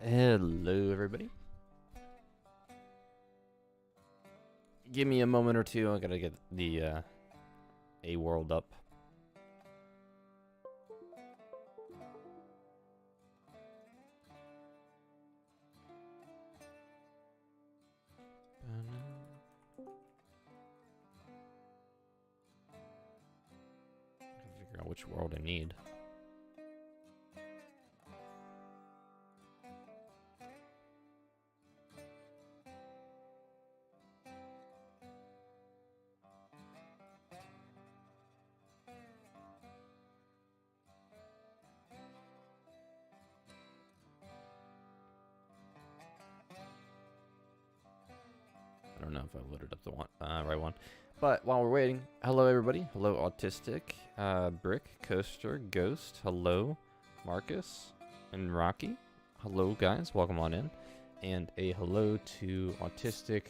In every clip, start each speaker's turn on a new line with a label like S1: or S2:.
S1: Hello, everybody. Give me a moment or two. I gotta get the A world up. Figure out which world I need. I don't know if I loaded up the right one. But while we're waiting, hello everybody. Hello Autistic, Brick, Coaster, Ghost. Hello Marcus and Rocky. Hello guys, welcome on in. And a hello to Autistic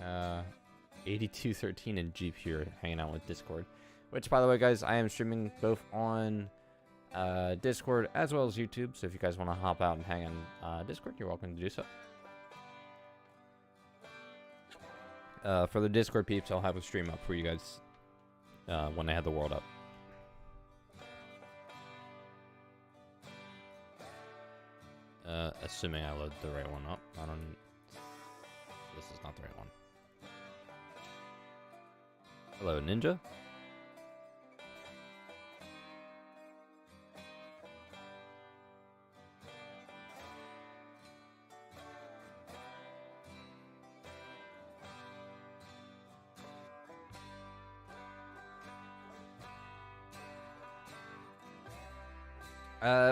S1: 8213 and G Pure hanging out with Discord. Which, by the way guys, I am streaming both on Discord as well as YouTube. So if you guys want to hop out and hang on Discord, you're welcome to do so. For the Discord peeps, I'll have a stream up for you guys when I have the world up. Assuming I load the right one up. I don't... This is not the right one. Hello, Ninja.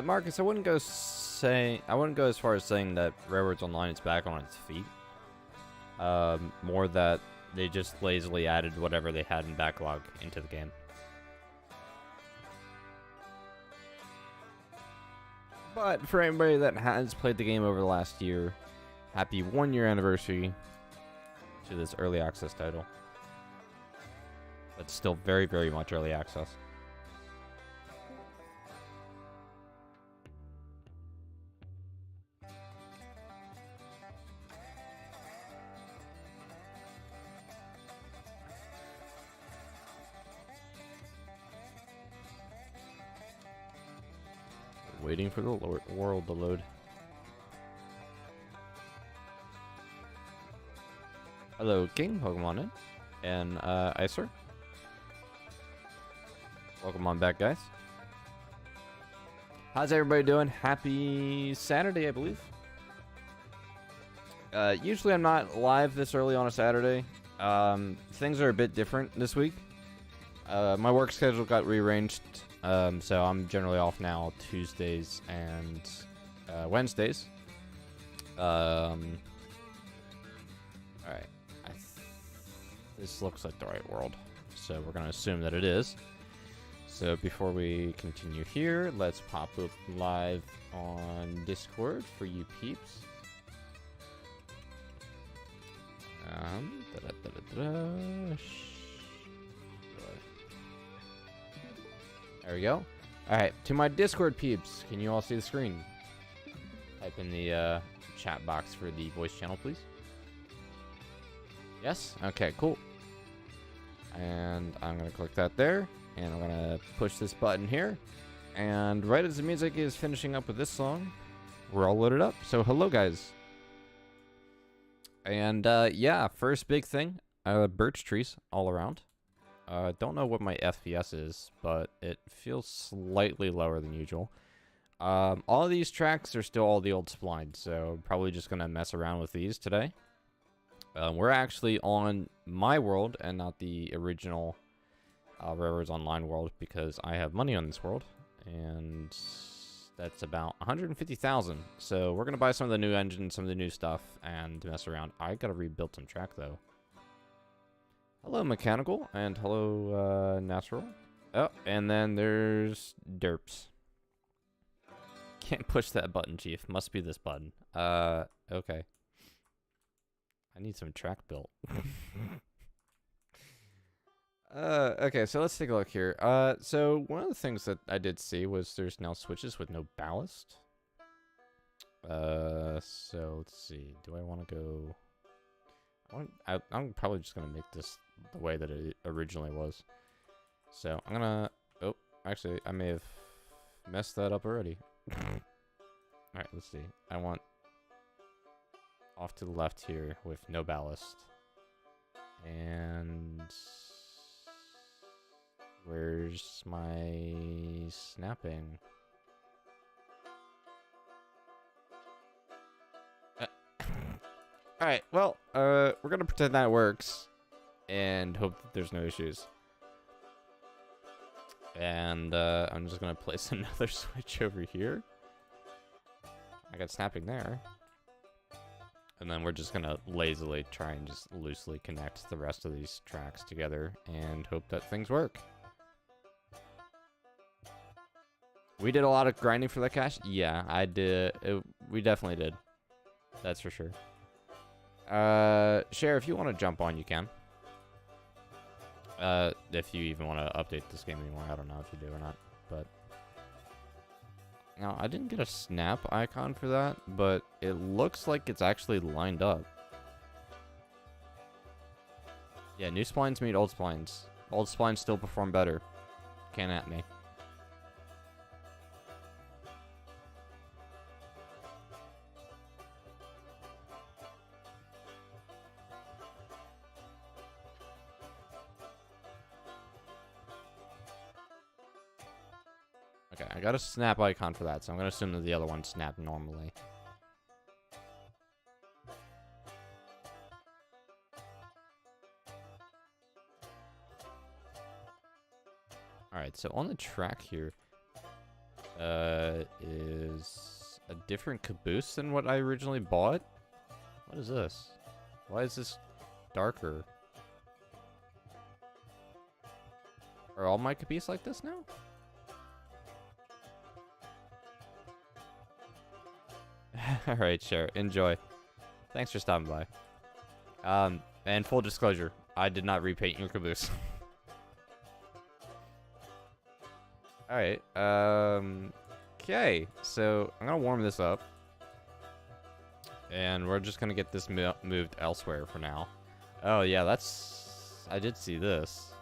S1: Marcus, I wouldn't go as far as saying that Railroads Online is back on its feet. More that they just lazily added whatever they had in backlog into the game. But for anybody that has played the game over the last year, happy 1-year anniversary to this early access title. But still very, very much early access. Waiting for the world to load. Hello, King. Welcome on in. And, Icer. Welcome on back, guys. How's everybody doing? Happy Saturday, I believe. Usually I'm not live this early on a Saturday. Things are a bit different this week. My work schedule got rearranged. So I'm generally off now Tuesdays and Wednesdays. Alright. This looks like the right world. So we're going to assume that it is. So before we continue here, let's pop up live on Discord for you peeps. There we go. Alright, to my Discord peeps, can you all see the screen? Type in the chat box for the voice channel, please. Yes? Okay, cool. And I'm going to click that there. And I'm going to push this button here. And right as the music is finishing up with this song, we're all loaded up. So hello, guys. And yeah, first big thing, birch trees all around. Don't know what my FPS is, but it feels slightly lower than usual. All of these tracks are still all the old splines, so probably just going to mess around with these today. We're actually on my world and not the original Railroads Online world because I have money on this world, and that's about 150,000. So we're going to buy some of the new engines, some of the new stuff, and mess around. I got to rebuild some track, though. Hello, Mechanical, and hello, Natural. Oh, and then there's Derps. Can't push that button, Chief. Must be this button. Okay. I need some track built. Okay, so let's take a look here. So one of the things that I did see was there's now switches with no ballast. So let's see. Do I want to go... I'm probably just going to make this the way that it originally was. So I'm going to... Oh, actually, I may have messed that up already. Alright, let's see. I want off to the left here with no ballast. And where's my snapping? Alright, well, we're gonna pretend that works and hope that there's no issues. And I'm just gonna place another switch over here. I got snapping there. And then we're just gonna lazily try and just loosely connect the rest of these tracks together and hope that things work. We did a lot of grinding for that cache. Yeah, I did. We definitely did. That's for sure. Shay, if you want to jump on, you can. If you even want to update this game anymore, I don't know if you do or not, but... Now, I didn't get a snap icon for that, but it looks like it's actually lined up. Yeah, new splines meet old splines. Old splines still perform better. Can't at me. Okay, I got a snap icon for that, so I'm going to assume that the other one snapped normally. Alright, so on the track here is a different caboose than what I originally bought. What is this? Why is this darker? Are all my caboose like this now? Alright, sure. Enjoy. Thanks for stopping by. And full disclosure, I did not repaint your caboose. Alright, okay. So, I'm gonna warm this up. And we're just gonna get this moved elsewhere for now. Oh, yeah, that's... I did see this.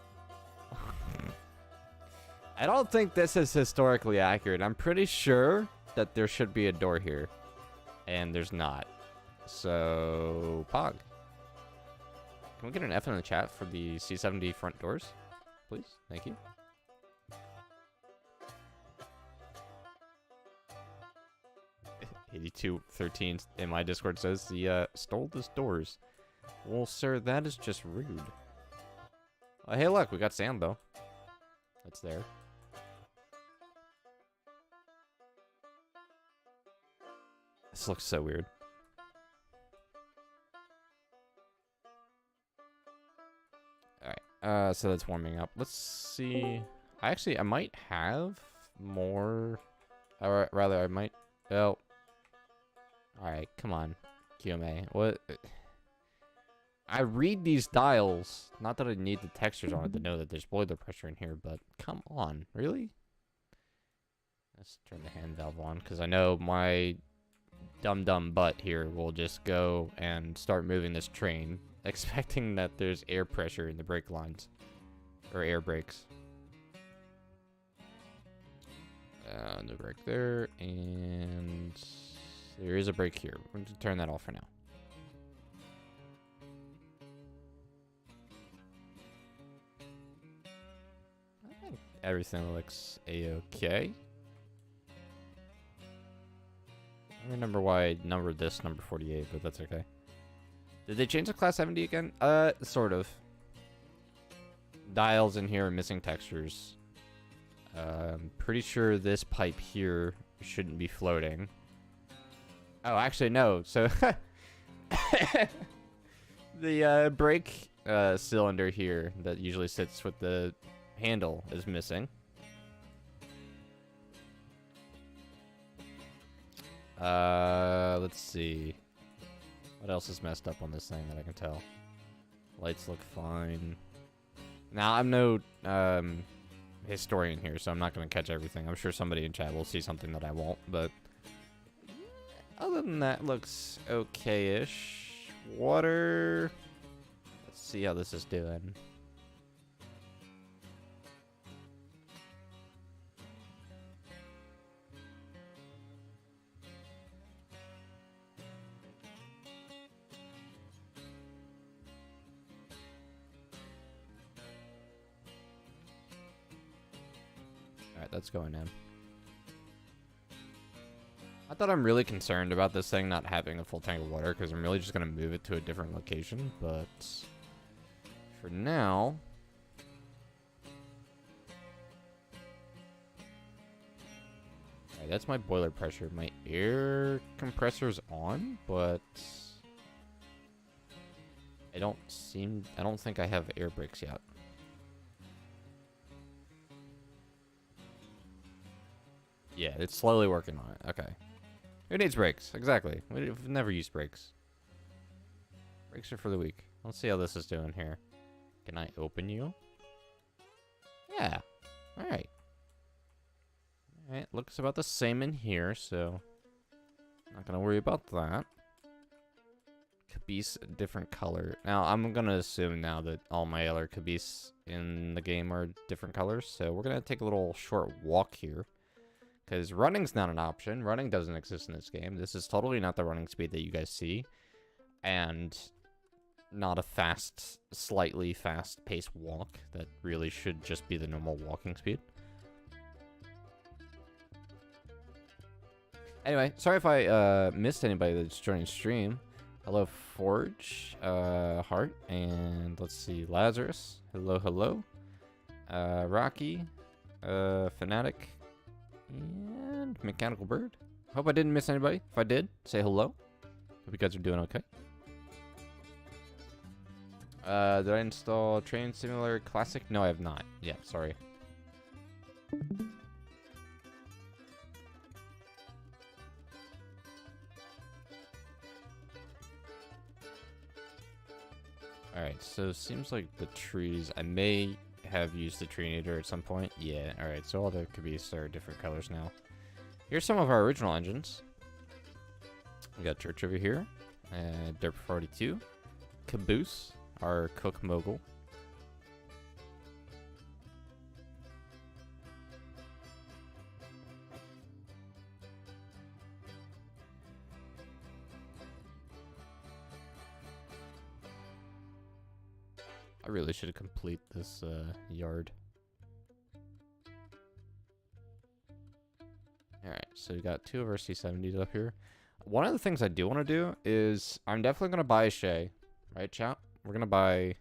S1: I don't think this is historically accurate. I'm pretty sure that there should be a door here. And there's not. So, Pog. Can we get an F in the chat for the C70 front doors? Please? Thank you. $82.13 in my Discord says the stole this doors. Well, sir, that is just rude. Hey, look, we got sand though. That's there. This looks so weird. Alright, so that's warming up. Let's see. I might have more. Or rather, I might. Oh. Alright, come on. QMA. What? I read these dials. Not that I need the textures on it to know that there's boiler pressure in here, but come on. Really? Let's turn the hand valve on, because I know my dumb butt here will just go and start moving this train expecting that there's air pressure in the brake lines. Or air brakes. No brake there, and there is a brake here. We're going to turn that off for now. I think everything looks a-okay. I don't remember why I numbered this number 48, but that's okay. Did they change the class 70 again? Sort of. Dials in here are missing textures. I'm pretty sure this pipe here shouldn't be floating. Oh, actually, no. So, the brake cylinder here that usually sits with the handle is missing. Let's see. What else is messed up on this thing that I can tell? Lights look fine. Now, I'm no historian here, so I'm not going to catch everything. I'm sure somebody in chat will see something that I won't, but other than that, looks okay-ish. Water. Let's see how this is doing. Alright, that's going in. I thought I'm really concerned about this thing not having a full tank of water because I'm really just going to move it to a different location, but for now... Alright, that's my boiler pressure. My air compressor's on, but I don't think I have air brakes yet. Yeah, it's slowly working on it. Okay. Who needs brakes? Exactly. We've never used brakes. Brakes are for the weak. Let's see how this is doing here. Can I open you? Yeah. Alright. Alright, looks about the same in here, so not gonna worry about that. Caboose, a different color. Now, I'm gonna assume now that all my other caboose in the game are different colors, so we're gonna take a little short walk here. Because running's not an option. Running doesn't exist in this game. This is totally not the running speed that you guys see. And not a fast, slightly fast-paced walk. That really should just be the normal walking speed. Anyway, sorry if I missed anybody that's joining stream. Hello, Forge, Heart, and let's see, Lazarus. Hello, hello. Rocky, Fanatic. And Mechanical Bird. Hope I didn't miss anybody. If I did, say hello. Hope you guys are doing okay. Did I install Train Simulator Classic? No, I have not. Yeah, sorry. Alright, so seems like the trees... I may have used the tree eater at some point. Yeah, alright, so all the caboose are different colors now. Here's some of our original engines. We got Church over here, Derp 42, Caboose, our Cook Mogul. I really should complete this yard. Alright, so we got two of our C70s up here. One of the things I do want to do is I'm definitely going to buy a Shay. Right, chat? We're going to buy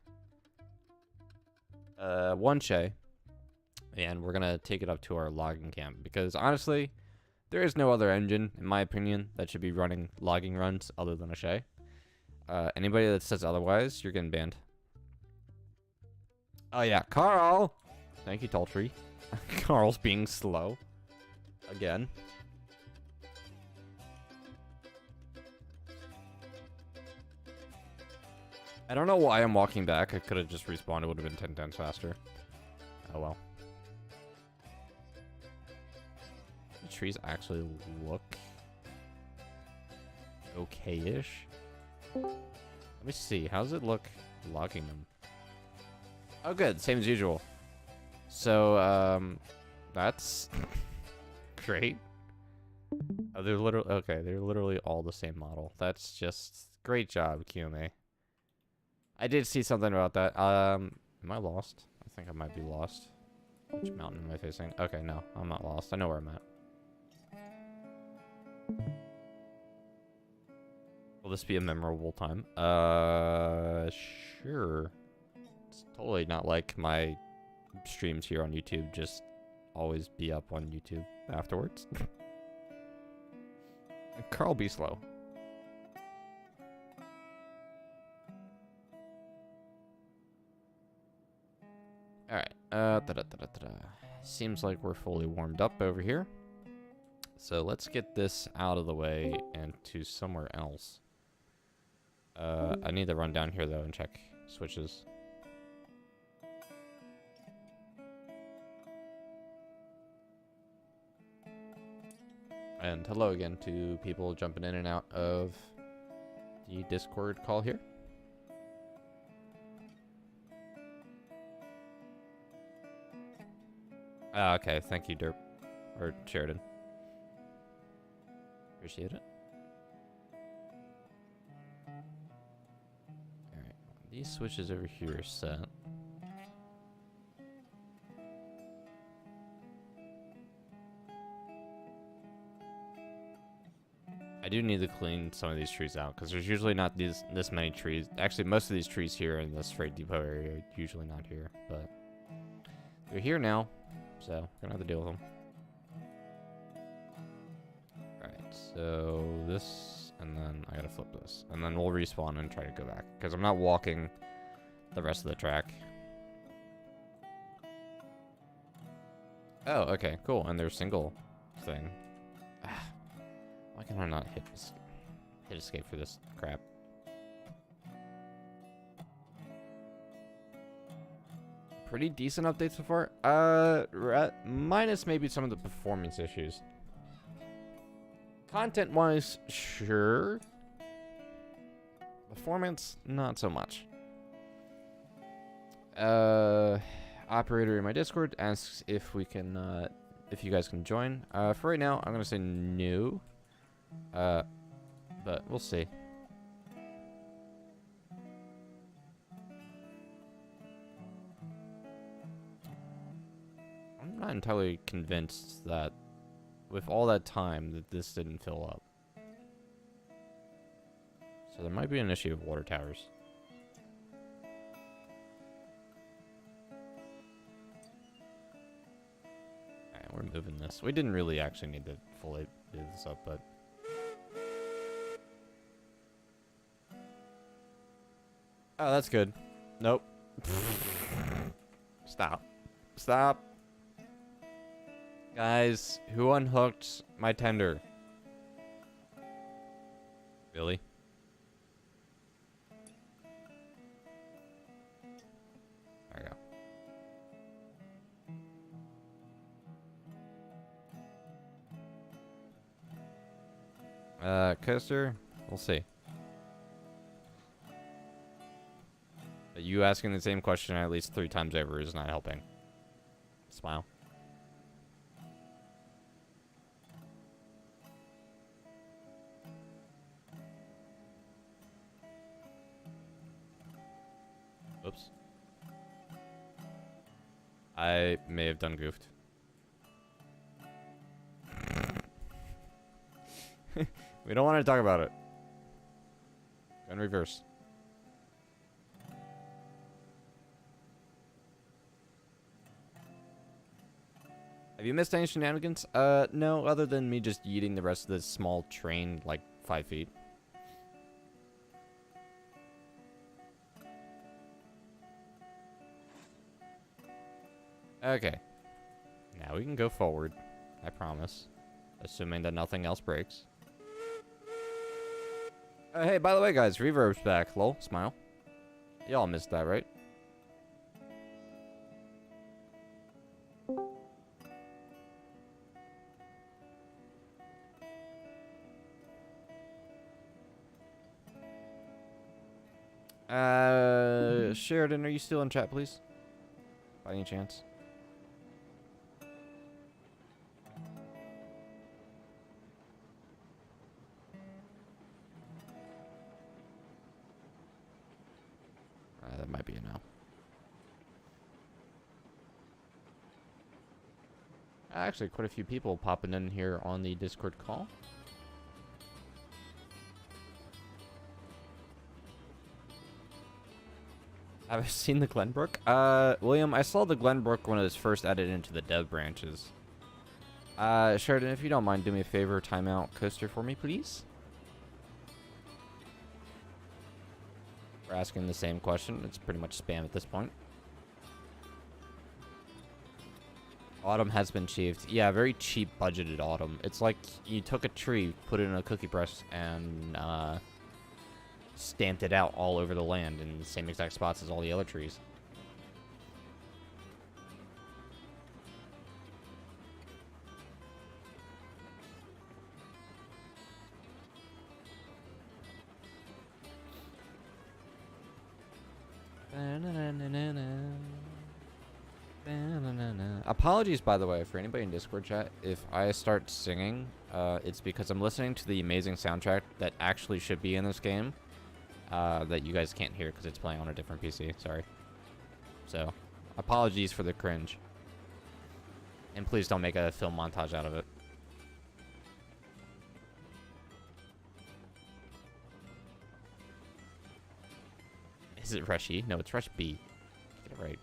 S1: one Shay. And we're going to take it up to our logging camp. Because honestly, there is no other engine, in my opinion, that should be running logging runs other than a Shay. Anybody that says otherwise, you're getting banned. Oh yeah, Carl! Thank you, Talltree. Carl's being slow. Again. I don't know why I'm walking back. I could have just respawned. It would have been 10 times faster. Oh well. The trees actually look okay-ish. I'm Let me see. How's it look logging them? Oh, good. Same as usual. So, that's great. Oh, they're literally okay. They're literally all the same model. That's just great job, QMA. I did see something about that. Am I lost? I think I might be lost. Which mountain am I facing? Okay, no, I'm not lost. I know where I'm at. Will this be a memorable time? Sure. It's totally not like my streams here on YouTube just always be up on YouTube afterwards. Carl, be slow. Alright, seems like we're fully warmed up over here. So let's get this out of the way and to somewhere else. I need to run down here though and check switches. And hello again to people jumping in and out of the Discord call here. Okay, thank you, Derp. Or Sheridan. Appreciate it. Alright, these switches over here are set. I do need to clean some of these trees out, because there's usually not this many trees. Actually, most of these trees here in this freight depot area are usually not here, but they're here now. So, gonna have to deal with them. Alright, so this, and then I gotta flip this. And then we'll respawn and try to go back. Because I'm not walking the rest of the track. Oh, okay, cool. And there's single thing. Why can I not hit escape for this crap? Pretty decent update so far. Minus maybe some of the performance issues. Content-wise, sure. Performance, not so much. Operator in my Discord asks if we can, if you guys can join. For right now, I'm gonna say no. But we'll see. I'm not entirely convinced that with all that time that this didn't fill up. So there might be an issue of water towers. Alright, we're moving this. We didn't really actually need to fully do this up, but... Oh, that's good. Nope. Stop. Stop. Guys, who unhooked my tender? Really? There we go. Coaster? We'll see. But you asking the same question at least 3 times over is not helping. Smile. Oops. I may have done goofed. We don't want to talk about it. Go in reverse. Have you missed any shenanigans? No, other than me just yeeting the rest of this small train like 5 feet. Okay. Now we can go forward. I promise. Assuming that nothing else breaks. Hey, by the way, guys, reverb's back. Lol, smile. Y'all missed that, right? Sheridan, are you still in chat, please? By any chance? That might be a no. Actually, quite a few people popping in here on the Discord call. Have I seen the Glenbrook? William, I saw the Glenbrook when it was first added into the dev branches. Sheridan, if you don't mind, do me a favor, timeout Coaster for me, please. We're asking the same question. It's pretty much spam at this point. Autumn has been achieved. Yeah, very cheap budgeted autumn. It's like you took a tree, put it in a cookie press, and stamped it out all over the land in the same exact spots as all the other trees. Apologies, by the way, for anybody in Discord chat. If I start singing, it's because I'm listening to the amazing soundtrack that actually should be in this game, that you guys can't hear because it's playing on a different PC. Sorry. So, apologies for the cringe. And please don't make a film montage out of it. Is it Rush E? No, it's Rush B. Get it right.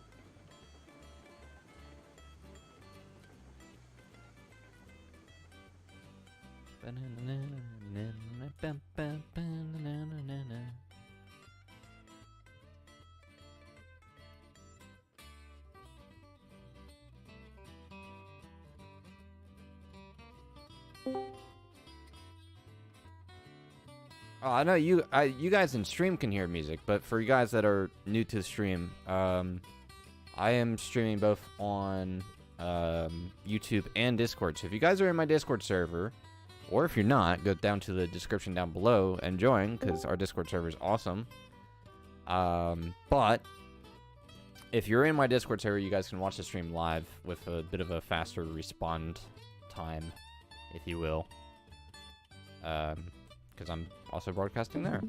S1: Oh, I know you guys in stream can hear music, but for you guys that are new to the stream, I am streaming both on YouTube and Discord. So if you guys are in my Discord server, or if you're not, go down to the description down below and join, because our Discord server is awesome. But if you're in my Discord server, you guys can watch the stream live with a bit of a faster respawn time, if you will. Because I'm also broadcasting there.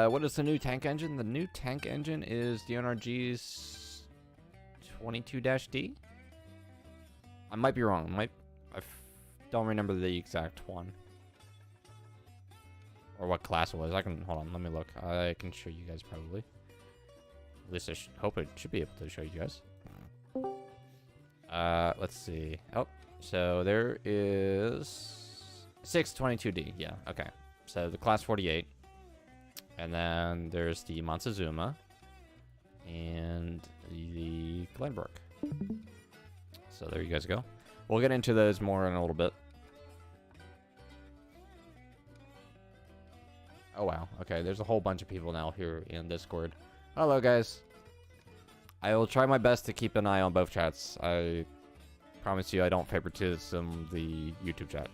S1: What is the new tank engine? The new tank engine is the NRG's 22-D? I might be wrong. I don't remember the exact one. Or what class it was. Hold on, let me look. I can show you guys probably. At least I hope it should be able to show you guys. Let's see. Oh, so there is 622D. Yeah, okay. So the class 48. And then there's the Montezuma and the Glenbrook. So there you guys go. We'll get into those more in a little bit. Oh, wow. Okay, there's a whole bunch of people now here in Discord. Hello, guys. I will try my best to keep an eye on both chats. I promise you I don't favoritism the YouTube chat.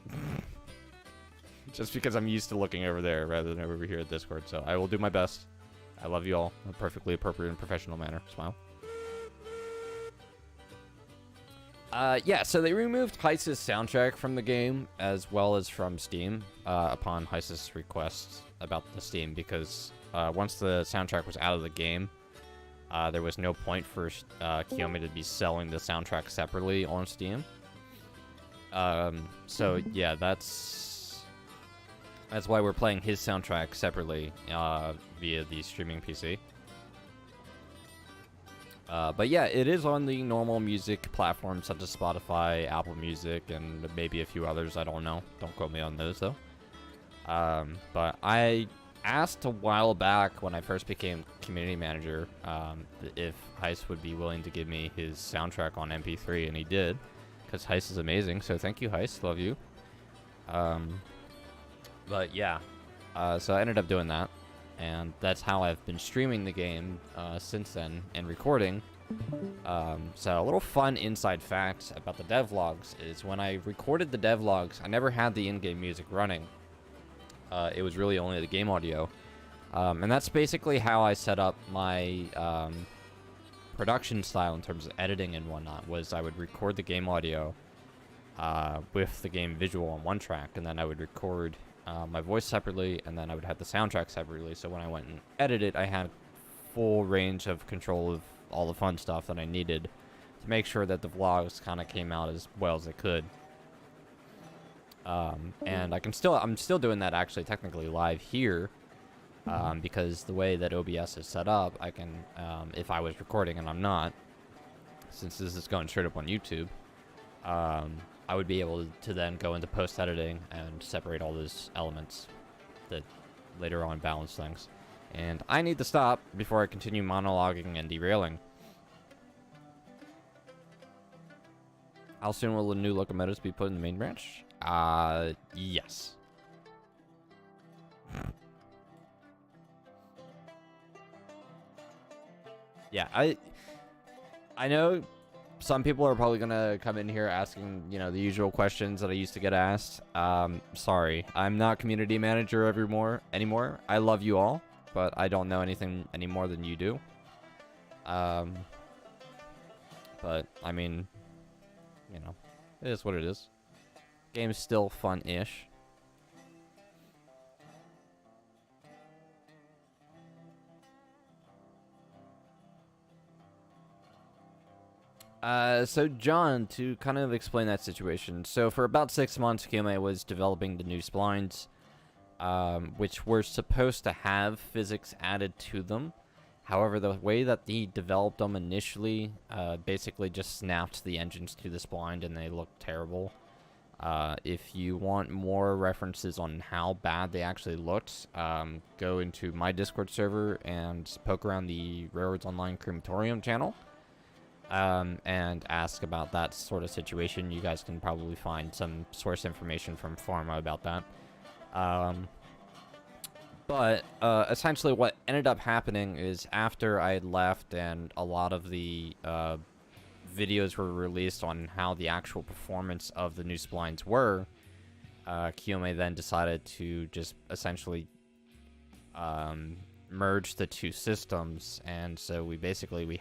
S1: Just because I'm used to looking over there rather than over here at Discord. So I will do my best. I love you all in a perfectly appropriate and professional manner. Smile. Yeah, so they removed Heiss's soundtrack from the game as well as from Steam upon Heiss's request about the Steam, because once the soundtrack was out of the game, there was no point for Kiyomi to be selling the soundtrack separately on Steam. So yeah, that's why we're playing his soundtrack separately via the streaming PC. But yeah, it is on the normal music platforms such as Spotify, Apple Music, and maybe a few others. I don't know. Don't quote me on those, though. But I asked a while back when I first became community manager if Heiss would be willing to give me his soundtrack on MP3, and he did, because Heiss is amazing. So thank you, Heiss. Love you. But yeah, so I ended up doing that. And that's how I've been streaming the game since then and recording So a little fun inside fact about the devlogs is when I recorded the devlogs, I never had the in-game music running. It was really only the game audio. And that's basically how I set up my production style in terms of editing and whatnot, was I would record the game audio with the game visual on one track, and then I would record my voice separately, and then I would have the soundtrack separately. So when I went and edited, I had full range of control of all the fun stuff that I needed to make sure that the vlogs kind of came out as well as they could. And I'm still doing that actually technically live here, because the way that OBS is set up, I can, if I was recording and I'm not, since this is going straight up on YouTube, I would be able to then go into post-editing and separate all those elements that later on balance things. And I need to stop before I continue monologuing and derailing. How soon will the new locomotives be put in the main branch? Yes. Yeah, I know some people are probably gonna come in here asking, you know, the usual questions that I used to get asked. Sorry, I'm not community manager anymore. I love you all, but I don't know anything any more than you do. But I mean, you know, it is what it is. Game's still fun-ish. So John, to kind of explain that situation. So for about 6 months, QMA was developing the new splines, which were supposed to have physics added to them. However, the way that he developed them initially, basically just snapped the engines to the spline and they looked terrible. If you want more references on how bad they actually looked, go into my Discord server and poke around the Railroads Online Crematorium channel. And ask about that sort of situation. You guys can probably find some source information from Pharma about that. But essentially what ended up happening is after I had left and a lot of the videos were released on how the actual performance of the new splines were, QMA then decided to just essentially merge the two systems, and so we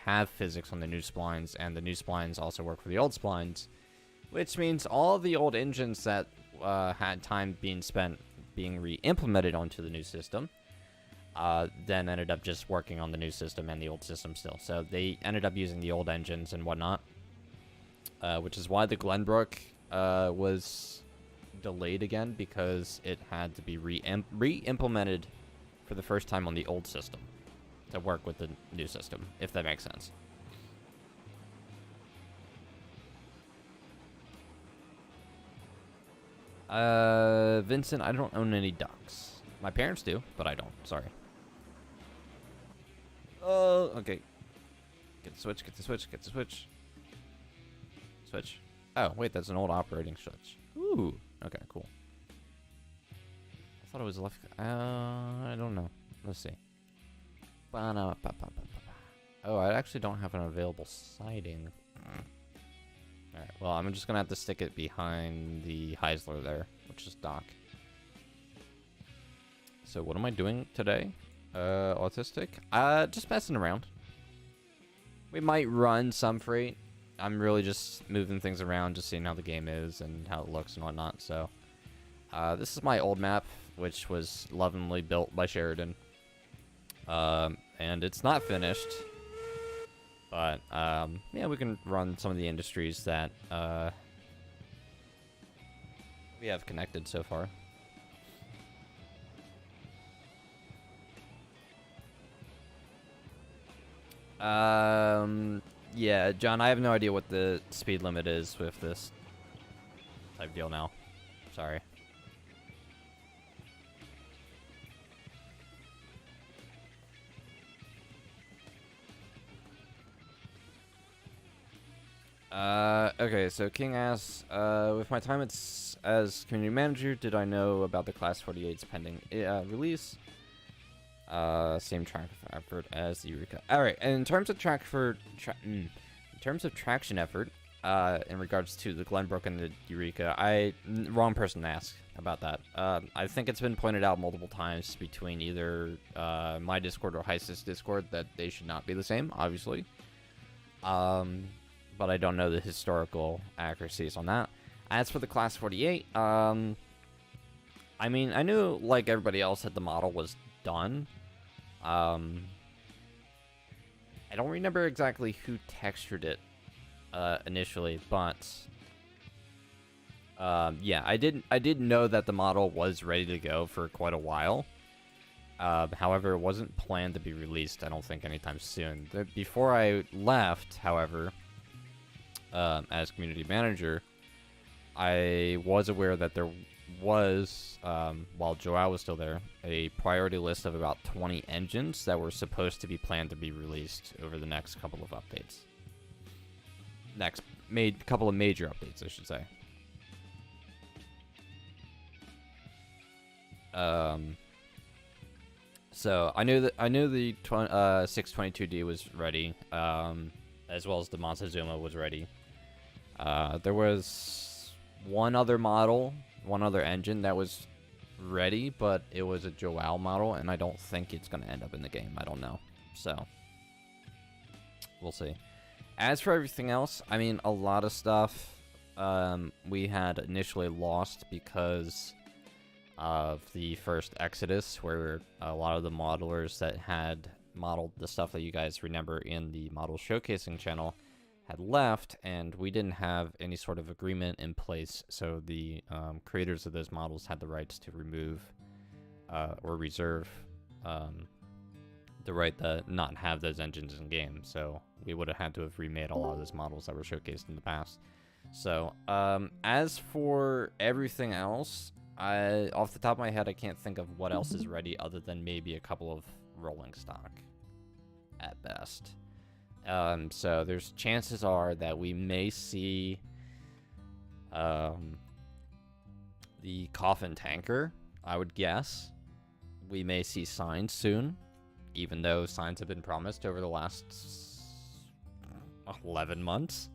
S1: have physics on the new splines, and the new splines also work for the old splines, which means all of the old engines that had time being spent being re-implemented onto the new system then ended up just working on the new system and the old system still. So they ended up using the old engines and whatnot, which is why the Glenbrook was delayed again, because it had to be re-implemented for the first time on the old system to work with the new system, if that makes sense. Vincent, I don't own any ducks. My parents do, but I don't. Sorry. Oh, okay. Get the switch, get the switch, get the switch. Switch. Oh, wait, that's an old operating switch. Ooh. Okay, cool. I thought it was left. I don't know. Let's see. Oh, I actually don't have an available siding. Alright, well, I'm just gonna have to stick it behind the Heisler there, which is dock. So what am I doing today? Autistic? Just messing around. We might run some freight. I'm really just moving things around, just seeing how the game is and how it looks and whatnot, so. This is my old map, which was lovingly built by Sheridan. And it's not finished. But, yeah, we can run some of the industries that, we have connected so far. Yeah, John, I have no idea what the speed limit is with this type deal now. Sorry. Okay, so King asks, with my time as community manager, did I know about the Class 48's pending release? Same track effort as the Eureka. All right, and in terms of in terms of traction effort, in regards to the Glenbrook and the Eureka, wrong person to ask about that. I think it's been pointed out multiple times between either my Discord or Heist's Discord that they should not be the same, obviously. But I don't know the historical accuracies on that. As for the Class 48, I mean, I knew, like everybody else, that the model was done. I don't remember exactly who textured it initially, but yeah, I did know that the model was ready to go for quite a while. However, it wasn't planned to be released, I don't think, anytime soon. Before I left, however, as community manager, I was aware that there was, while Joao was still there, a priority list of about 20 engines that were supposed to be planned to be released over the next couple of updates. Couple of major updates, I should say. So I knew the 622D was ready, as well as the Montezuma was ready. There was one other engine that was ready, but it was a Joao model, and I don't think it's going to end up in the game. I don't know. So, we'll see. As for everything else, I mean, a lot of stuff we had initially lost because of the first Exodus, where a lot of the modelers that had modeled the stuff that you guys remember in the model showcasing channel had left, and we didn't have any sort of agreement in place, so the creators of those models had the rights to remove or reserve the right to not have those engines in game, so we would have had to have remade a lot of those models that were showcased in the past. So, as for everything else, off the top of my head, I can't think of what else is ready other than maybe a couple of rolling stock, at best. So there's chances are that we may see the coffin tanker, I would guess. We may see signs soon, even though signs have been promised over the last 11 months.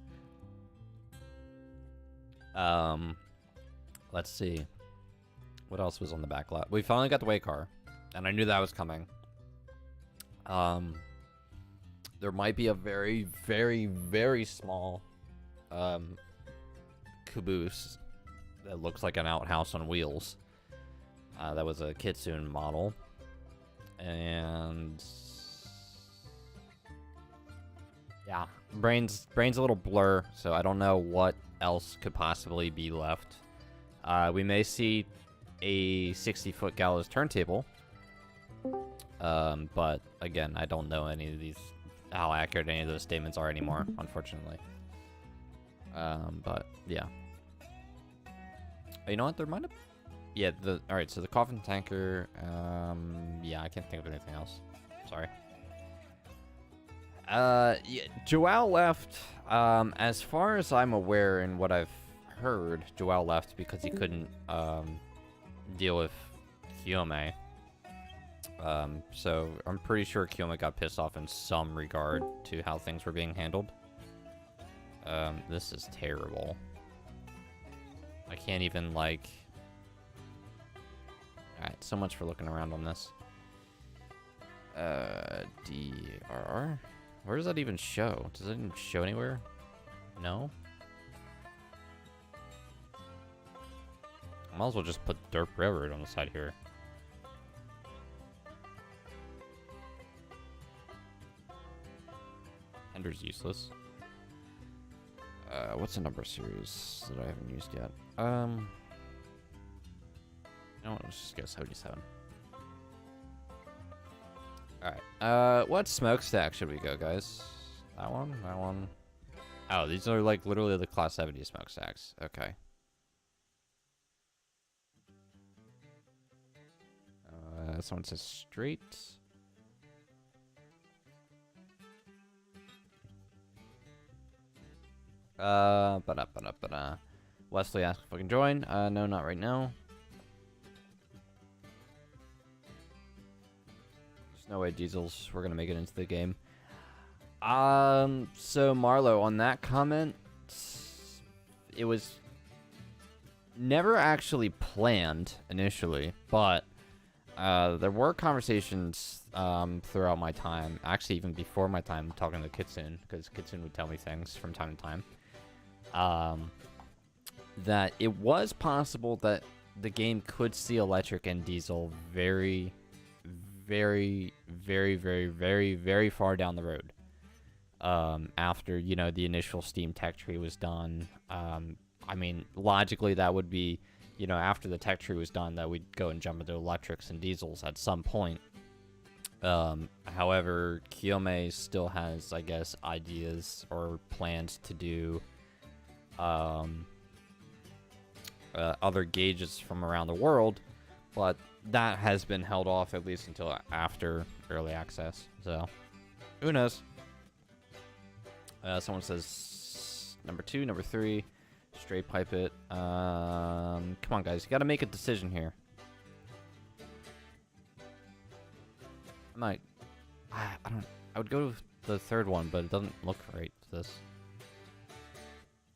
S1: Let's see. What else was on the back lot? We finally got the way car, and I knew that was coming. There might be a very, very, very small caboose that looks like an outhouse on wheels. That was a Kitsune model. And yeah, brain's a little blur, so I don't know what else could possibly be left. We may see a 60-foot gallows turntable. But again, I don't know how accurate any of those statements are anymore, unfortunately. But yeah. You know what? There might have. Yeah. All right. So the coffin tanker. Yeah, I can't think of anything else. Sorry. Yeah, Joao left. As far as I'm aware and what I've heard, Joao left because he couldn't deal with Kiyome. So I'm pretty sure Kiyome got pissed off in some regard to how things were being handled. This is terrible. I can't even, like... Alright, so much for looking around on this. DRR? Where does that even show? Does it even show anywhere? No? I might as well just put Dirt Railroad on the side here. Ender's useless. What's the number series that I haven't used yet? You know what, let's just go 77. Alright, what smokestack should we go, guys? That one? That one? Oh, these are like literally the Class 70 smokestacks. Okay. This one says straight. Wesley asked if I can join. No, not right now. No way, Diesels. We're gonna make it into the game. So Marlo, on that comment, it was never actually planned initially, but there were conversations throughout my time, actually even before my time, talking to Kitsune, because Kitsune would tell me things from time to time, that it was possible that the game could see electric and diesel very, very, very, very, very, very far down the road. After, you know, the initial Steam tech tree was done. I mean, logically, that would be, you know, after the tech tree was done, that we'd go and jump into electrics and diesels at some point. However, Kiyome still has, I guess, ideas or plans to do other gauges from around the world, but that has been held off at least until after early access. So, who knows? Someone says number 2, number 3, straight pipe it. Come on, guys, you got to make a decision here. I would go with the third one, but it doesn't look right. This.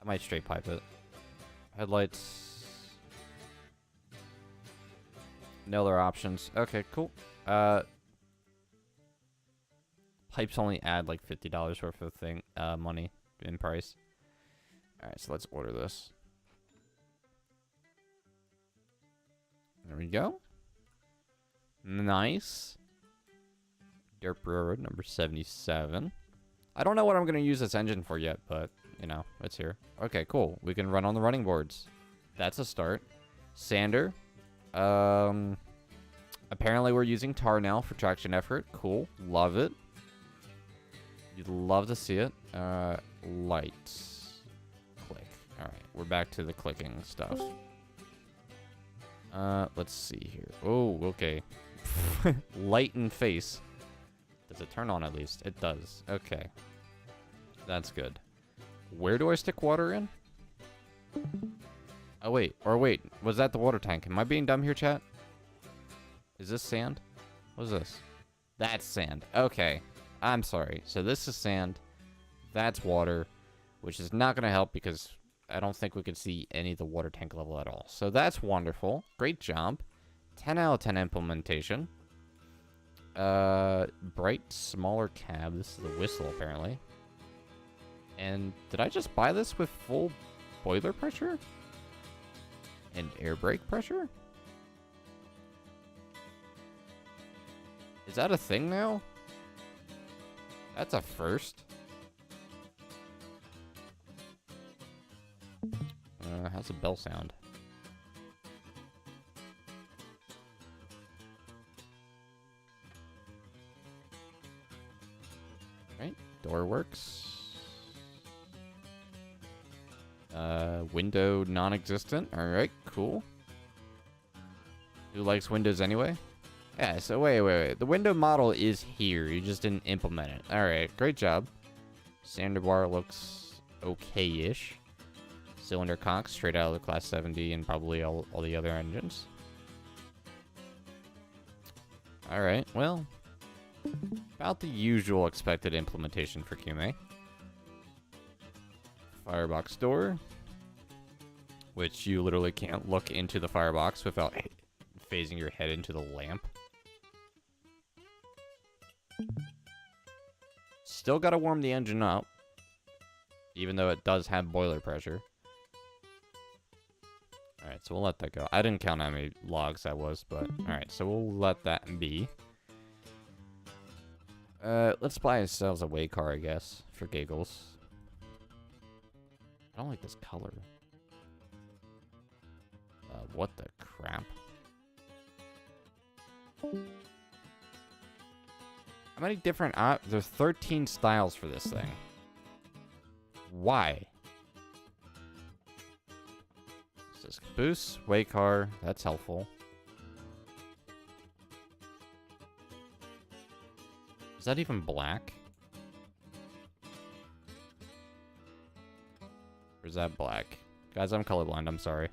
S1: I might straight pipe it. Headlights. No other options. Okay, cool. Pipes only add like $50 worth of money in price. Alright, so let's order this. There we go. Nice. Dirt Road number 77. I don't know what I'm going to use this engine for yet, but, you know, it's here. Okay, cool. We can run on the running boards. That's a start. Sander. Apparently we're using tar now for traction effort. Cool. Love it. You'd love to see it. Lights. Click. Alright, we're back to the clicking stuff. Let's see here. Oh, okay. Light in face. Does it turn on at least? It does. Okay. That's good. Where do I stick water in? Oh, wait. Or wait. Was that the water tank? Am I being dumb here, chat? Is this sand? What is this? That's sand. Okay. I'm sorry. So this is sand. That's water, which is not going to help because I don't think we can see any of the water tank level at all. So that's wonderful. Great job. 10 out of 10 implementation. Bright, smaller cab. This is a whistle, apparently. And did I just buy this with full boiler pressure? And air brake pressure? Is that a thing now? That's a first. How's the bell sound? Right, door works. Window non-existent. Alright, cool. Who likes windows anyway? Yeah, so wait. The window model is here. You just didn't implement it. Alright, great job. Sander bar looks okay-ish. Cylinder cock straight out of the Class 70 and probably all the other engines. Alright, well, about the usual expected implementation for QMA. Firebox door, which you literally can't look into the firebox without phasing your head into the lamp. Still gotta warm the engine up, even though it does have boiler pressure. Alright, so we'll let that go. I didn't count how many logs that was, but alright, so we'll let that be. Let's buy ourselves a way car, I guess, for giggles. I don't like this color. What the crap? How many different there's 13 styles for this thing. Why? This is caboose, way car, that's helpful. Is that even black? Or is that black? Guys, I'm colorblind, I'm sorry.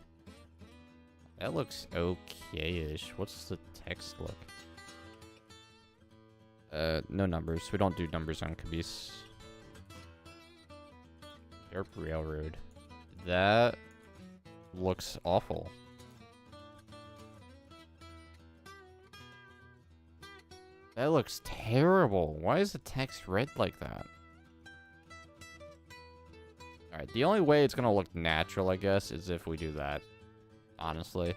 S1: That looks okay-ish. What's the text look? No numbers. We don't do numbers on Caboose. Derp Railroad. That looks awful. That looks terrible. Why is the text red like that? Alright, the only way it's gonna look natural, I guess, is if we do that. Honestly.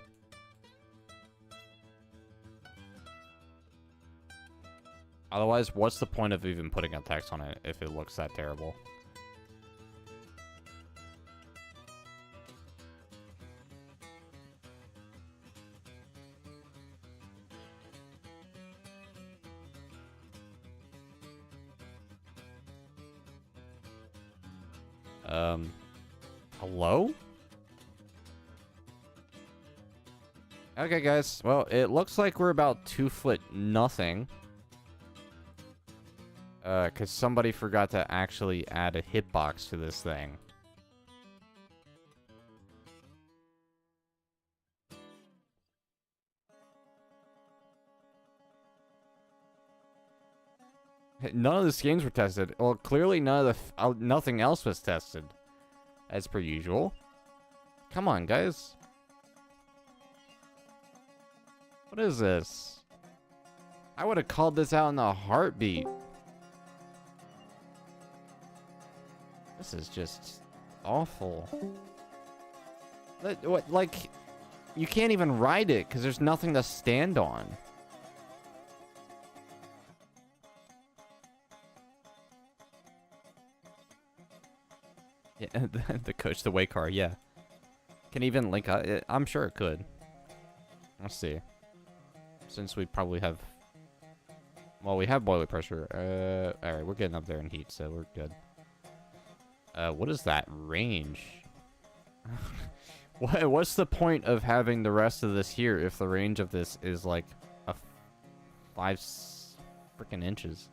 S1: Otherwise, what's the point of even putting a text on it if it looks that terrible? Hello? Okay, guys. Well, it looks like we're about 2 foot nothing. Because somebody forgot to actually add a hitbox to this thing. None of the schemes were tested. Well, clearly none of the nothing else was tested. As per usual. Come on, guys. What is this? I would have called this out in a heartbeat. This is just awful. What, like, you can't even ride it because there's nothing to stand on. Yeah, the coach, the way car, yeah. Can even link up? I'm sure it could. Let's see. Since we probably have... Well, we have boiler pressure. Alright, we're getting up there in heat, so we're good. What is that range? What's the point of having the rest of this here if the range of this is like a 5 freaking inches?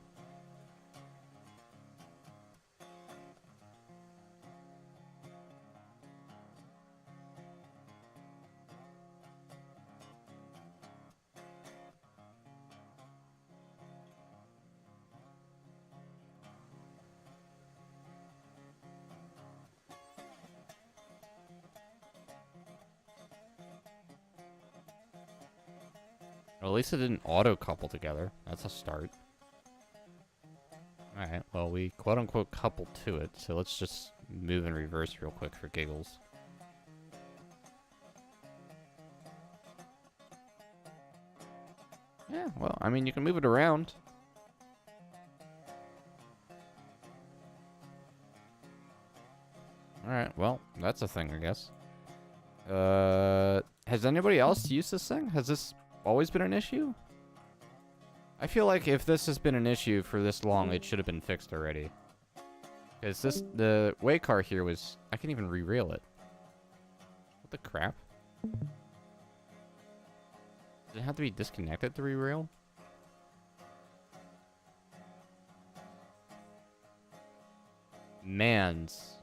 S1: Well, at least it didn't auto-couple together. That's a start. Alright, well, we quote-unquote coupled to it, so let's just move in reverse real quick for giggles. Yeah, well, I mean, you can move it around. Alright, well, that's a thing, I guess. Has anybody else used this thing? Has this always been an issue? I feel like if this has been an issue for this long, it should have been fixed already. Because the way car here was... I can't even re-rail it. What the crap? Does it have to be disconnected to re-rail? Mans.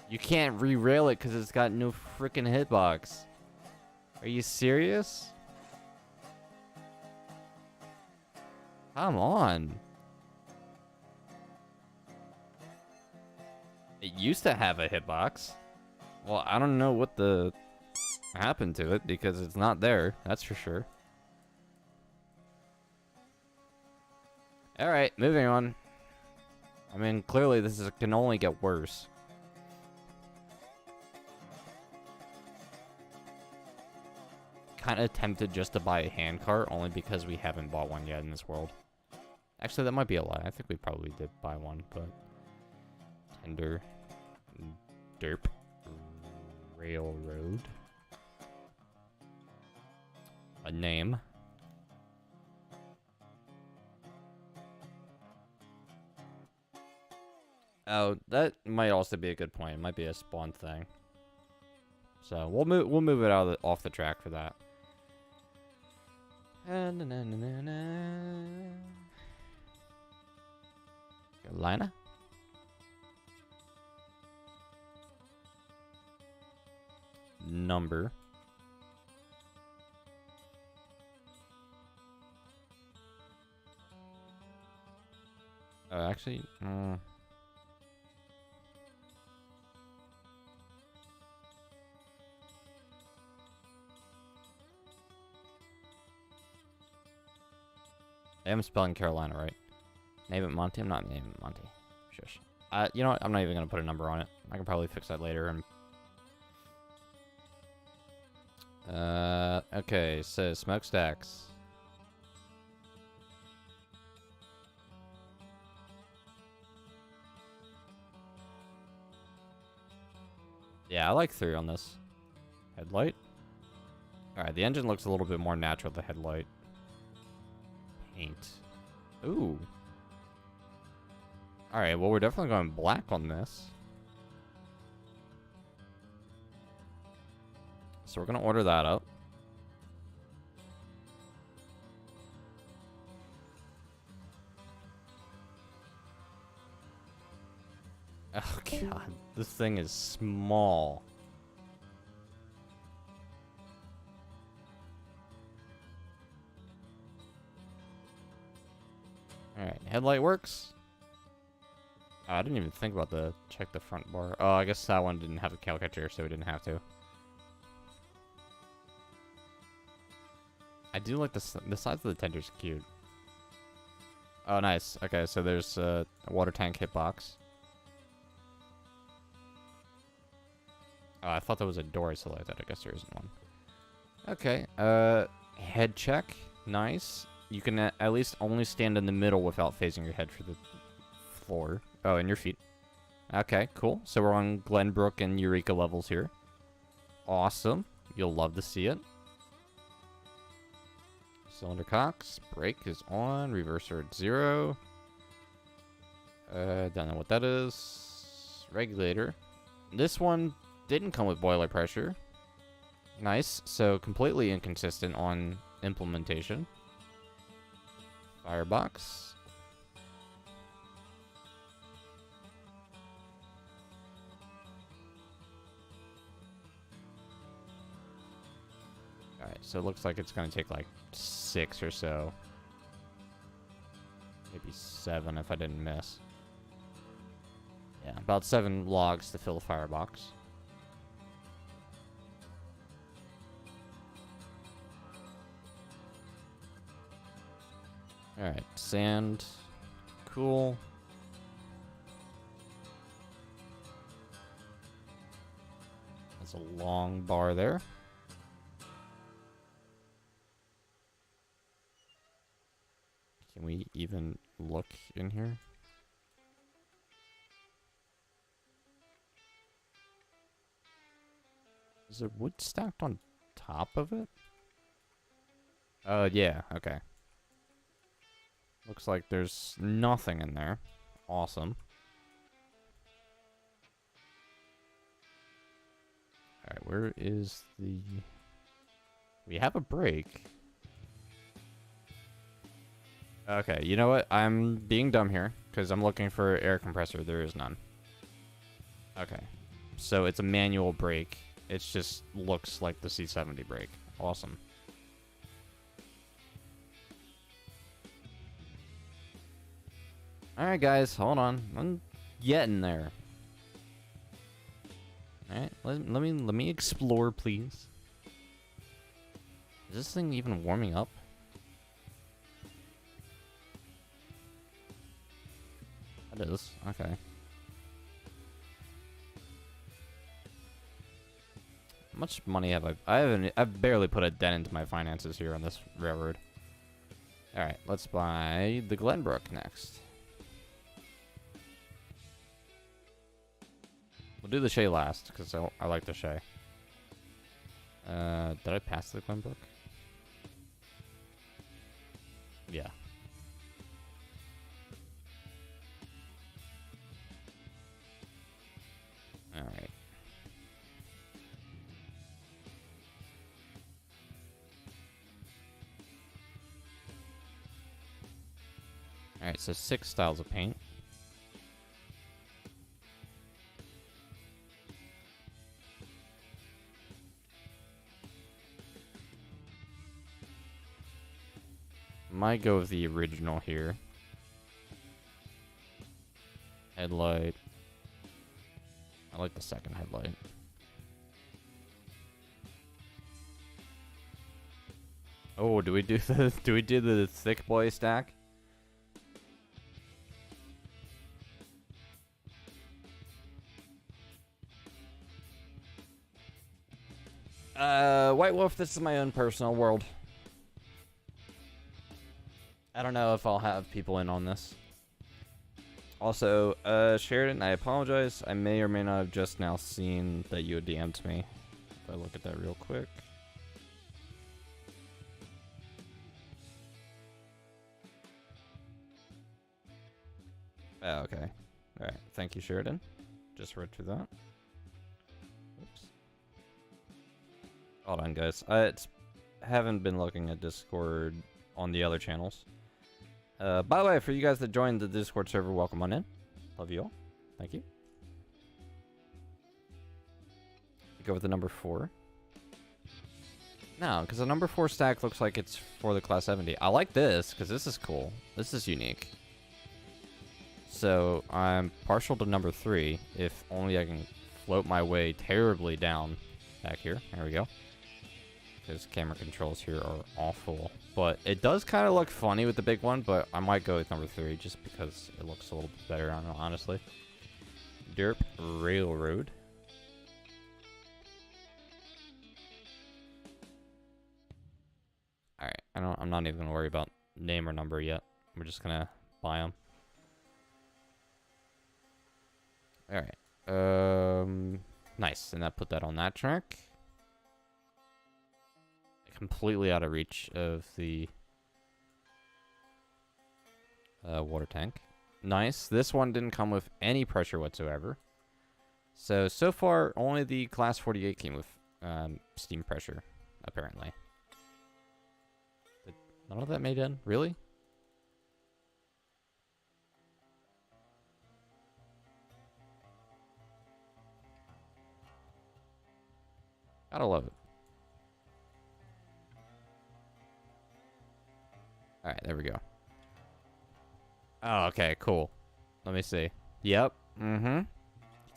S1: You can't re-rail it because it's got no freaking hitbox. Are you serious? Come on. It used to have a hitbox. Well, I don't know what happened to it because it's not there. That's for sure. Alright, moving on. I mean, clearly this can only get worse. Kind of tempted just to buy a handcart only because we haven't bought one yet in this world. Actually, that might be a lie. I think we probably did buy one, but... Tender... Derp... Railroad... A name... Oh, that might also be a good point. It might be a spawn thing. So, we'll move it off the track for that. Carolina? Number. Actually, I'm spelling Carolina right. Name it Monty. I'm not naming it Monty. Shush. You know what? I'm not even gonna put a number on it. I can probably fix that later. And okay. So smokestacks. Yeah, I like 3 on this. Headlight. All right, the engine looks a little bit more natural. The headlight. Paint. Ooh. All right, well, we're definitely going black on this. So we're going to order that up. Oh, God. This thing is small. All right, headlight works. Oh, I didn't even think about check the front bar. Oh, I guess that one didn't have a caricature, so we didn't have to. I do like the size of the tender's cute. Oh, nice. Okay, so there's a water tank hitbox. Oh, I thought that was a door I selected. I guess there isn't one. Okay, head check. Nice. You can at least only stand in the middle without facing your head for the floor. Oh, and your feet. Okay, cool. So we're on Glenbrook and Eureka levels here. Awesome. You'll love to see it. Cylinder cocks. Brake is on. Reverser at 0. Don't know what that is. Regulator. This one didn't come with boiler pressure. Nice. So completely inconsistent on implementation. Firebox. Alright, so it looks like it's going to take like 6 or so. Maybe 7 if I didn't miss. Yeah, about 7 logs to fill the firebox. Alright, sand. Cool. There's a long bar there. Can we even look in here? Is there wood stacked on top of it? Yeah, okay. Looks like there's nothing in there. Awesome. Alright, where is the... We have a brake. Okay, you know what? I'm being dumb here, because I'm looking for air compressor. There is none. Okay. So it's a manual brake. It just looks like the C70 brake. Awesome. Alright, guys, hold on. I'm getting there. Alright, let me explore, please. Is this thing even warming up? It is. Okay. How much money have I've barely put a dent into my finances here on this railroad. Alright, let's buy the Glenbrook next. We'll do the Shay last, because I like the Shay. Did I pass the Glenbrook? Yeah. Alright. Alright, so 6 styles of paint. Might go with the original here. Headlight. I like the second headlight. Oh, do we do the thick boy stack? White Wolf, this is my own personal world. I don't know if I'll have people in on this. Also, Sheridan, I apologize. I may or may not have just now seen that you had DM'd me. If I look at that real quick. Oh, okay. Alright, thank you, Sheridan. Just read through that. Oops. Hold on, guys. I haven't been looking at Discord on the other channels. By the way, for you guys that joined the Discord server, welcome on in. Love you all. Thank you. Go with the number 4. No, because the number 4 stack looks like it's for the Class 70. I like this, because this is cool. This is unique. So, I'm partial to number 3, if only I can float my way terribly down back here. There we go. Because camera controls here are awful. But it does kind of look funny with the big one, but I might go with number 3 just because it looks a little bit better, I don't know, honestly. Derp Railroad. Alright, I'm not even going to worry about name or number yet. We're just going to buy them. Alright. Nice. And that put that on that track. Completely out of reach of the water tank. Nice. This one didn't come with any pressure whatsoever. So far, only the Class 48 came with steam pressure, apparently. Did none of that made in? Really? Gotta love it. Alright, there we go. Oh, okay, cool. Let me see. Yep. Mm-hmm.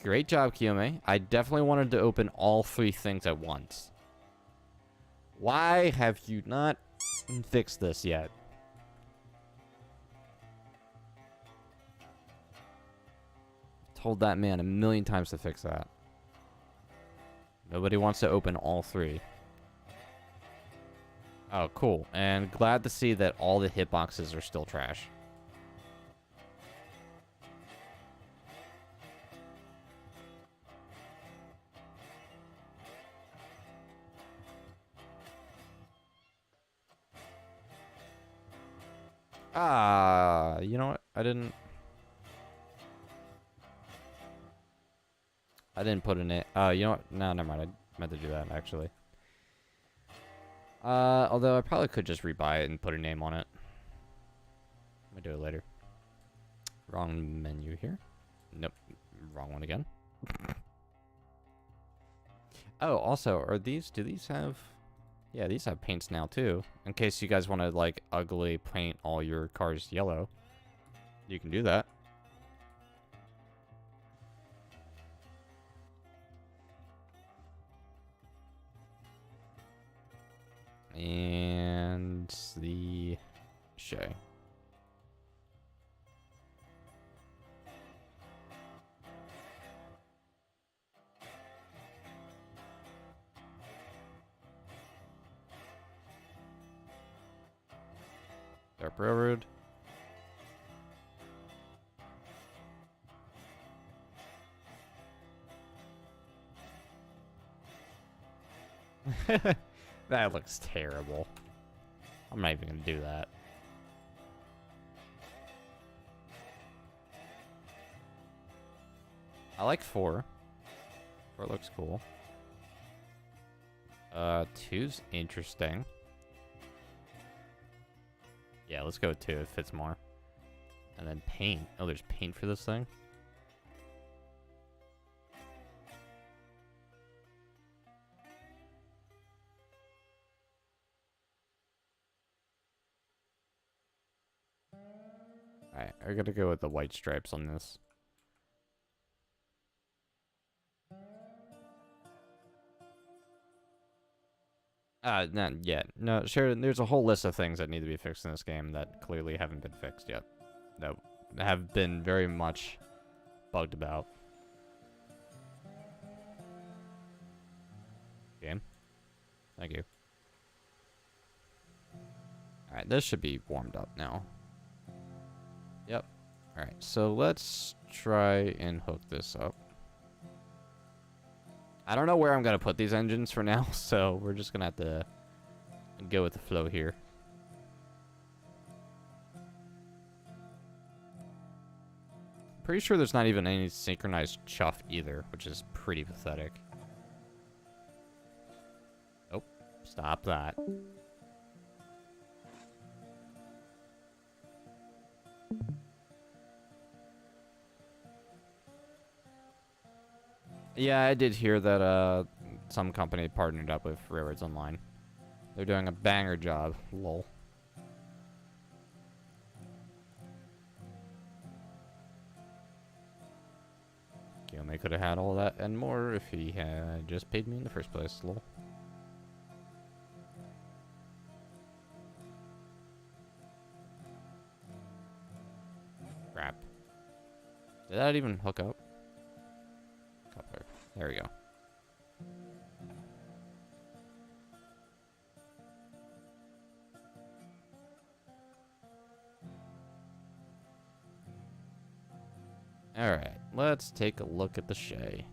S1: Great job, Kiyome. I definitely wanted to open all 3 things at once. Why have you not fixed this yet? Told that man a million times to fix that. Nobody wants to open all 3. Oh, cool. And glad to see that all the hitboxes are still trash. You know what? I didn't put in it. You know what? No, never mind. I meant to do that, actually. Although I probably could just rebuy it and put a name on it. I'm gonna do it later. Wrong menu here. Nope. Wrong one again. Oh, also, do these have... Yeah, these have paints now, too. In case you guys want to, like, ugly paint all your cars yellow. You can do that. And the Shay. Dark Railroad. That looks terrible. I'm not even gonna do that. I like 4. 4 looks cool. 2's interesting. Yeah, let's go with 2. It fits more. And then paint. Oh, there's paint for this thing? Alright, I gotta go with the white stripes on this. Not yet. No, sure, there's a whole list of things that need to be fixed in this game that clearly haven't been fixed yet. That have been very much bugged about. Game. Thank you. Alright, this should be warmed up now. Yep. Alright, so let's try and hook this up. I don't know where I'm going to put these engines for now, so we're just going to have to go with the flow here. Pretty sure there's not even any synchronized chuff either, which is pretty pathetic. Oh, stop that. Yeah, I did hear that some company partnered up with Railroads Online. They're doing a banger job. Lol. Guillaume could have had all that and more if he had just paid me in the first place. Lol. Crap. Did that even hook up? Coupler. There we go. Alright, let's take a look at the Shay.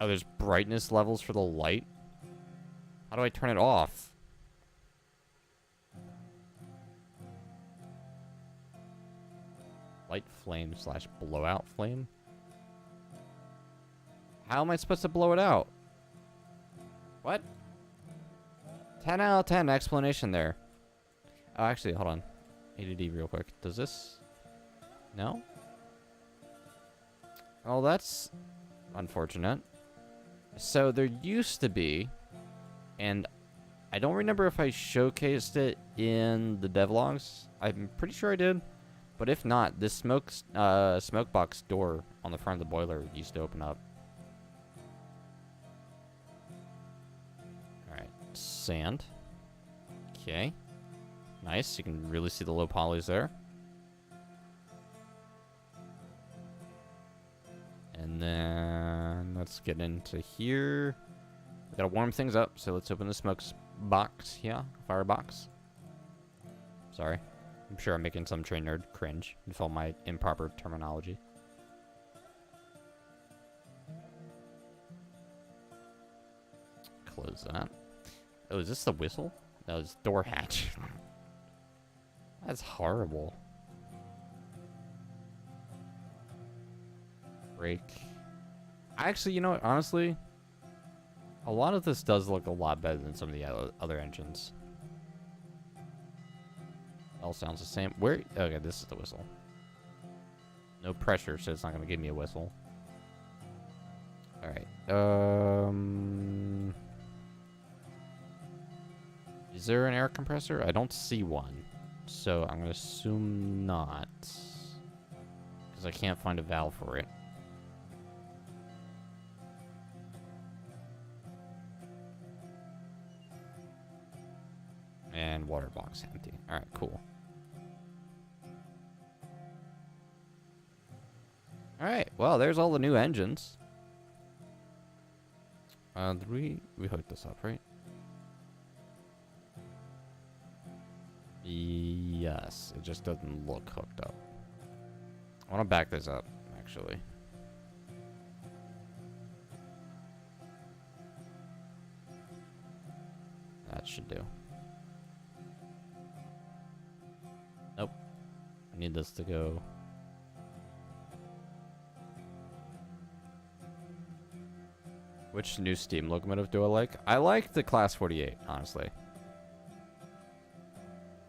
S1: Oh, there's brightness levels for the light? How do I turn it off? Light flame slash blowout flame? How am I supposed to blow it out? What? 10 out of 10 explanation there. Oh, actually, hold on. ADD real quick. Does this... No? Oh, that's unfortunate. So there used to be, and I don't remember if I showcased it in the devlogs. I'm pretty sure I did. But if not, this smoke box door on the front of the boiler used to open up. Alright, sand. Okay. Nice, you can really see the low polys there. And then let's get into here. We gotta warm things up, so let's open the smoke box. Yeah, firebox. Sorry. I'm sure I'm making some train nerd cringe with all my improper terminology. Close that. Oh, is this the whistle? No, it's door hatch. That's horrible. Brake. Actually, you know what? Honestly, a lot of this does look a lot better than some of the other engines. All sounds the same. Where? Okay, this is the whistle. No pressure, so it's not going to give me a whistle. All right. Is there an air compressor? I don't see one, so I'm going to assume not, because I can't find a valve for it. And water box empty. All right, cool. All right, well, there's all the new engines. We hooked this up, right? Yes, it just doesn't look hooked up. I want to back this up, actually. That should do. Nope. I need this to go. Which new steam locomotive do I like? I like the Class 48, honestly.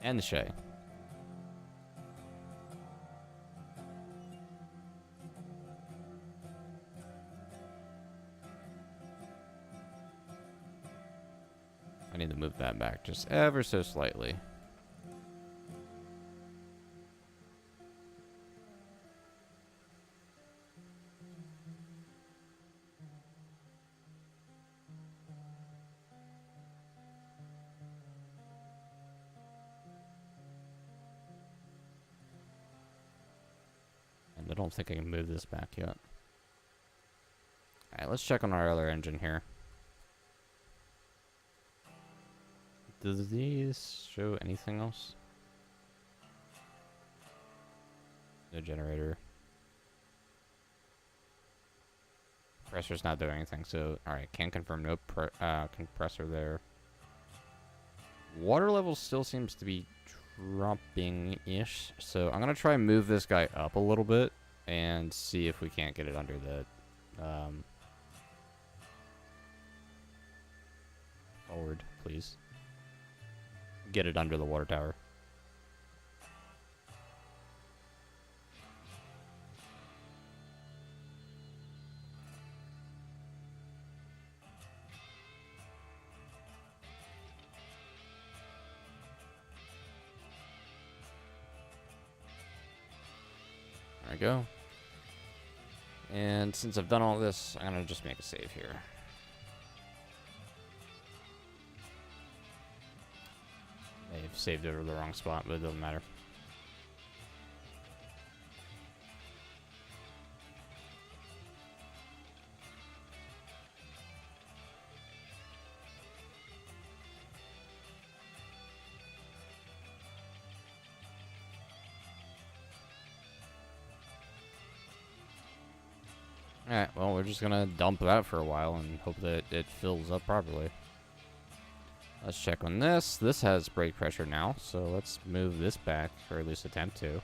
S1: And the Shay. I need to move that back just ever so slightly. I don't think I can move this back yet. Alright, let's check on our other engine here. Does these show anything else? No generator. Compressor's not doing anything, so alright, can confirm no compressor there. Water level still seems to be dropping-ish, so I'm gonna try and move this guy up a little bit and see if we can't get it under the forward, please. Get it under the water tower. There we go. And since I've done all this, I'm gonna just make a save here. They've saved over the wrong spot, but it doesn't matter. Alright, well, we're just gonna dump that for a while and hope that it fills up properly. Let's check on this. This has brake pressure now, so let's move this back, or at least attempt to.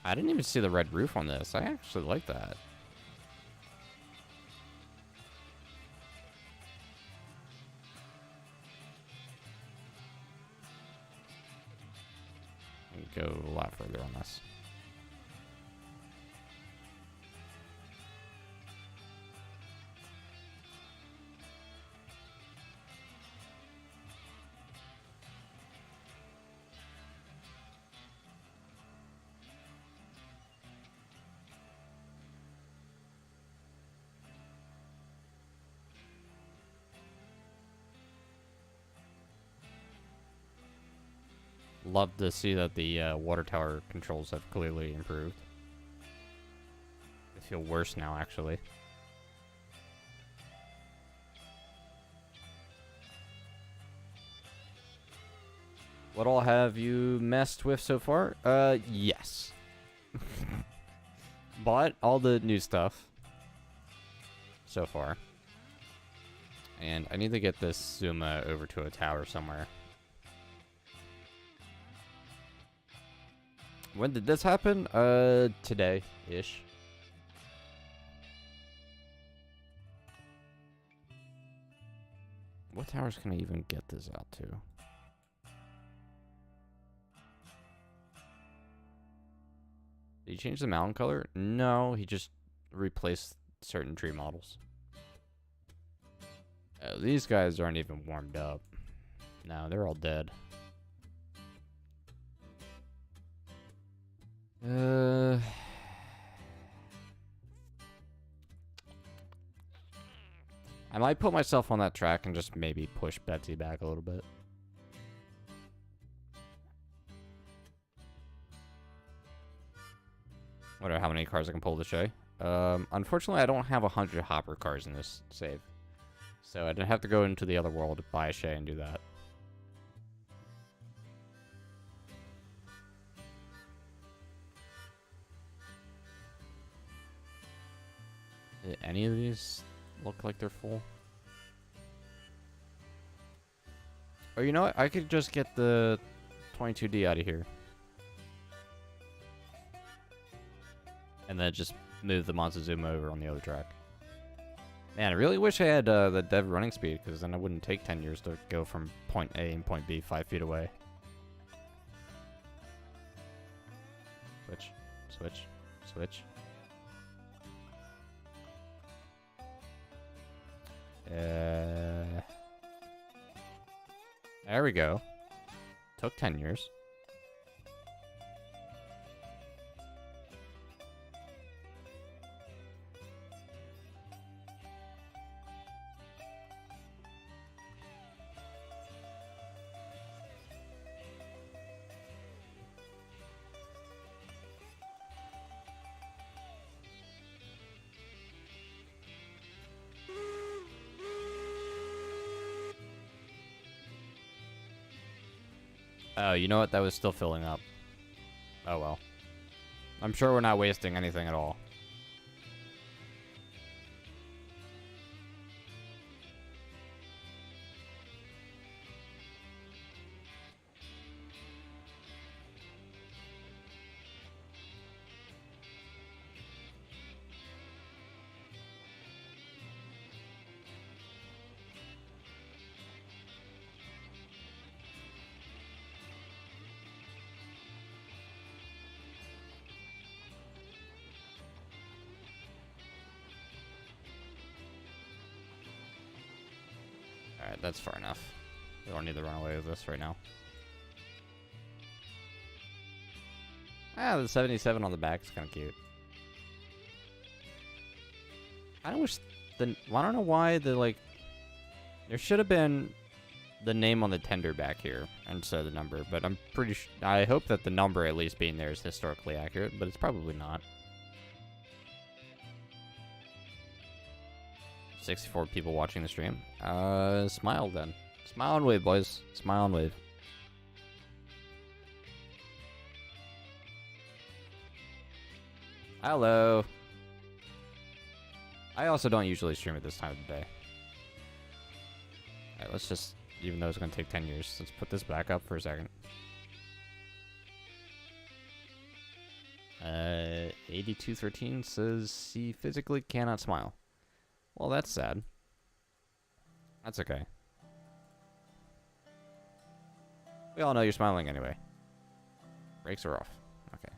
S1: I didn't even see the red roof on this. I actually like that. Go a lot further on this. Love to see that the water tower controls have clearly improved. They feel worse now, actually. What all have you messed with so far? Yes. Bought all the new stuff so far. And I need to get this Zuma over to a tower somewhere. When did this happen? Today-ish. What towers can I even get this out to? Did he change the mountain color? No, he just replaced certain tree models. Oh, these guys aren't even warmed up. No, they're all dead. I might put myself on that track and just maybe push Betsy back a little bit. Wonder how many cars I can pull to Shay. Unfortunately, I don't have 100 hopper cars in this save. So I didn't have to go into the other world to buy a Shay and do that. Did any of these look like they're full? Or you know what? I could just get the 22D out of here. And then just move the Montezuma over on the other track. Man, I really wish I had the dev running speed, because then it wouldn't take 10 years to go from point A and point B 5 feet away. Switch, switch, switch. There we go. Took 10 years. Oh, you know what? That was still filling up. Oh well. I'm sure we're not wasting anything at all. Alright, that's far enough. We don't need to run away with this right now. Ah, the 77 on the back is kind of cute. I wish the... Well, I don't know why the, like... There should have been the name on the tender back here instead of the number, but I'm pretty sure... I hope that the number at least being there is historically accurate, but it's probably not. 64 people watching the stream. Smile then. Smile and wave, boys. Smile and wave. Hello. I also don't usually stream at this time of the day. Alright, let's just, even though it's going to take 10 years, let's put this back up for a second. 8213 says he physically cannot smile. Well, that's sad. That's okay. We all know you're smiling anyway. Brakes are off. Okay.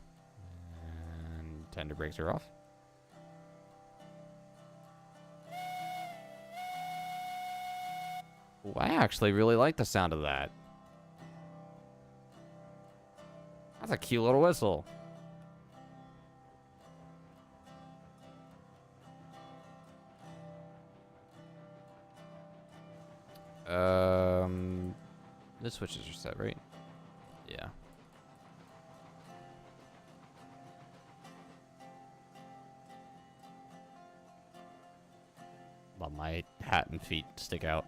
S1: And tender brakes are off. Ooh, I actually really like the sound of that. That's a cute little whistle. The switches are set, right? Yeah. Well, my hat and feet stick out.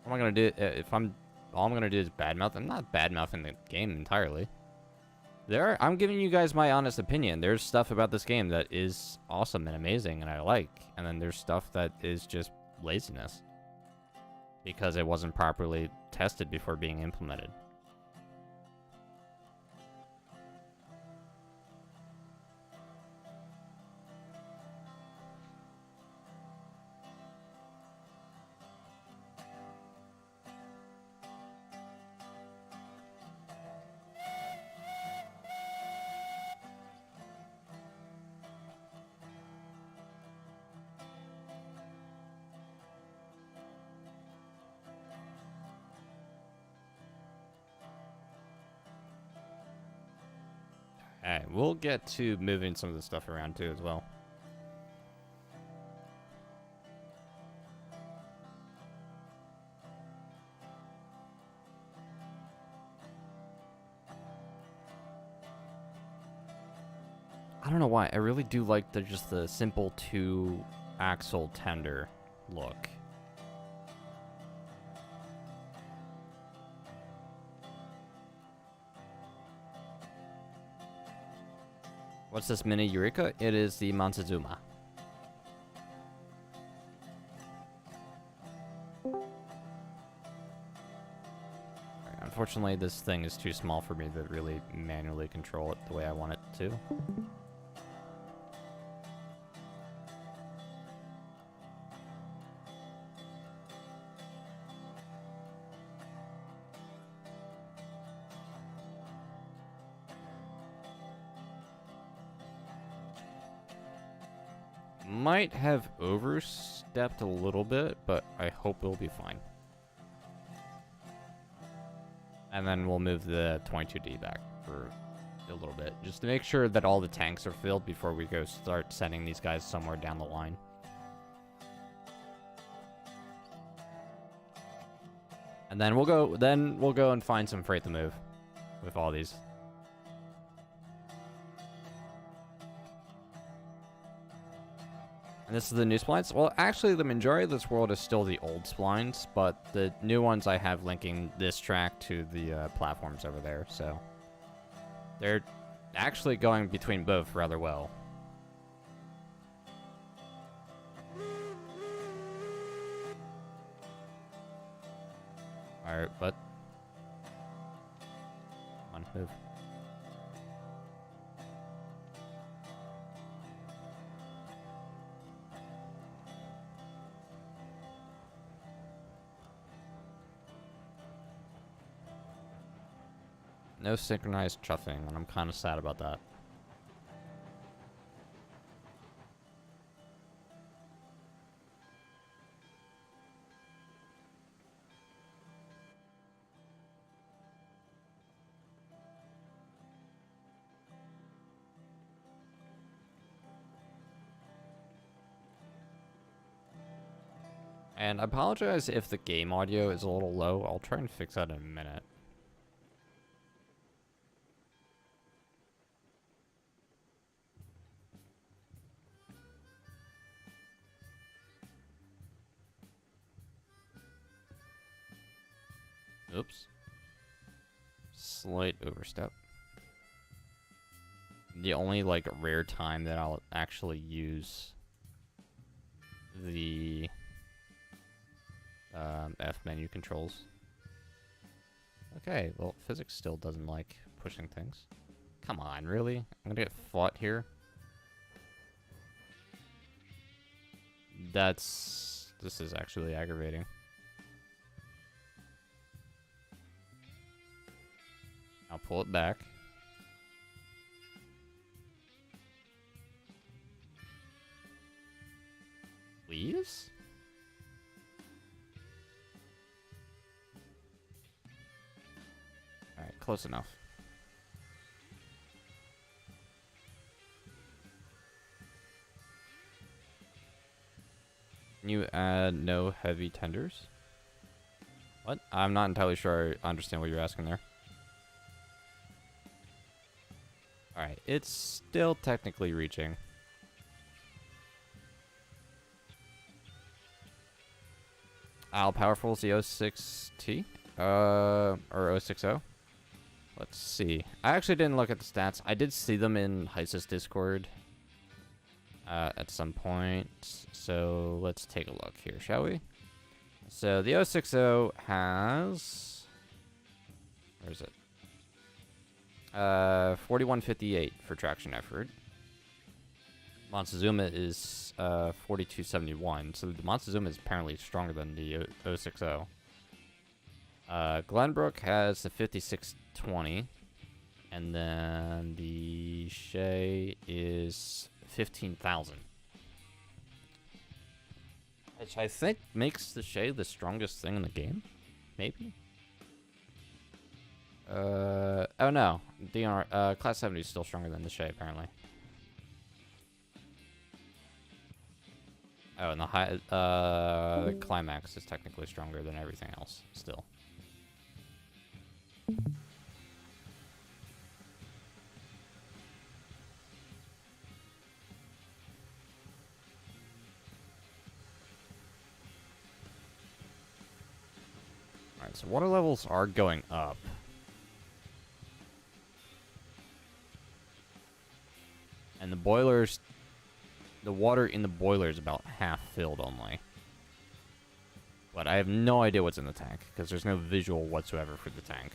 S1: What am I gonna do if all I'm gonna do is badmouth? I'm not badmouthing the game entirely. I'm giving you guys my honest opinion. There's stuff about this game that is awesome and amazing and I like. And then there's stuff that is just laziness. Because it wasn't properly tested before being implemented. Alright, we'll get to moving some of the stuff around too as well. I don't know why. I really do like just the simple 2-axle tender look. What's this mini Eureka? It is the Montezuma. Unfortunately, this thing is too small for me to really manually control it the way I want it to. Might have overstepped a little bit, but I hope it'll be fine. And then we'll move the 22D back for a little bit, just to make sure that all the tanks are filled before we go start sending these guys somewhere down the line. And then we'll go and find some freight to move with all these. And this is the new splines? Well, actually, the majority of this world is still the old splines, but the new ones I have linking this track to the platforms over there, so... They're actually going between both rather well. Alright, but... Come on, move. No synchronized chuffing, and I'm kind of sad about that. And I apologize if the game audio is a little low. I'll try and fix that in a minute. Oops. Slight overstep. The only, like, rare time that I'll actually use the F menu controls. Okay, well, physics still doesn't like pushing things. Come on, really? I'm gonna get fought here? This is actually aggravating. I'll pull it back. Please? Alright, close enough. Can you add no heavy tenders? What? I'm not entirely sure I understand what you're asking there. Alright, it's still technically reaching. How powerful is the 06T? Or 060? Let's see. I actually didn't look at the stats. I did see them in Heis's Discord at some point. So let's take a look here, shall we? So the 060 has... Where is it? 4158 for traction effort. Montezuma is 4271, so the Montezuma is apparently stronger than the 060. Glenbrook has the 5620, and then the Shay is 15,000. Which I think makes the Shay the strongest thing in the game, maybe? Oh no, DNR, Class 70 is still stronger than the Shay, apparently. Oh, and the Climax is technically stronger than everything else, still. Alright, so water levels are going up. And the boilers... The water in the boiler is about half filled only. But I have no idea what's in the tank, because there's no visual whatsoever for the tank.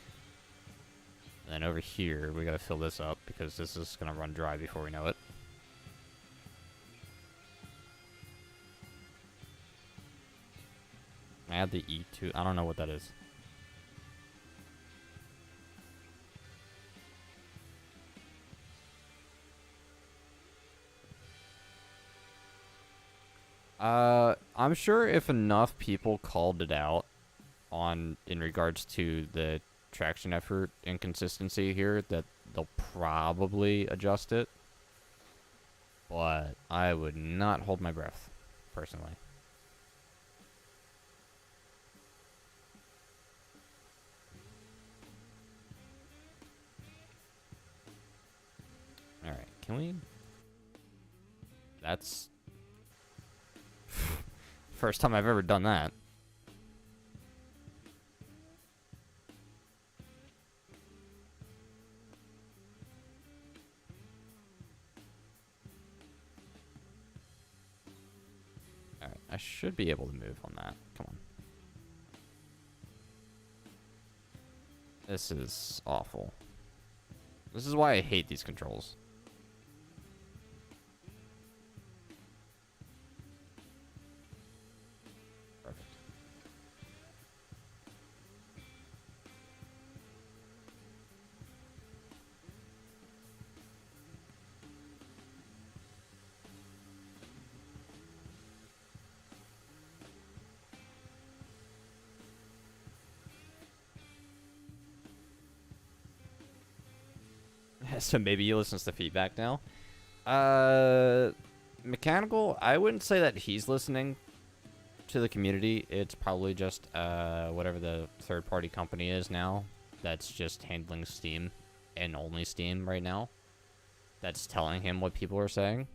S1: And then over here, we gotta fill this up, because this is gonna run dry before we know it. Add the E2. I don't know what that is. I'm sure if enough people called it out in regards to the traction effort inconsistency here, that they'll probably adjust it. But I would not hold my breath, personally. Alright, can we... That's First time I've ever done that. Alright, I should be able to move on that. Come on. This is awful. This is why I hate these controls. Perfect. So maybe he listens to feedback now. Mechanical, I wouldn't say that he's listening to the community. It's probably just whatever the third-party company is now that's just handling Steam and only Steam right now. That's telling him what people are saying.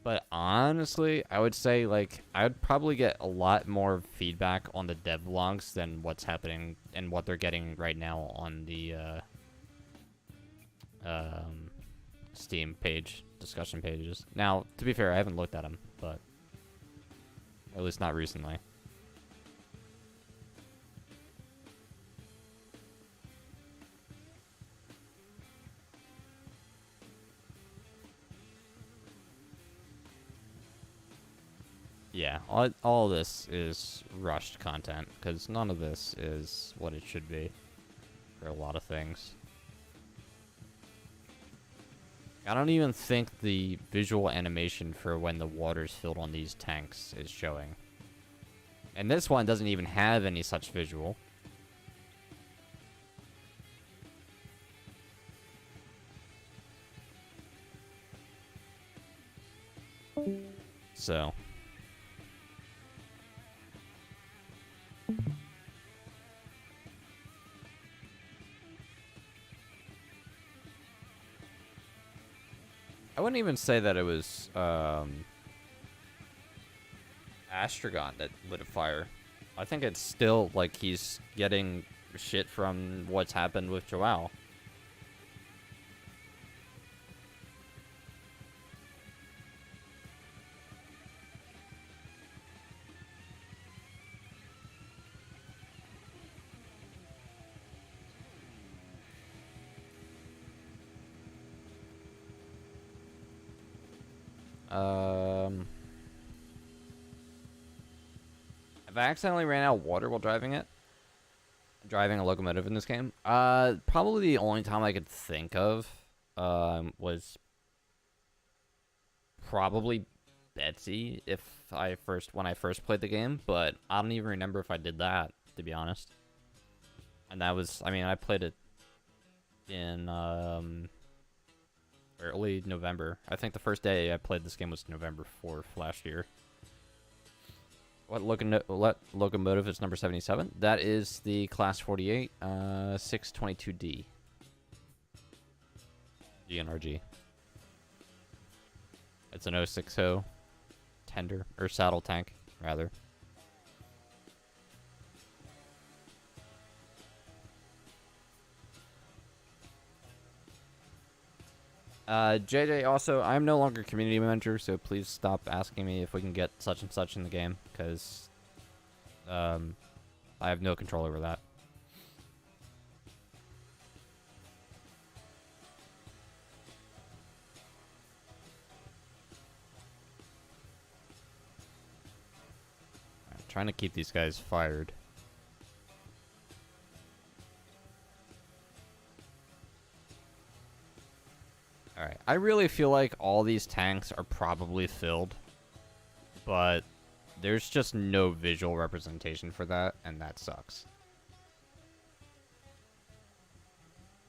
S1: But honestly, I would say, like, I would probably get a lot more feedback on the dev logs than what's happening and what they're getting right now on the Steam page, discussion pages. Now, to be fair, I haven't looked at them, but at least not recently. Yeah, all this is rushed content, because none of this is what it should be for a lot of things. I don't even think the visual animation for when the water's filled on these tanks is showing. And this one doesn't even have any such visual. So. I wouldn't even say that it was Astragon that lit a fire. I think it's still like he's getting shit from what's happened with Joao. If I accidentally ran out of water while driving a locomotive in this game, probably the only time I could think of, was probably Betsy when I first played the game, but I don't even remember if I did that, to be honest. And that was, I mean, I played it in, early November. I think the first day I played this game was November 4th last year. What locomotive is number 77? That is the Class 48, 622D. GNRG. It's an 060 tender, or saddle tank, rather. JJ, also, I'm no longer community manager, so please stop asking me if we can get such and such in the game, because I have no control over that. I'm trying to keep these guys fired. Alright, I really feel like all these tanks are probably filled, but there's just no visual representation for that, and that sucks.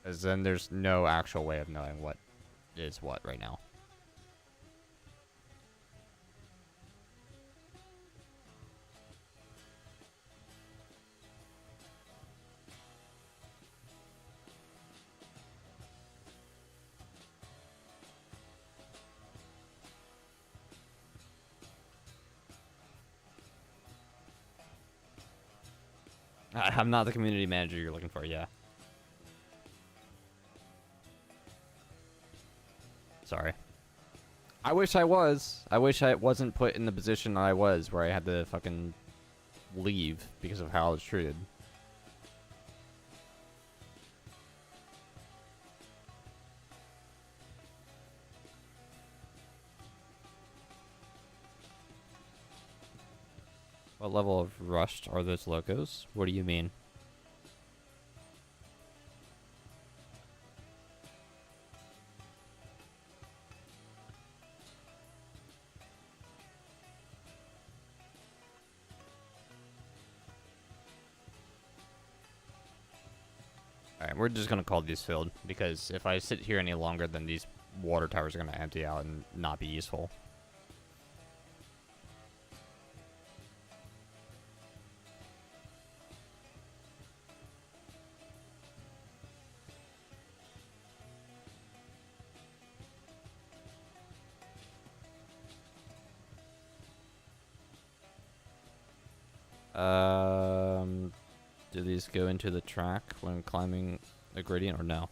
S1: As then there's no actual way of knowing what is what right now. I'm not the community manager you're looking for, yeah. Sorry. I wish I was. I wish I wasn't put in the position I was, where I had to fucking leave because of how I was treated. What level of rushed are those locos? What do you mean? Alright, we're just gonna call these filled, because if I sit here any longer, then these water towers are gonna empty out and not be useful. Do these go into the track when climbing a gradient or no?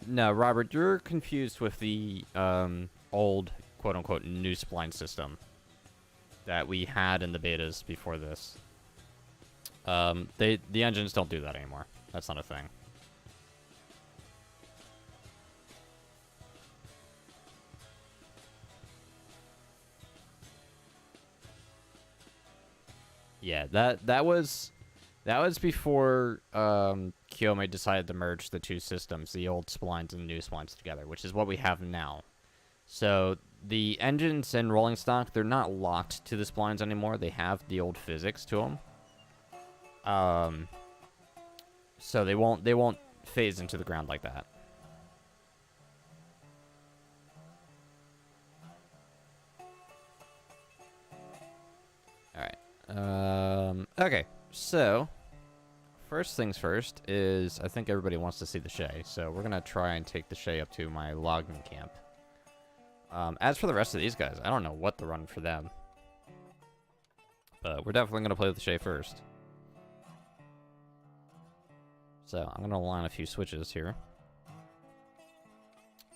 S1: No, Robert, you're confused with the old quote-unquote new spline system that we had in the betas before this. The engines don't do that anymore. That's not a thing. Yeah, that was before Kiyome decided to merge the two systems, the old splines and the new splines together, which is what we have now. So the engines in rolling stock, they're not locked to the splines anymore. They have the old physics to them. So they won't phase into the ground like that. Okay, so first things first is I think everybody wants to see the Shay, so we're gonna try and take the Shay up to my logging camp. As for the rest of these guys, I don't know what to run for them, but we're definitely gonna play with the Shay first. So I'm gonna line a few switches here,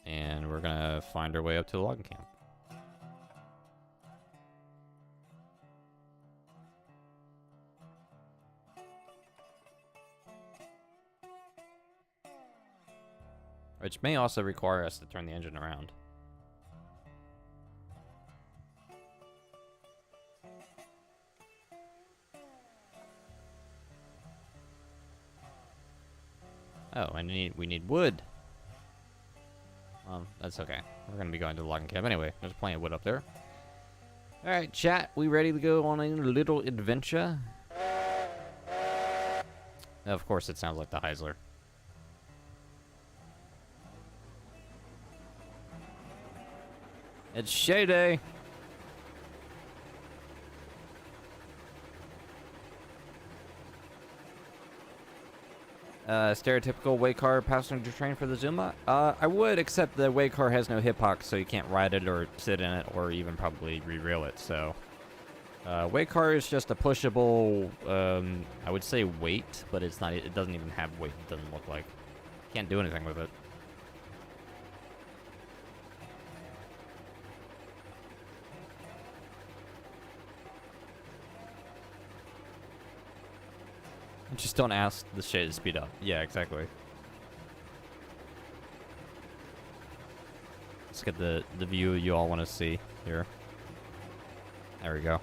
S1: and we're gonna find our way up to the logging camp. Which may also require us to turn the engine around. Oh, and we need wood. Well, that's okay. We're gonna be going to the logging camp anyway. There's plenty of wood up there. Alright, chat, we ready to go on a little adventure? Of course it sounds like the Heisler. It's Shay Day! Stereotypical way car passenger train for the Zuma? I would, except the way car has no hitbox, so you can't ride it or sit in it or even probably re-rail it, so... way car is just a pushable, I would say weight, but it's not, it doesn't even have weight, it doesn't look like. Can't do anything with it. Just don't ask the Shay to speed up. Yeah, exactly. Let's get the view you all want to see here. There we go.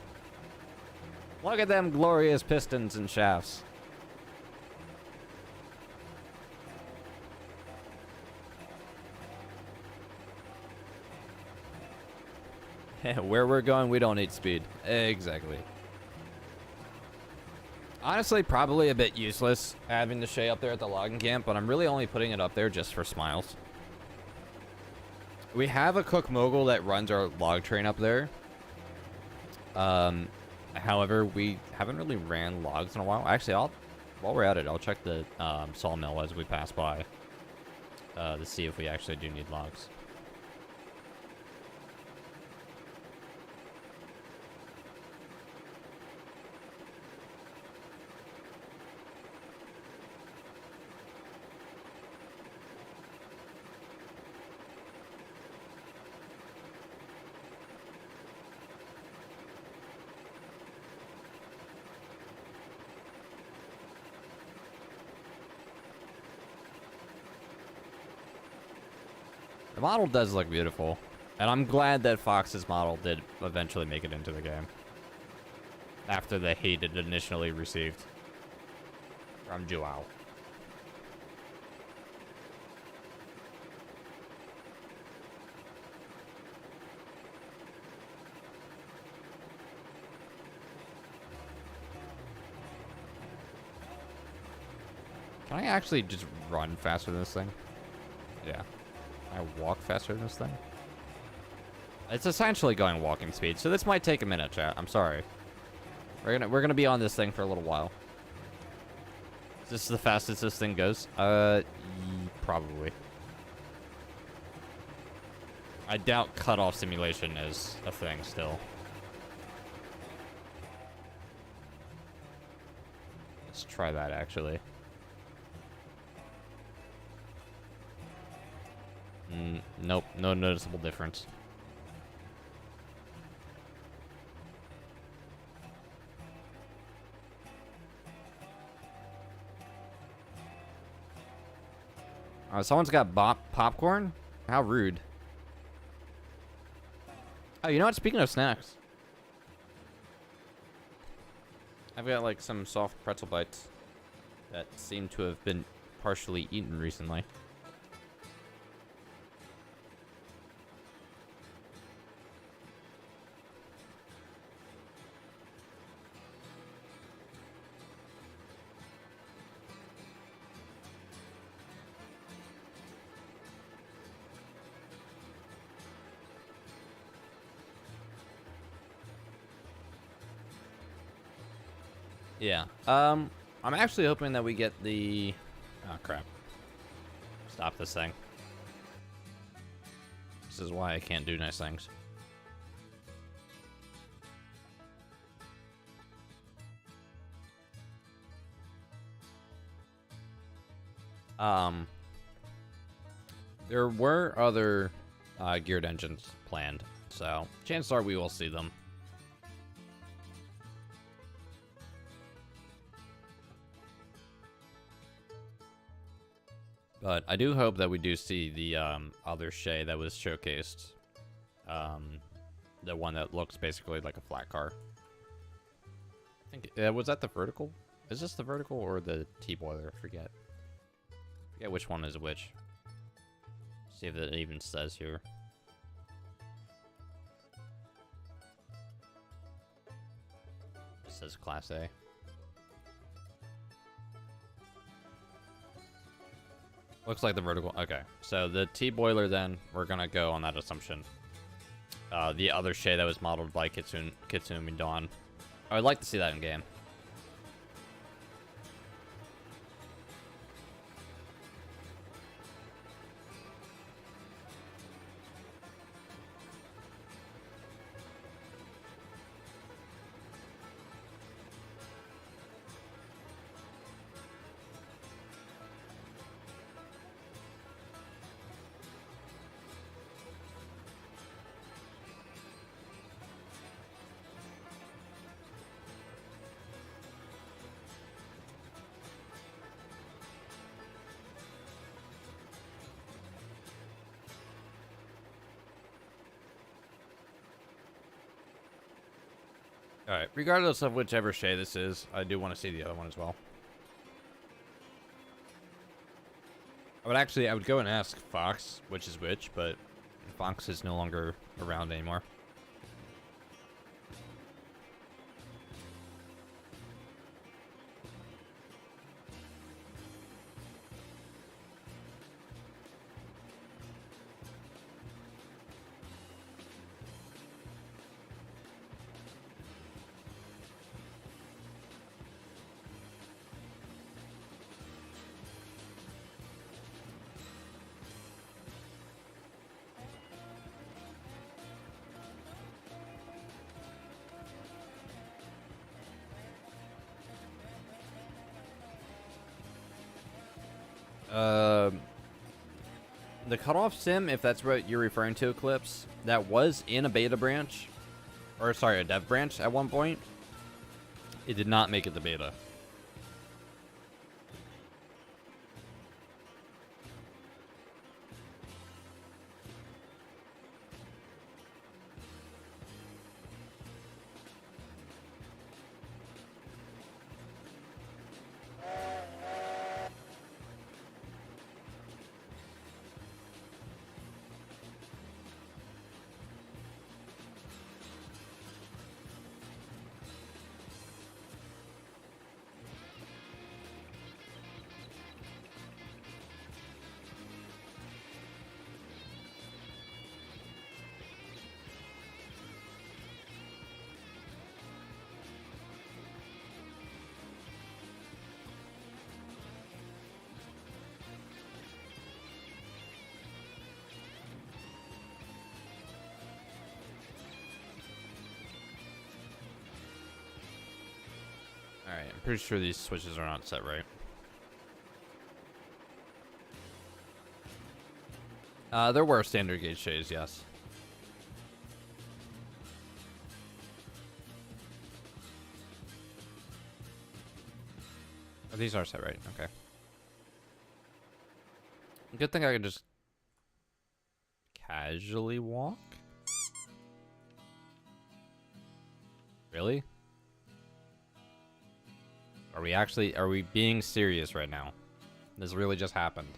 S1: Look at them glorious pistons and shafts. Where we're going, we don't need speed. Exactly. Honestly, probably a bit useless having the Shay up there at the logging camp, but I'm really only putting it up there just for smiles. We have a cook mogul that runs our log train up there. However, we haven't really ran logs in a while. Actually, while we're at it, I'll check the sawmill as we pass by to see if we actually do need logs. The model does look beautiful. And I'm glad that Fox's model did eventually make it into the game. After the hate it initially received from Joao. Can I actually just run faster than this thing? Yeah. Can I walk faster than this thing? It's essentially going walking speed, so this might take a minute, chat. I'm sorry. We're gonna be on this thing for a little while. Is this the fastest this thing goes? Probably. I doubt cutoff simulation is a thing still. Let's try that actually. Nope, no noticeable difference. Someone's got popcorn? How rude. Oh, you know what? Speaking of snacks. I've got like some soft pretzel bites that seem to have been partially eaten recently. Yeah. I'm actually hoping that we get the... Oh, crap. Stop this thing. This is why I can't do nice things. There were other geared engines planned, so chances are we will see them. But I do hope that we do see the other Shay that was showcased. The one that looks basically like a flat car. I think, was that the vertical? Is this the vertical or the T-boiler? I forget which one is which. See if it even says here. It says Class A. Looks like the vertical. Okay, so the T-boiler then, we're gonna go on that assumption. The other Shay that was modeled by Kitsune Dawn. I would like to see that in game. Alright, regardless of whichever Shay this is, I do want to see the other one as well. I would go and ask Fox which is which, but Fox is no longer around anymore. The cutoff sim, if that's what you're referring to, Eclipse, that was in a beta branch, or sorry, a dev branch at one point. It did not make it to beta. Alright, I'm pretty sure these switches are not set right. There were standard gauge Shays, yes. Oh, these are set right, okay. Good thing I can just casually walk. Really? Are we being serious right now? This really just happened.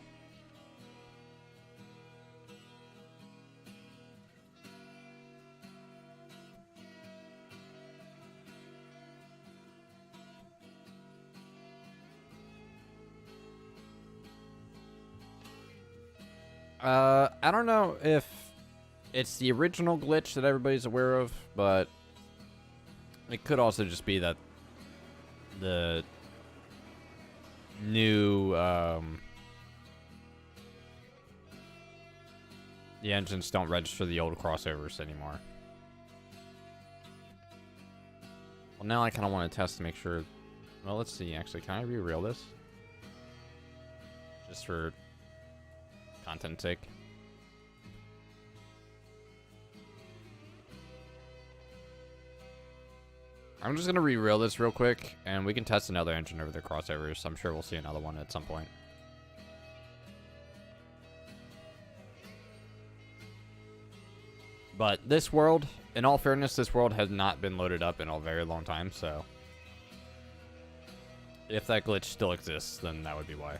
S1: I don't know if it's the original glitch that everybody's aware of, but it could also just be that the new, the engines don't register the old crossovers anymore. Well, now I kind of want to test to make sure. Well, let's see, actually. Can I re-reel this? Just for content's sake. I'm just going to re-reel this real quick, and we can test another engine over the crossovers. I'm sure we'll see another one at some point. But this world, in all fairness, this world has not been loaded up in a very long time, so if that glitch still exists, then that would be why.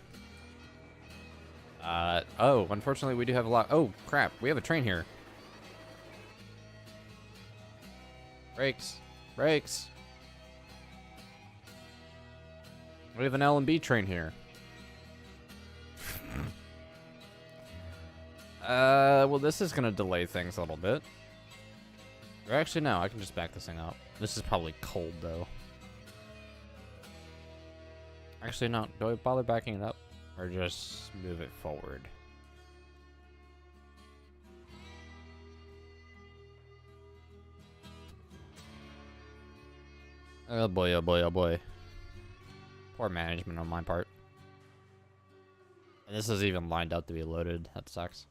S1: Oh, unfortunately, we do have a lot. Oh, crap. We have a train here. Brakes. Brakes. We have an L&B train here. Well, this is going to delay things a little bit. Or actually, no, I can just back this thing up. This is probably cold, though. Actually, no. Do I bother backing it up? Or just move it forward? Oh boy, oh boy, oh boy. Poor management on my part. And this is even lined up to be loaded. That sucks.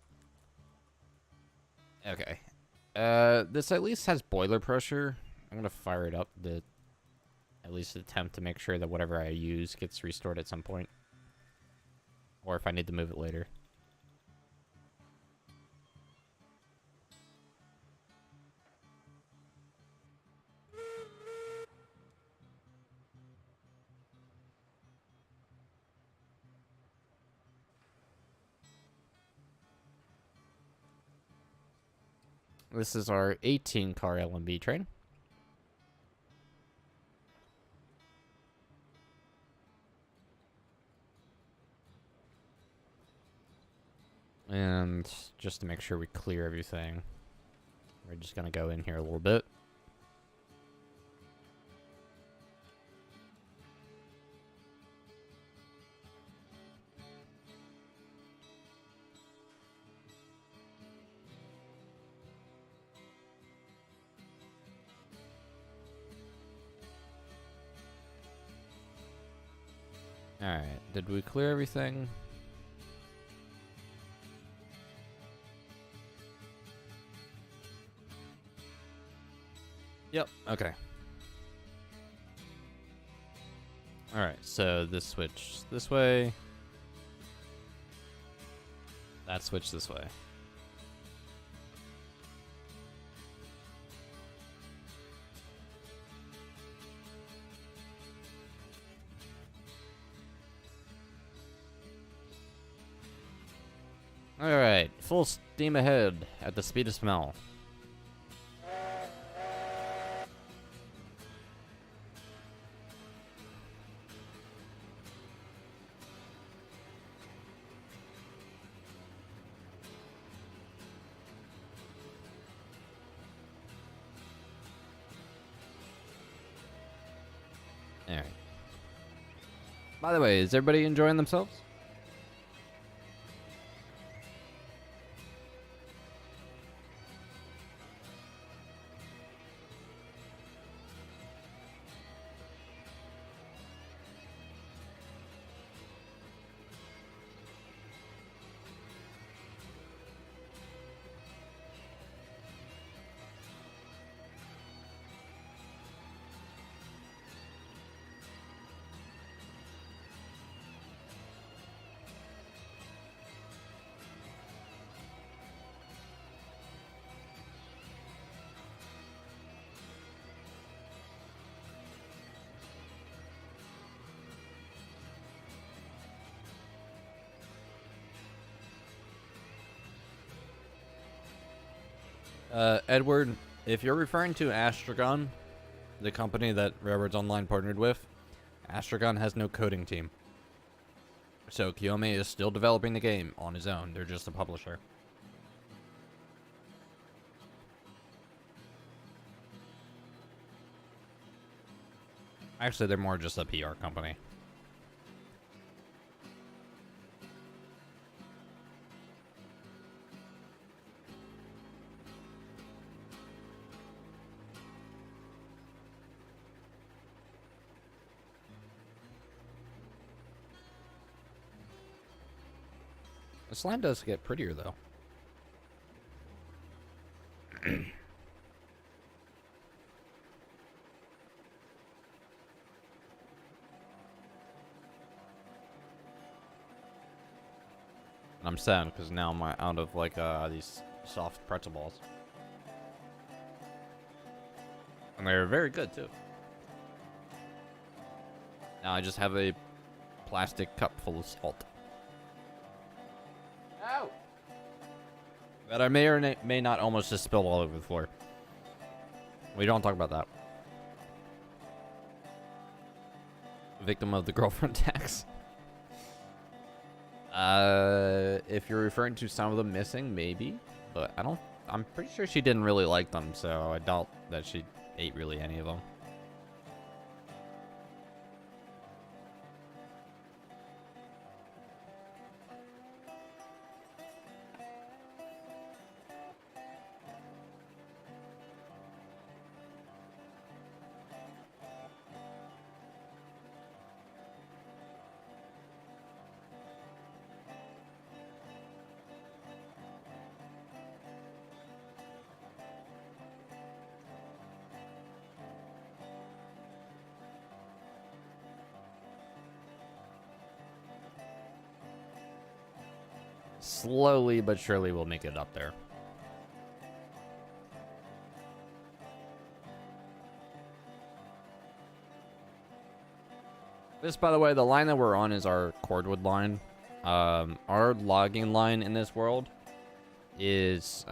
S1: Okay. This at least has boiler pressure. I'm gonna fire it up to at least attempt to make sure that whatever I use gets restored at some point. Or if I need to move it later. This is our 18-car L&B train. And just to make sure we clear everything, we're just going to go in here a little bit. Alright, did we clear everything? Yep, okay. Alright, so this switch this way. That switch this way. Alright, full steam ahead at the speed of smell. Alright. By the way, is everybody enjoying themselves? Edward, if you're referring to Astragon, the company that Railroads Online partnered with, Astragon has no coding team. So Kiyomi is still developing the game on his own. They're just a publisher. Actually, they're more just a PR company. The slime does get prettier, though. I'm sad because now I'm out of like these soft pretzel balls, and they're very good too. Now I just have a plastic cup full of salt. Ow! That I may or may not almost just spill all over the floor. We don't talk about that. Victim of the girlfriend tax. If you're referring to some of them missing, maybe, but I'm pretty sure she didn't really like them, so I doubt that she ate really any of them. Slowly but surely we'll make it up there. This, by the way, the line that we're on is our cordwood line. Our logging line in this world is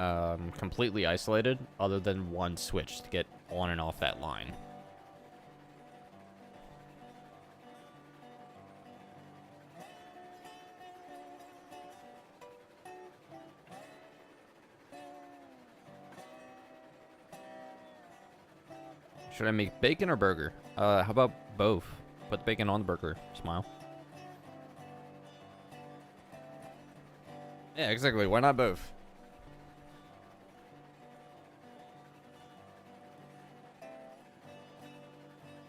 S1: completely isolated, other than one switch to get on and off that line. Should I make bacon or burger? How about both? Put the bacon on the burger. Smile. Yeah, exactly. Why not both?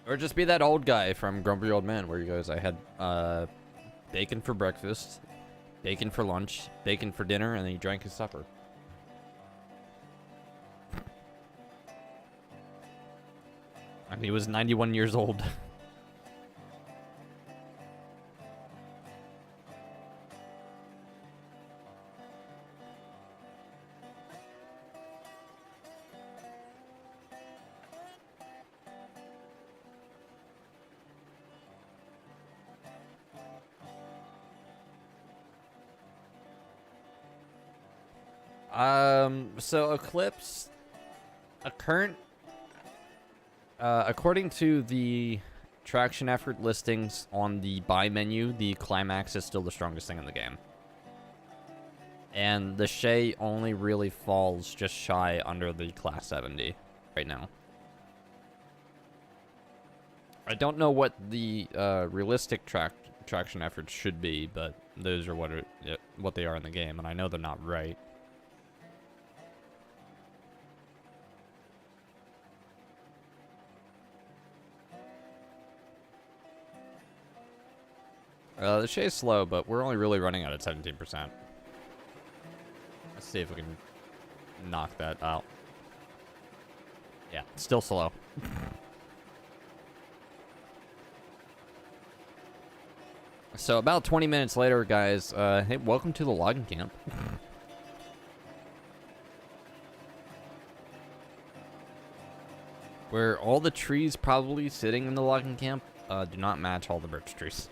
S1: Or just be that old guy from Grumpy Old Man where he goes, I had bacon for breakfast, bacon for lunch, bacon for dinner, and then he drank his supper. And he was 91 years old. So Eclipse, according to the traction effort listings on the buy menu, the Climax is still the strongest thing in the game. And the Shay only really falls just shy under the Class 70 right now. I don't know what the realistic traction efforts should be, but those are what they are in the game, and I know they're not right. The Shay's slow, but we're only really running out at 17%. Let's see if we can knock that out. Yeah, still slow. So about 20 minutes later, guys, hey, welcome to the logging camp. Where all the trees probably sitting in the logging camp do not match all the birch trees.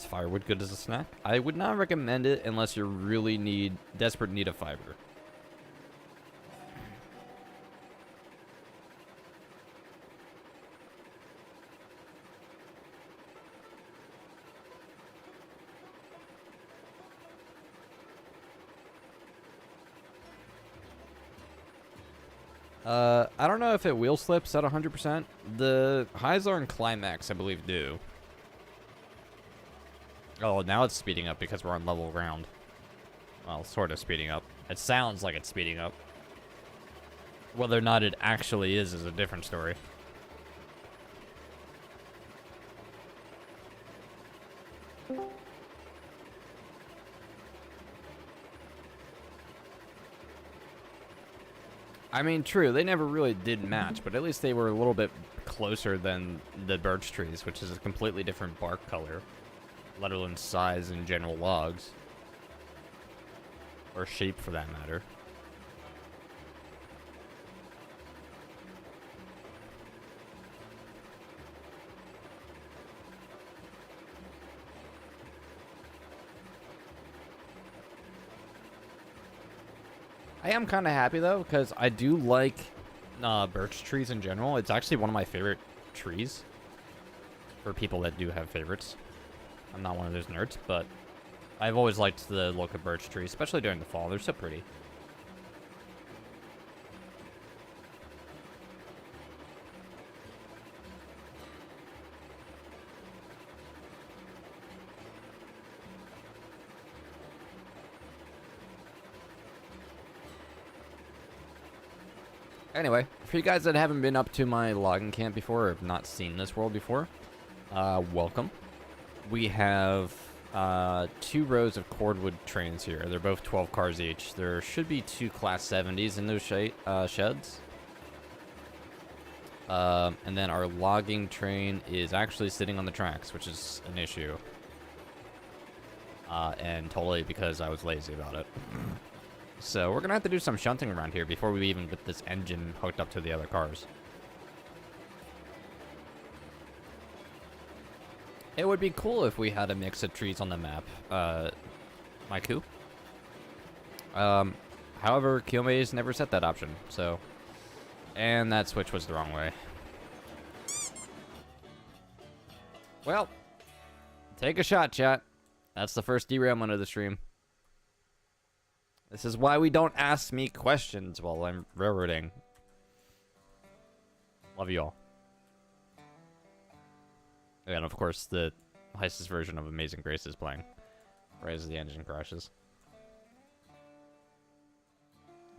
S1: Is firewood good as a snack? I would not recommend it unless you're really desperate need of fiber. I don't know if it wheel slips at 100%. The Hyzar and Climax, I believe, do. Oh, now it's speeding up because we're on level ground. Well, sort of speeding up. It sounds like it's speeding up. Whether or not it actually is a different story. I mean, true, they never really did match, but at least they were a little bit closer than the birch trees, which is a completely different bark color, let alone size and general logs. Or shape, for that matter. I am kind of happy, though, because I do like birch trees in general. It's actually one of my favorite trees. For people that do have favorites. I'm not one of those nerds, but I've always liked the look of birch trees, especially during the fall. They're so pretty. Anyway, for you guys that haven't been up to my logging camp before or have not seen this world before, welcome. We have 2 rows of cordwood trains here. They're both 12 cars each. There should be 2 Class 70s in those sheds. And then our logging train is actually sitting on the tracks, which is an issue. And totally because I was lazy about it. So we're going to have to do some shunting around here before we even get this engine hooked up to the other cars. It would be cool if we had a mix of trees on the map, Maiku. However, Kiyome's never set that option, so... And that switch was the wrong way. Well, take a shot, chat. That's the first derailment of the stream. This is why we don't ask me questions while I'm railroading. Love you all. And of course, the heist's version of Amazing Grace is playing right as the engine crashes.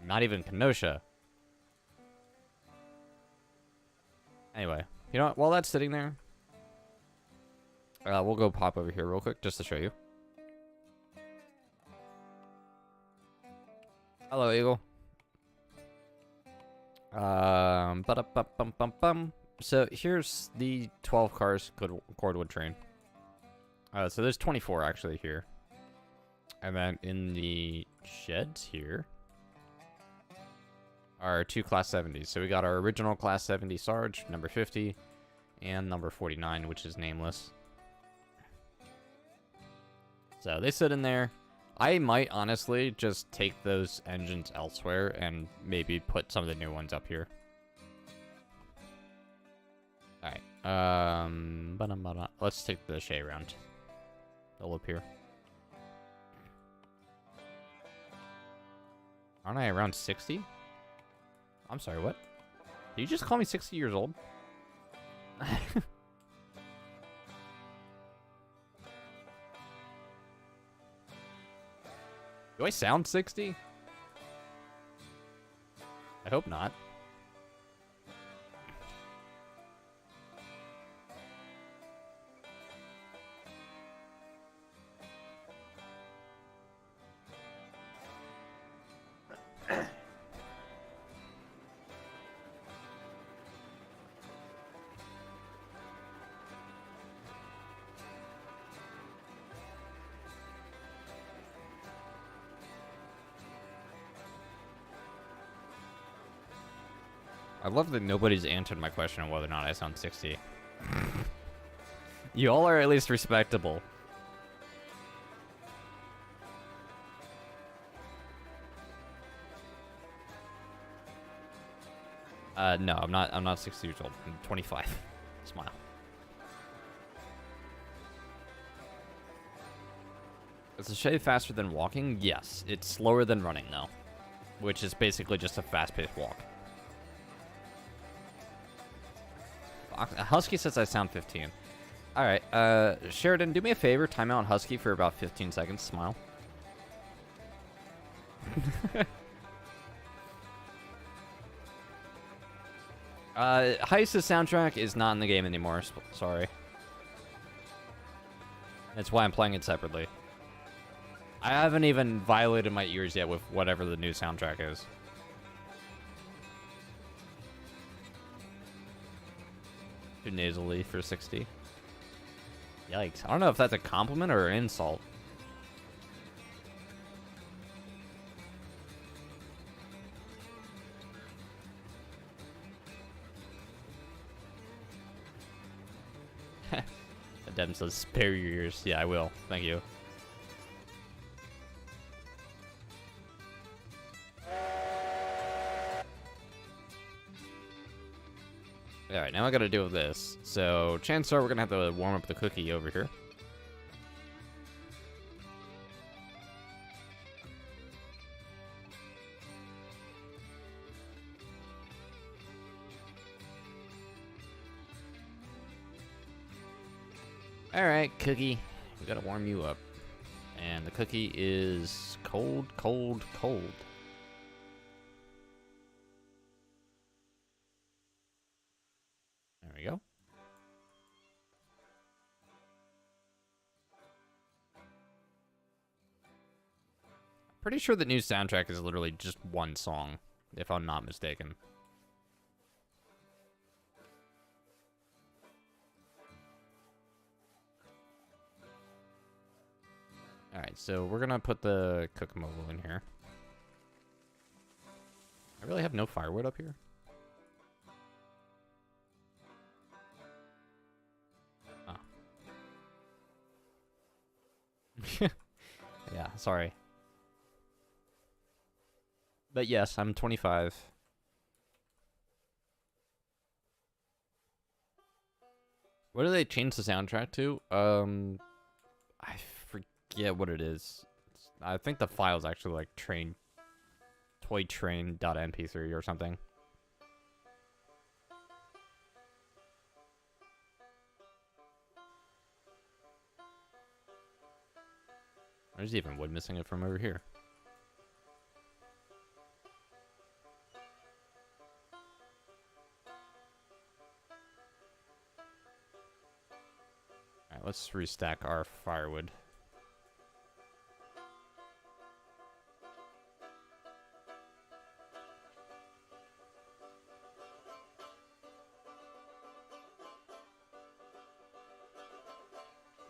S1: Not even Kenosha. Anyway, you know what? While that's sitting there, we'll go pop over here real quick just to show you. Hello, Eagle. So here's the 12 cars cordwood train. So there's 24 actually here. And then in the sheds here are 2 Class 70s. So we got our original Class 70 Sarge, number 50, and number 49, which is nameless. So they sit in there. I might honestly just take those engines elsewhere and maybe put some of the new ones up here. Alright. Let's take the Shay around. They'll up here. Aren't I around 60? I'm sorry, what? Did you just call me 60 years old? Do I sound 60? I hope not. I love that nobody's answered my question on whether or not I sound 60. You all are at least respectable. No, I'm not. I'm not 60 years old. I'm 25. Smile. Is the Shay faster than walking? Yes. It's slower than running, though. Which is basically just a fast-paced walk. Husky says I sound 15. Alright, Sheridan, do me a favor. Time out Husky for about 15 seconds. Smile. Heist's soundtrack is not in the game anymore. Sorry. That's why I'm playing it separately. I haven't even violated my ears yet with whatever the new soundtrack is. Too nasally for 60. Yikes. I don't know if that's a compliment or an insult. Dem says, spare your ears. Yeah, I will. Thank you. Alright, now I gotta deal with this. So, chances are we're gonna have to warm up the cookie over here. Alright, cookie. We gotta warm you up. And the cookie is cold, cold, cold. There we go. Pretty sure the new soundtrack is literally just one song, if I'm not mistaken. Alright, so we're gonna put the Cook-a-mobile in here. I really have no firewood up here. Oh. Yeah, sorry. But yes, I'm 25. What do they change the soundtrack to? I forget what it is. I think the file's actually like toytrain.mp3 or something. There's even wood missing it from over here. Alright, let's restack our firewood.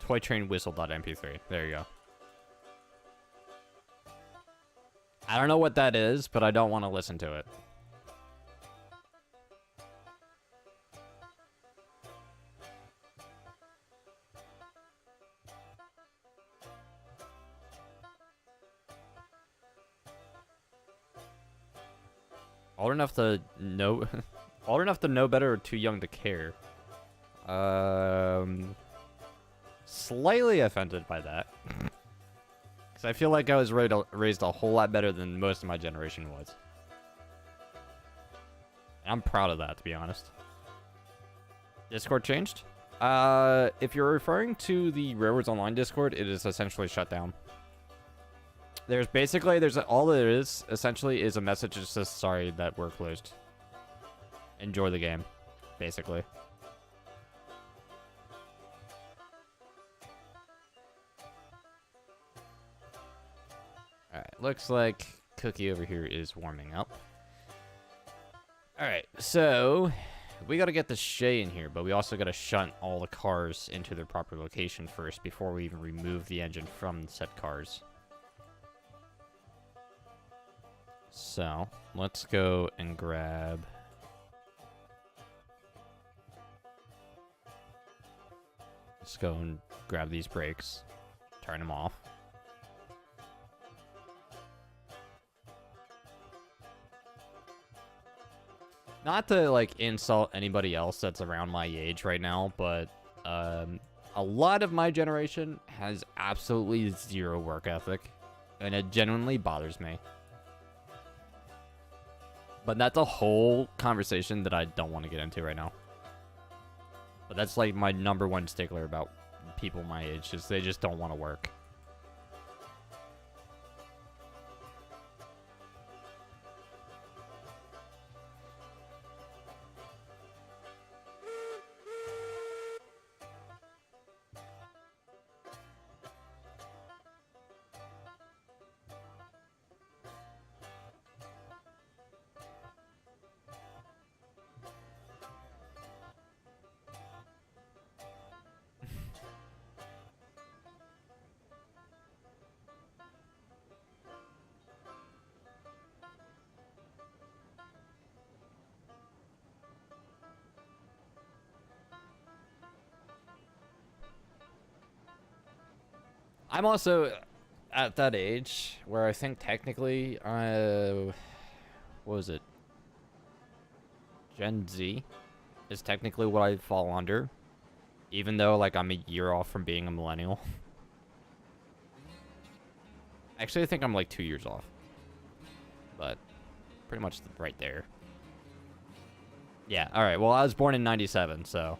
S1: Toytrainwhistle.mp3. There you go. I don't know what that is, but I don't want to listen to it. Old enough to know old enough to know better or too young to care? Slightly offended by that. Because I feel like I was raised a whole lot better than most of my generation was. And I'm proud of that, to be honest. Discord changed? If you're referring to the Railroads Online Discord, it is essentially shut down. All there is, essentially, is a message that says, sorry that we're closed. Enjoy the game, basically. Alright, looks like Cookie over here is warming up. Alright, so we gotta get the Shay in here, but we also gotta shunt all the cars into their proper location first before we even remove the engine from said cars. So, let's go and grab... Let's go and grab these brakes. Turn them off. Not to, like, insult anybody else that's around my age right now, but a lot of my generation has absolutely zero work ethic, and it genuinely bothers me. But that's a whole conversation that I don't want to get into right now. But that's, like, my #1 stickler about people my age, is they just don't want to work. I'm also at that age where I think technically, what was it? Gen Z is technically what I fall under, even though, like, I'm a year off from being a millennial. Actually, I think I'm like 2 years off, but pretty much right there. Yeah, alright, well, I was born in 97, so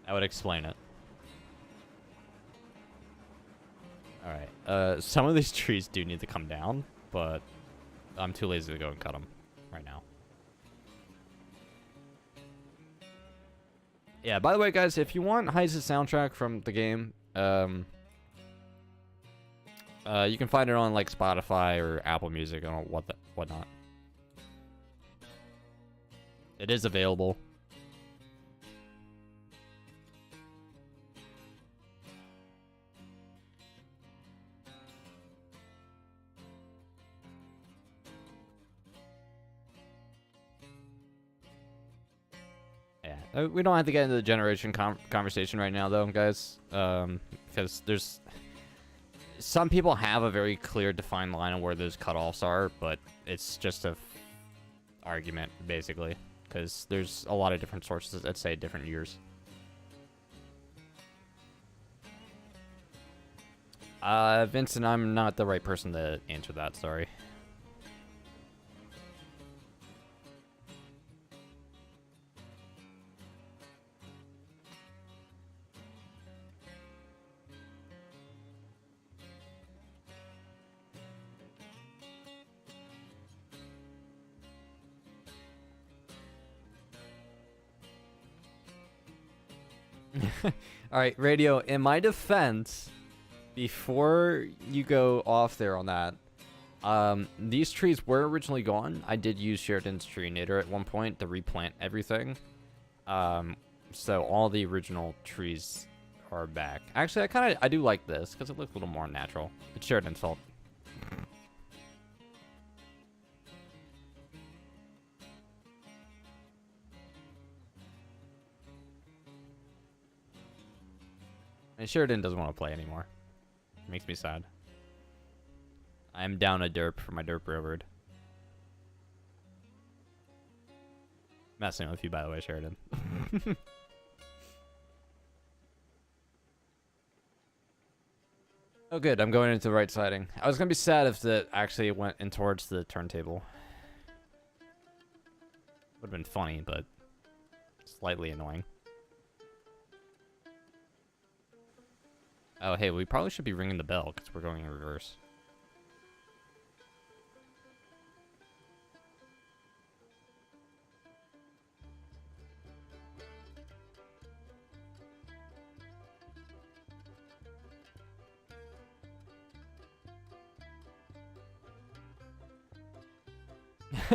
S1: that would explain it. Alright, some of these trees do need to come down, but I'm too lazy to go and cut them right now. Yeah, by the way, guys, if you want Heiz's soundtrack from the game, you can find it on, like, Spotify or Apple Music and whatnot. It is available. Yeah, we don't have to get into the generation conversation right now, though, guys, because there's some people have a very clear, defined line of where those cutoffs are, but it's just a argument, basically, because there's a lot of different sources that say different years. Vincent, I'm not the right person to answer that, sorry. Alright, Radio, in my defense, before you go off there on that, these trees were originally gone. I did use Sheridan's Treenator at one point to replant everything. So all the original trees are back. Actually, I do like this, because it looks a little more natural. It's Sheridan's fault. And Sheridan doesn't want to play anymore. It makes me sad. I'm down a derp for my derp railroad. Messing with you, by the way, Sheridan. Oh, good. I'm going into the right siding. I was going to be sad if that actually went in towards the turntable. Would have been funny, but slightly annoying. Oh, hey, we probably should be ringing the bell because we're going in reverse.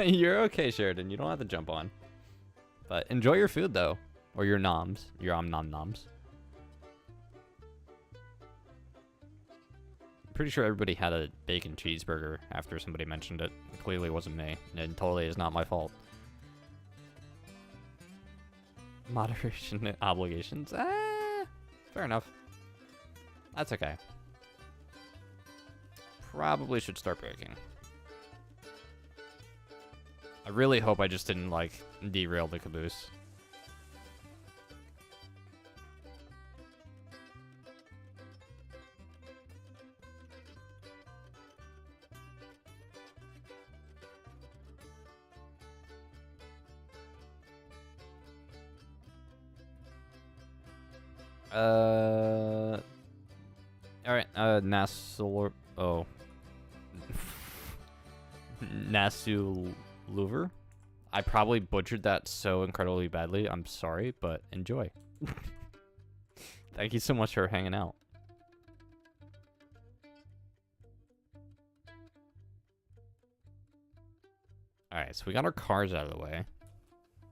S1: You're okay, Sheridan. You don't have to jump on. But enjoy your food, though. Or your noms. Your nom noms. Pretty sure everybody had a bacon cheeseburger after somebody mentioned it. It clearly wasn't me. And totally is not my fault. Moderation obligations? Fair enough. That's okay. Probably should start breaking. I really hope I just didn't, like, derail the caboose. Alright, Nasul... Oh. Nasuluver? I probably butchered that so incredibly badly. I'm sorry, but enjoy. Thank you so much for hanging out. Alright, so we got our cars out of the way.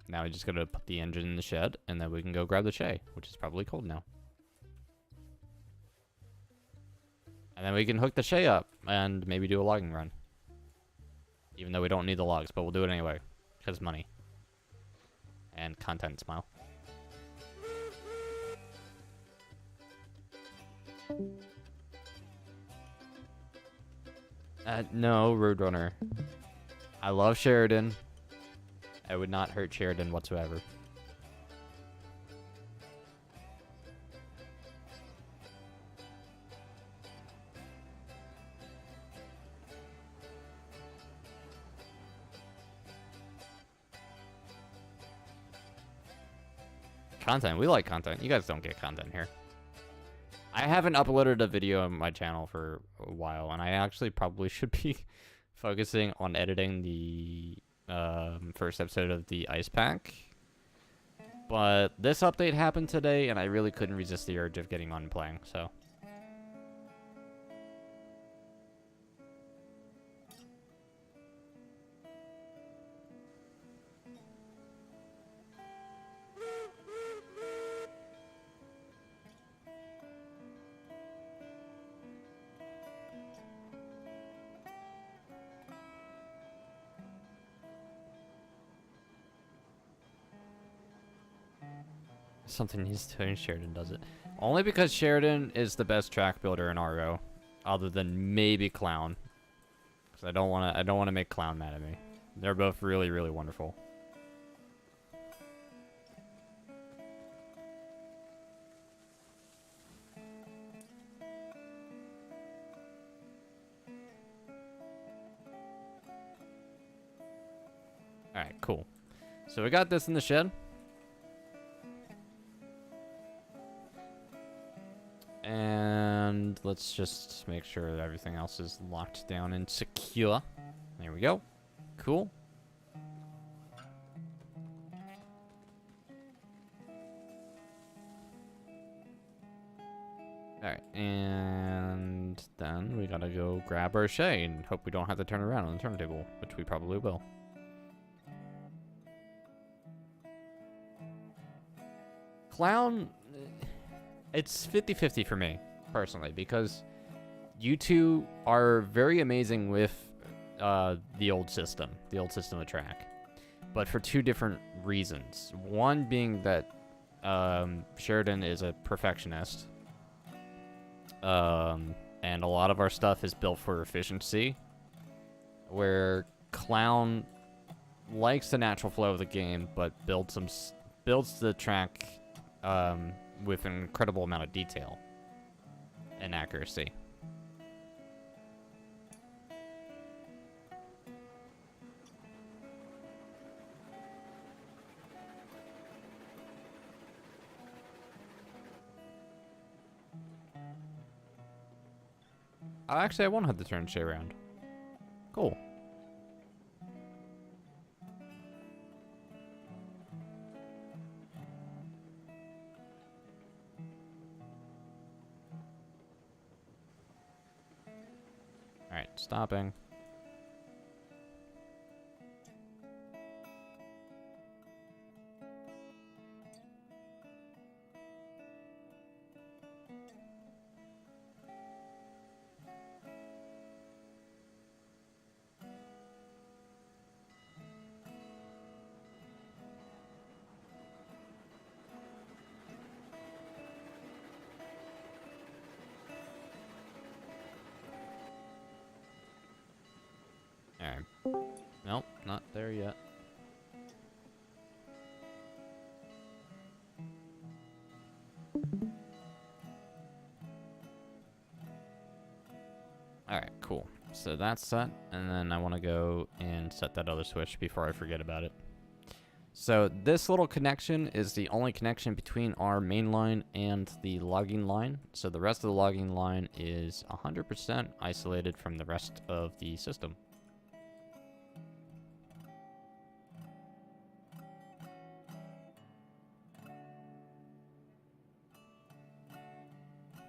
S1: Now we just gotta put the engine in the shed, and then we can go grab the Shay, which is probably cold now. And then we can hook the Shay up, and maybe do a logging run. Even though we don't need the logs, but we'll do it anyway. Because money. And content, smile. No, Roadrunner. I love Sheridan. I would not hurt Sheridan whatsoever. Content. We like content. You guys don't get content here. I haven't uploaded a video on my channel for a while, and I actually probably should be focusing on editing the first episode of the Ice Pack. But this update happened today, and I really couldn't resist the urge of getting on and playing, so. Something he's doing, Sheridan does it. Only because Sheridan is the best track builder in RO, other than maybe Clown. Because I don't wanna make Clown mad at me. They're both really, really wonderful. Alright, cool. So we got this in the shed. And let's just make sure that everything else is locked down and secure. There we go. Cool. Alright, and then we gotta go grab our Shay and hope we don't have to turn around on the turntable, which we probably will. Clown... It's 50-50 for me, personally, because you two are very amazing with the old system of track, but for two different reasons. One being that Sheridan is a perfectionist, and a lot of our stuff is built for efficiency, where Clown likes the natural flow of the game, but builds the track with an incredible amount of detail and accuracy. Actually, I won't have to turn Shay around. Cool. Alright, stopping. Alright. Nope, not there yet. cool. So that's set, and then I want to go and set that other switch before I forget about it. So this little connection is the only connection between our main line and the logging line. So the rest of the logging line is 100% isolated from the rest of the system.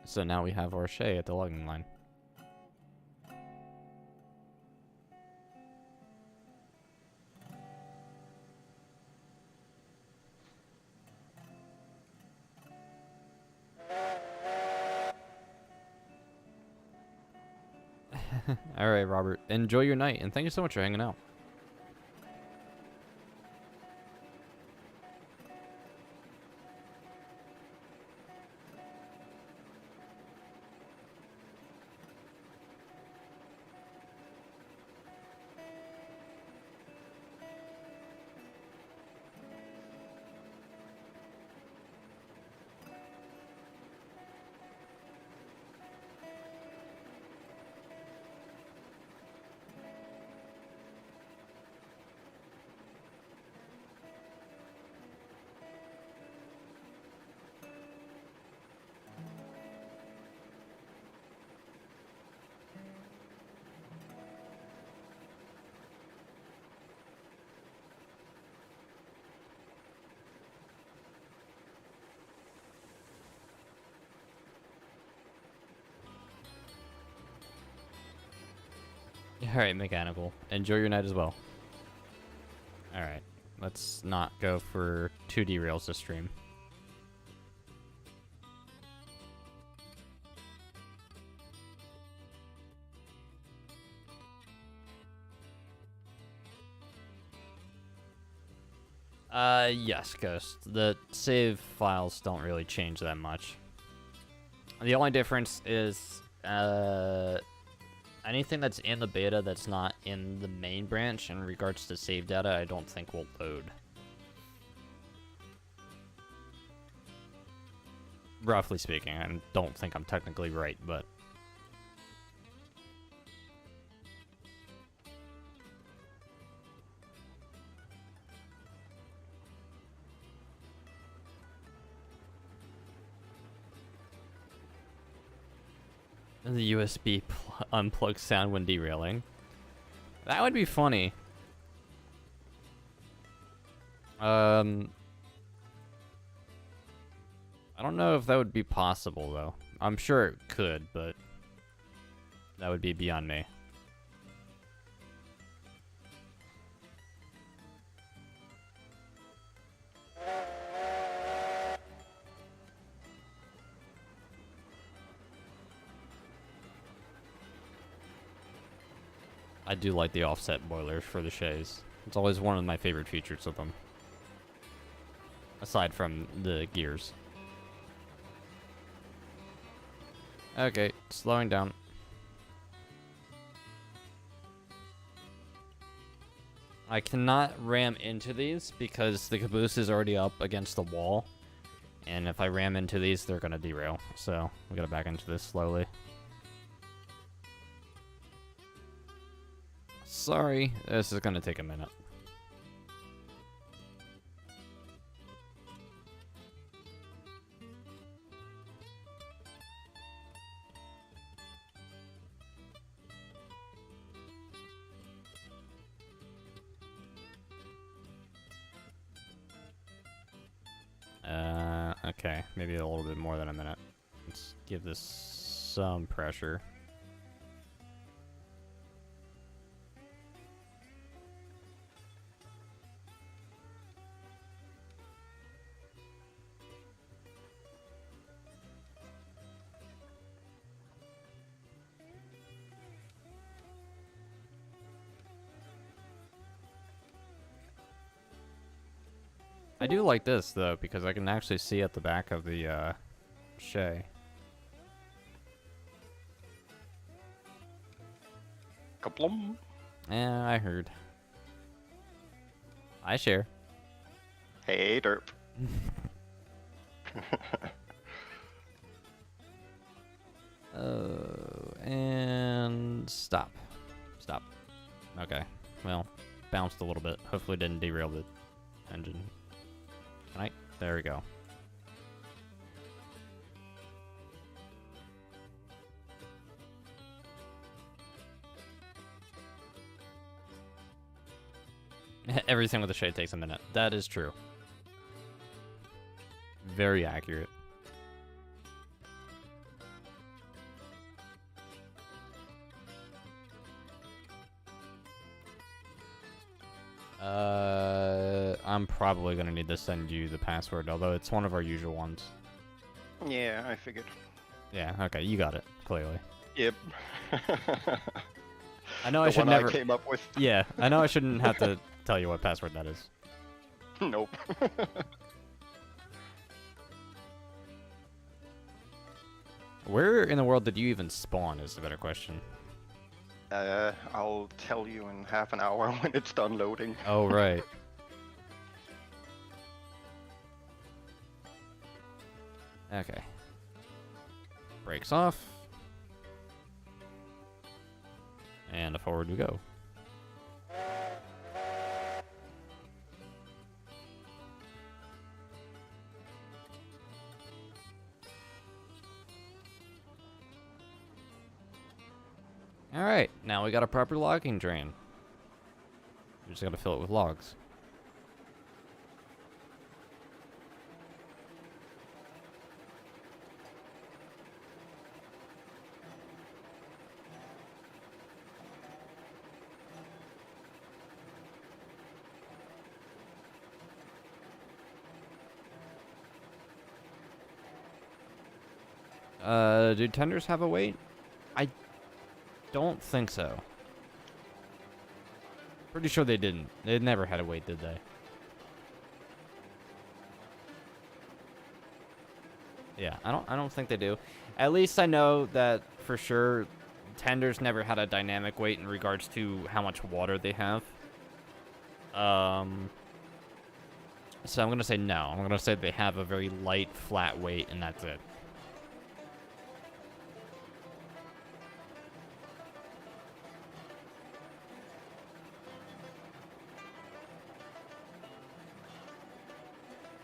S1: So now we have our Shay at the logging line. All right, Robert. Enjoy your night, and thank you so much for hanging out. Alright, Mechanical. Enjoy your night as well. Alright, let's not go for 2 derails this stream. Yes, Ghost. The save files don't really change that much. The only difference is, anything that's in the beta that's not in the main branch in regards to save data, I don't think will load. Roughly speaking, I don't think I'm technically right, but... The USB unplug sound when derailing. That would be funny. I don't know if that would be possible, though. I'm sure it could, but that would be beyond me. I do like the offset boilers for the Shays. It's always one of my favorite features of them. Aside from the gears. Okay, slowing down. I cannot ram into these because the caboose is already up against the wall. And if I ram into these, they're going to derail. So, we got to back into this slowly. Sorry, this is going to take a minute. Okay, maybe a little bit more than a minute. Let's give this some pressure. I do like this, though, because I can actually see at the back of the, Shay.
S2: Kaplum.
S1: Yeah, I heard. I share.
S2: Hey, derp.
S1: Oh, and stop. Stop. Okay. Well, bounced a little bit. Hopefully didn't derail the engine. Can I? There we go. Everything with the Shay takes a minute. That is true. Very accurate. I'm probably gonna need to send you the password, although it's one of our usual ones.
S2: Yeah, I figured.
S1: Yeah, okay, you got it, clearly.
S2: Yep.
S1: I know I should
S2: one
S1: never...
S2: I came up with.
S1: Yeah, I know I shouldn't have to tell you what password that is.
S2: Nope.
S1: Where in the world did you even spawn is the better question.
S2: I'll tell you in half an hour when it's done loading.
S1: Oh, right. Okay. Brakes off. And forward we go. Alright, now we got a proper logging drain. We just gotta fill it with logs. Do tenders have a weight? I don't think so. Pretty sure they didn't. They never had a weight, did they? Yeah, I don't think they do. At least I know that for sure tenders never had a dynamic weight in regards to how much water they have. So I'm gonna say no. I'm gonna say they have a very light, flat weight, and that's it.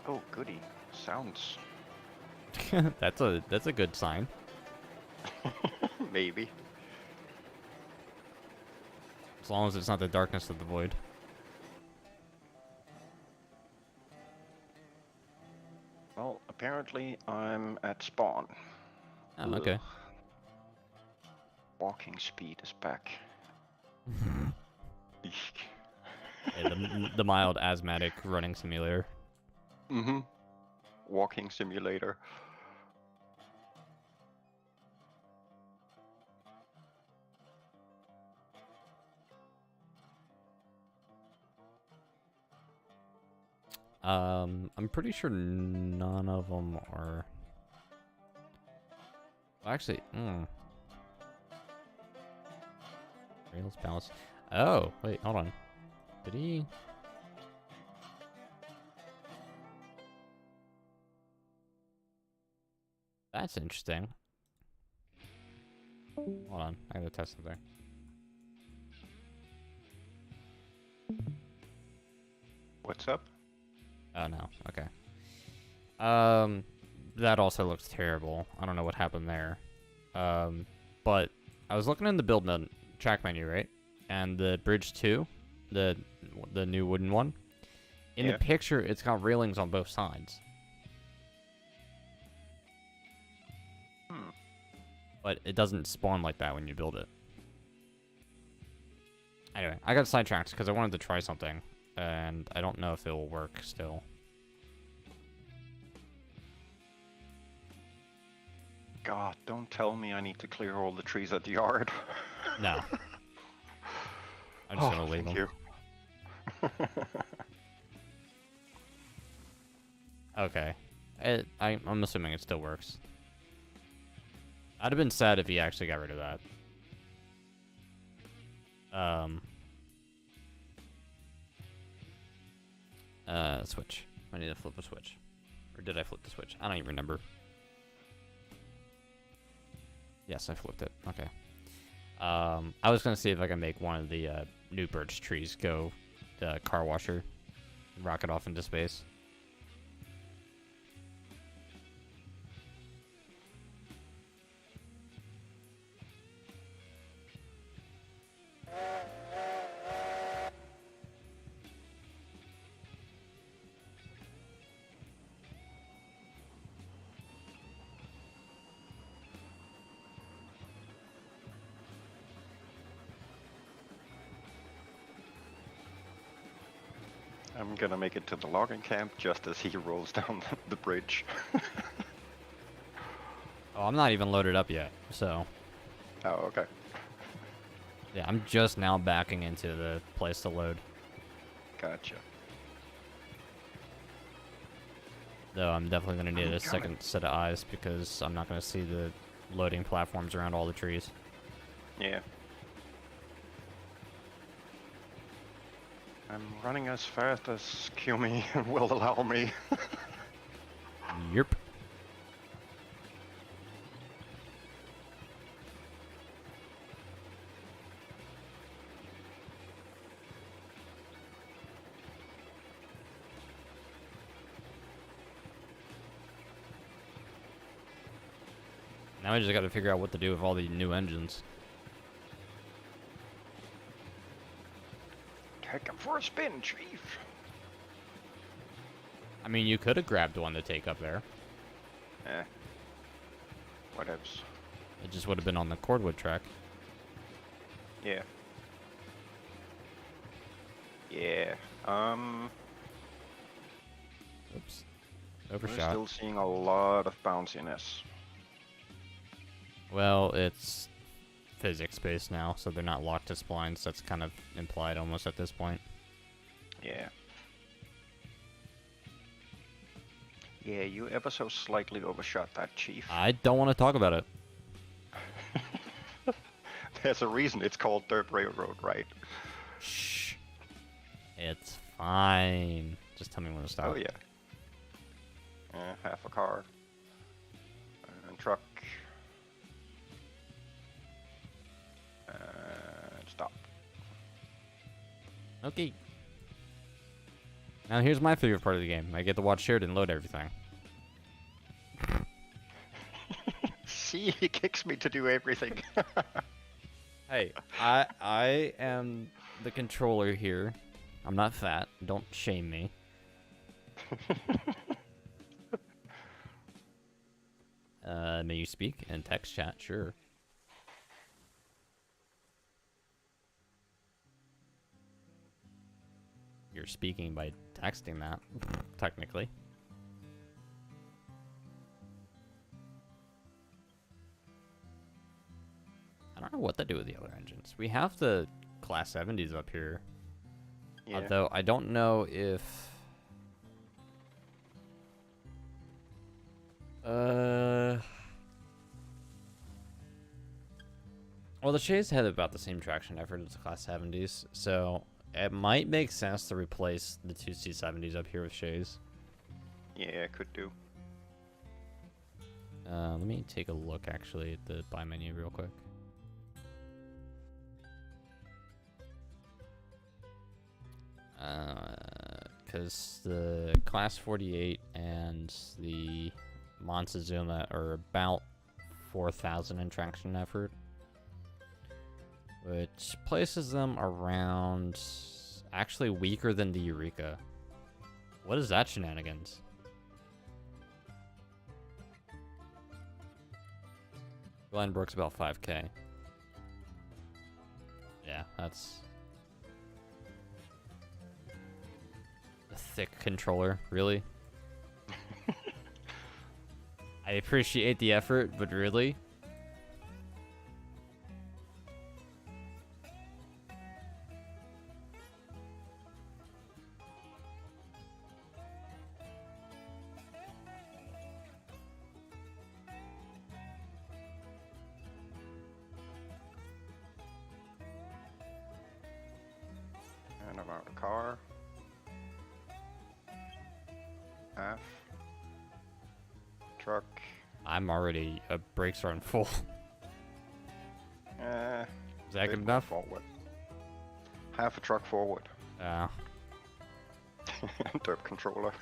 S2: Oh, goody. Sounds.
S1: That's a good sign.
S2: Maybe.
S1: As long as it's not the darkness of the void.
S2: Well, apparently I'm at spawn.
S1: Oh, okay.
S2: Ugh. Walking speed is back.
S1: Yeah, the mild asthmatic running simulator.
S2: Mm-hmm. Walking simulator.
S1: I'm pretty sure none of them are... Actually, Rails balance. Oh, wait, hold on. Did he... That's interesting. Hold on, I gotta test something.
S2: What's up?
S1: Oh no, okay. That also looks terrible. I don't know what happened there. But I was looking in the build track menu, right? And the bridge 2, the new wooden one. In the picture, it's got railings on both sides. But it doesn't spawn like that when you build it. Anyway, I got sidetracked because I wanted to try something, and I don't know if it will work still.
S2: God, don't tell me I need to clear all the trees at the yard.
S1: No. I'm just gonna leave them.
S2: You.
S1: Okay. I'm assuming it still works. I'd have been sad if he actually got rid of that. Switch. I need to flip a switch. Or did I flip the switch? I don't even remember. Yes, I flipped it. Okay. I was gonna see if I can make one of the new birch trees go car washer, and rocket off into space.
S2: I'm gonna make it to the logging camp just as he rolls down the bridge.
S1: Oh, I'm not even loaded up yet, so
S2: Oh, okay.
S1: yeah, I'm just now backing into the place to load.
S2: Gotcha.
S1: Though I'm definitely gonna need
S2: I'm
S1: a second set of eyes because I'm not gonna see the loading platforms around all the trees.
S2: Yeah. I'm running as fast as Kumi will allow me.
S1: Yerp. Now I just gotta figure out what to do with all the new engines.
S2: Take him for a spin, Chief.
S1: I mean, you could have grabbed one to take up there.
S2: Eh. Whatevs.
S1: It just would have been on the cordwood track.
S2: Yeah. Yeah.
S1: Oops.
S2: We're
S1: Overshot.
S2: still seeing a lot of bounciness.
S1: Well, it's physics-based now, so they're not locked to splines. That's kind of implied almost at this point.
S2: Yeah. Yeah, you ever so slightly overshot that, Chief.
S1: I don't want to talk about it.
S2: There's a reason it's called Dirt Railroad, right?
S1: Shh. It's fine. Just tell me when to stop.
S2: Oh, yeah. Half a car. And truck. And stop.
S1: Okay. Now here's my favorite part of the game. I get to watch Sheridan load everything.
S2: See, he kicks me to do everything.
S1: Hey, I am the controller here. I'm not fat. Don't shame me. May you speak in text chat? Sure. You're speaking by texting that, technically. I don't know what to do with the other engines. We have the Class 70s up here.
S2: Yeah.
S1: Although I don't know if... Well, the Shays had about the same traction effort as the Class 70s, so it might make sense to replace the two C70s up here with Shays.
S2: Yeah, could do.
S1: Let me take a look, actually, at the buy menu real quick. Because the Class 48 and the Montezuma are about 4,000 in traction effort, which places them around actually weaker than the Eureka. What is that shenanigans? Glenbrook's about 5K. Yeah, that's a thick controller, really? I appreciate the effort, but really?
S2: And about a car. Half. Truck.
S1: I'm already, brakes are on full. that good
S2: Bit
S1: enough?
S2: Forward. Half a truck forward.
S1: Yeah.
S2: Derp controller.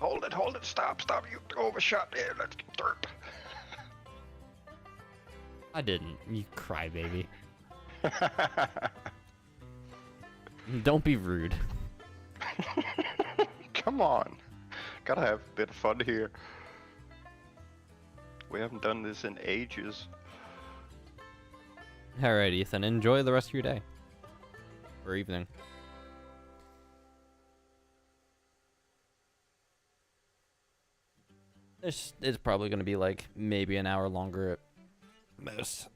S2: Hold it, stop, you overshot there, let's get derp.
S1: I didn't. You crybaby. Don't be rude.
S2: Come on. Gotta have a bit of fun here. We haven't done this in ages.
S1: Alright, Ethan. Enjoy the rest of your day. Or evening. It's probably going to be like maybe an hour longer at most.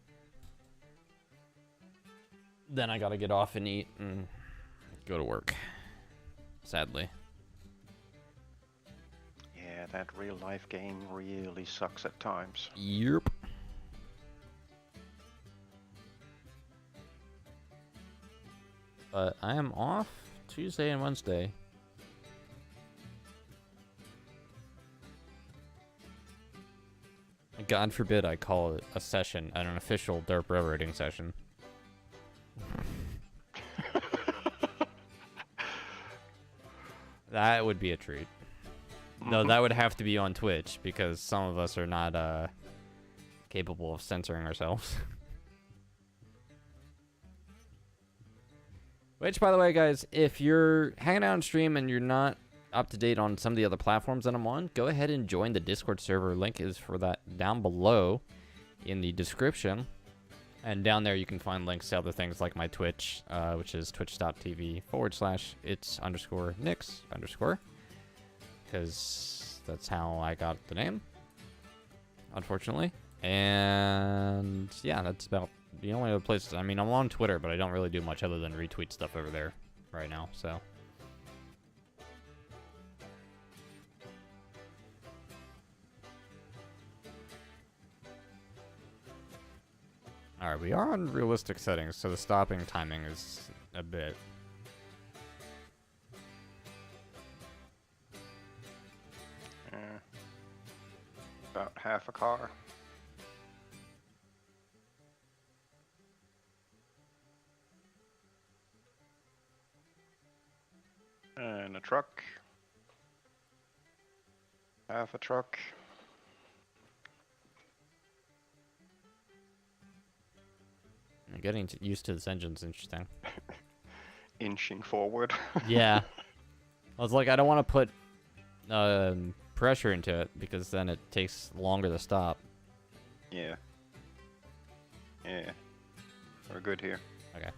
S1: Then I gotta get off and eat and go to work. Sadly.
S2: Yeah, that real life game really sucks at times.
S1: Yep. But I am off Tuesday and Wednesday. God forbid I call it a session, an official derp railroading session. That would be a treat. No, that would have to be on Twitch because some of us are not capable of censoring ourselves. Which, by the way, guys, if you're hanging out on stream and you're not up to date on some of the other platforms that I'm on, go ahead and join the Discord server. Link is for that down below in the description. And down there you can find links to other things like my Twitch, which is twitch.tv/it's_nix_. Because that's how I got the name, unfortunately. And yeah, that's about the only other places. I mean, I'm on Twitter, but I don't really do much other than retweet stuff over there right now, so. Alright, we are on realistic settings, so the stopping timing is a bit.
S2: About half a car. And a truck. Half a truck.
S1: Getting used to this engine's interesting.
S2: Inching forward.
S1: Yeah. I was like, I don't want to put pressure into it because then it takes longer to stop.
S2: Yeah. Yeah. We're good here.
S1: Okay.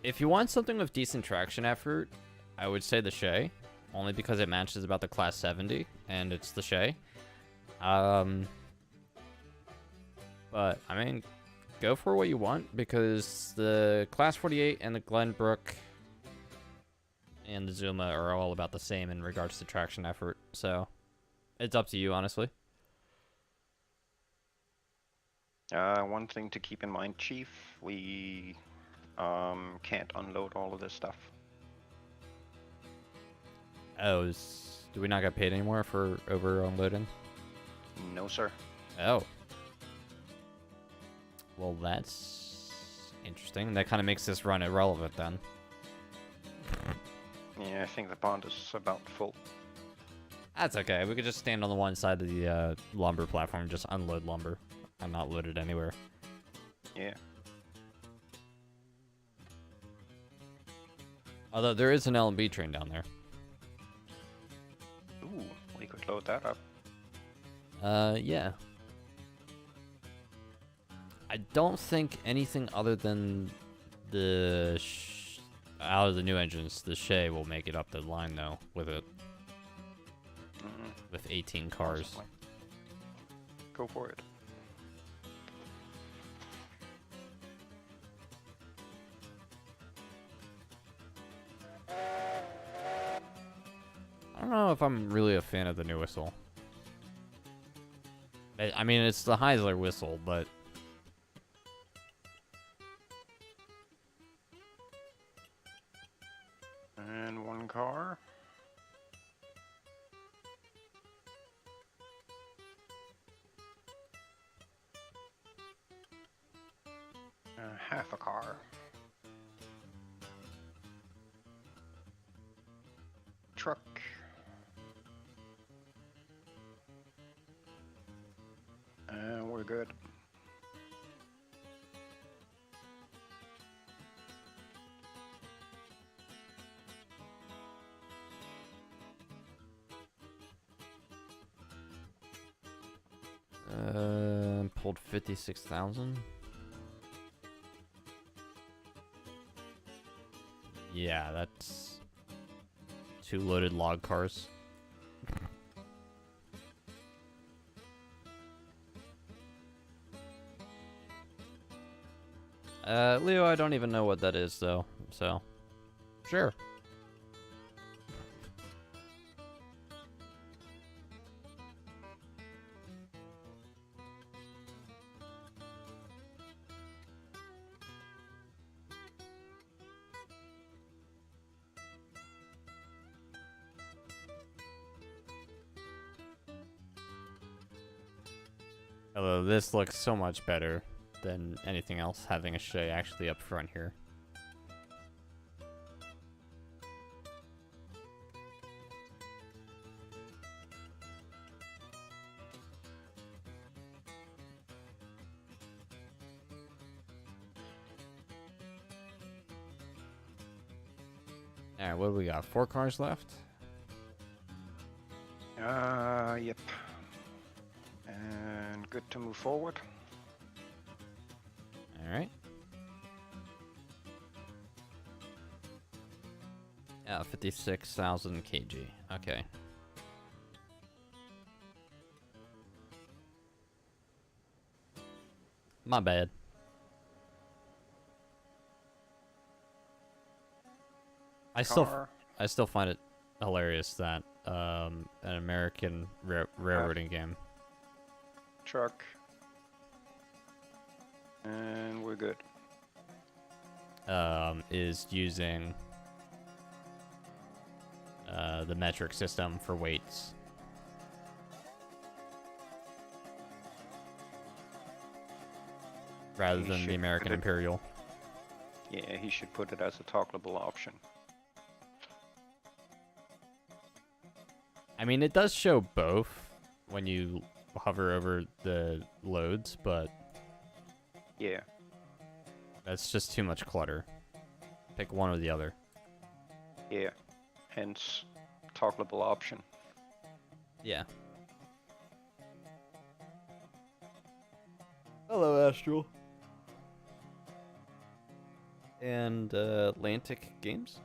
S1: If you want something with decent traction effort, I would say the Shay, only because it matches about the Class 70, and it's the Shay. But, I mean, go for what you want, because the Class 48 and the Glenbrook and the Zuma are all about the same in regards to traction effort, so it's up to you, honestly.
S2: One thing to keep in mind, Chief, we can't unload all of this stuff.
S1: Oh, do we not get paid anymore for over unloading?
S2: No, sir.
S1: Oh. Well, that's interesting. That kind of makes this run irrelevant then.
S2: Yeah, I think the pond is about full.
S1: That's okay. We could just stand on the one side of the lumber platform and just unload lumber. I'm not loaded anywhere.
S2: Yeah.
S1: Although there is an L&B train down there.
S2: Ooh, we could load that up.
S1: Yeah. I don't think anything other than the out of the new engines, the Shay will make it up the line though with it. With 18 cars.
S2: Possibly. Go for it.
S1: I don't know if I'm really a fan of the new whistle. I mean, it's the Heisler whistle, but...
S2: And one car. Half a car. Truck. And we're good.
S1: Pulled 56,000. Yeah, that's 2 loaded log cars. Leo, I don't even know what that is, though, so... Sure. Although this looks so much better than anything else, having a Shay actually up front here. Alright, what do we got? 4 cars left?
S2: Yep. And good to move forward.
S1: Alright. Yeah, 56,000 kg. Okay. My bad. I still find it hilarious that an American railroading game.
S2: Truck. And we're good.
S1: Is using the metric system for weights. Rather than the American Imperial.
S2: Yeah, he should put it as a toggleable option.
S1: I mean, it does show both when you hover over the loads, but...
S2: Yeah.
S1: That's just too much clutter. Pick one or the other.
S2: Yeah. Hence, toggleable option.
S1: Yeah. Hello, Astral. And Atlantic Games.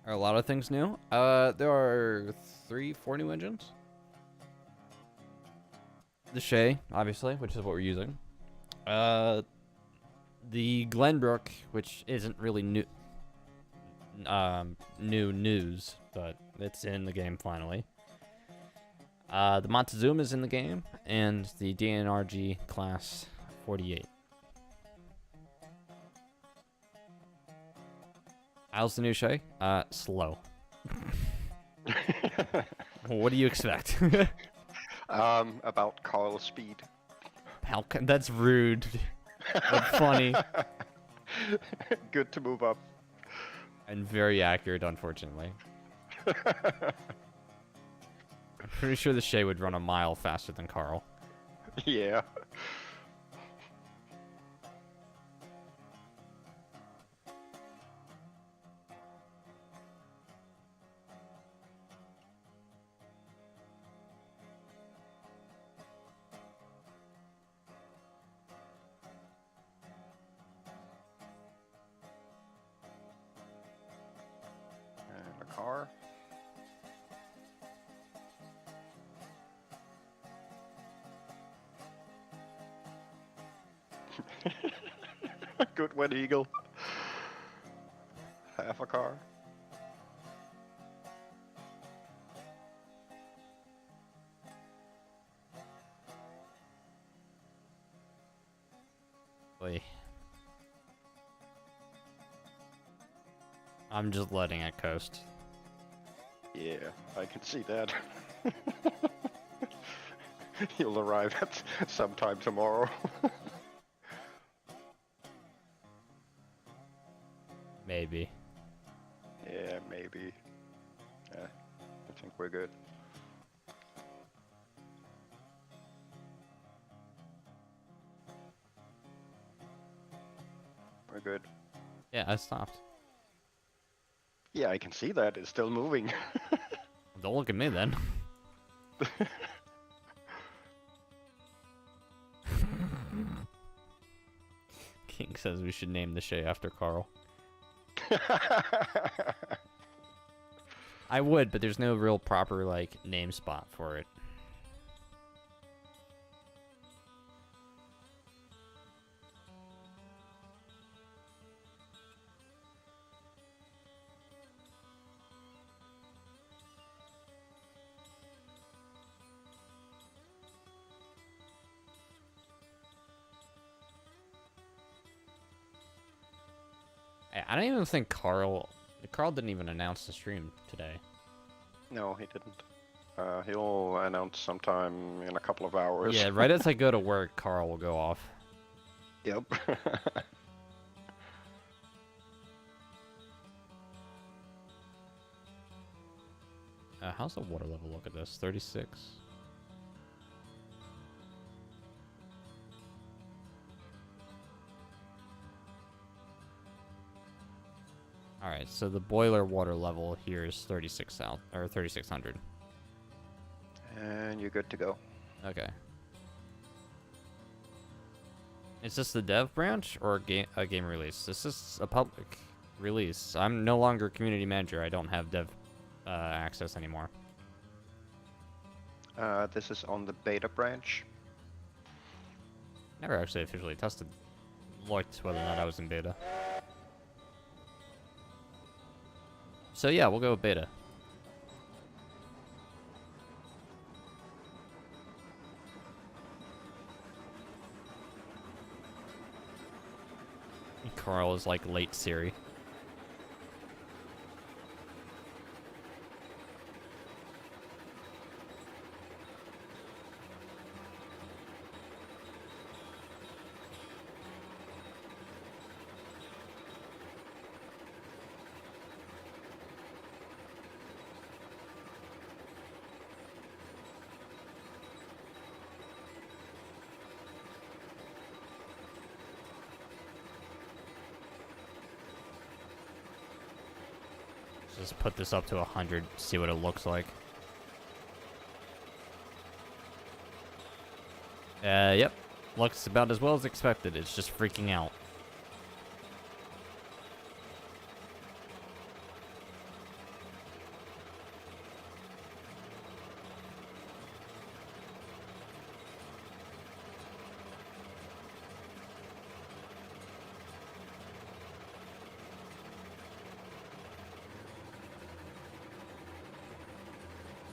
S1: Are a lot of things new? There are 4 new engines. The Shay, obviously, which is what we're using. The Glenbrook, which isn't really new news, but it's in the game finally. The Montezuma is in the game, and the DNRG Class 48. How's the new Shay? Slow. What do you expect?
S2: About Carl's speed.
S1: That's rude, but funny.
S2: Good to move up.
S1: And very accurate, unfortunately. I'm pretty sure the Shay would run a mile faster than Carl.
S2: Yeah. Car. Good one, Eagle. Half a car.
S1: Oy. I'm just letting it coast.
S2: Yeah, I can see that. You'll arrive at sometime tomorrow.
S1: Maybe.
S2: Yeah, maybe. I think we're good. We're good.
S1: Yeah, I stopped.
S2: Yeah, I can see that. It's still moving.
S1: Don't look at me then. King says we should name the Shay after Carl. I would, but there's no real proper, like, name spot for it. I don't even think Carl didn't even announce the stream today.
S2: No, he didn't. He'll announce sometime in a couple of hours.
S1: Yeah, right as I go to work, Carl will go off.
S2: Yep.
S1: How's the water level look at this? 36? Alright, so the boiler water level here is 3600.
S2: And you're good to go.
S1: Okay. Is this the dev branch or a game release? This is a public release. I'm no longer community manager. I don't have dev access anymore.
S2: This is on the beta branch.
S1: Never actually officially looked whether or not I was in beta. So yeah, we'll go with beta. Carl is like late Siri. Just put this up to 100, see what it looks like. Yep. Looks about as well as expected. It's just freaking out.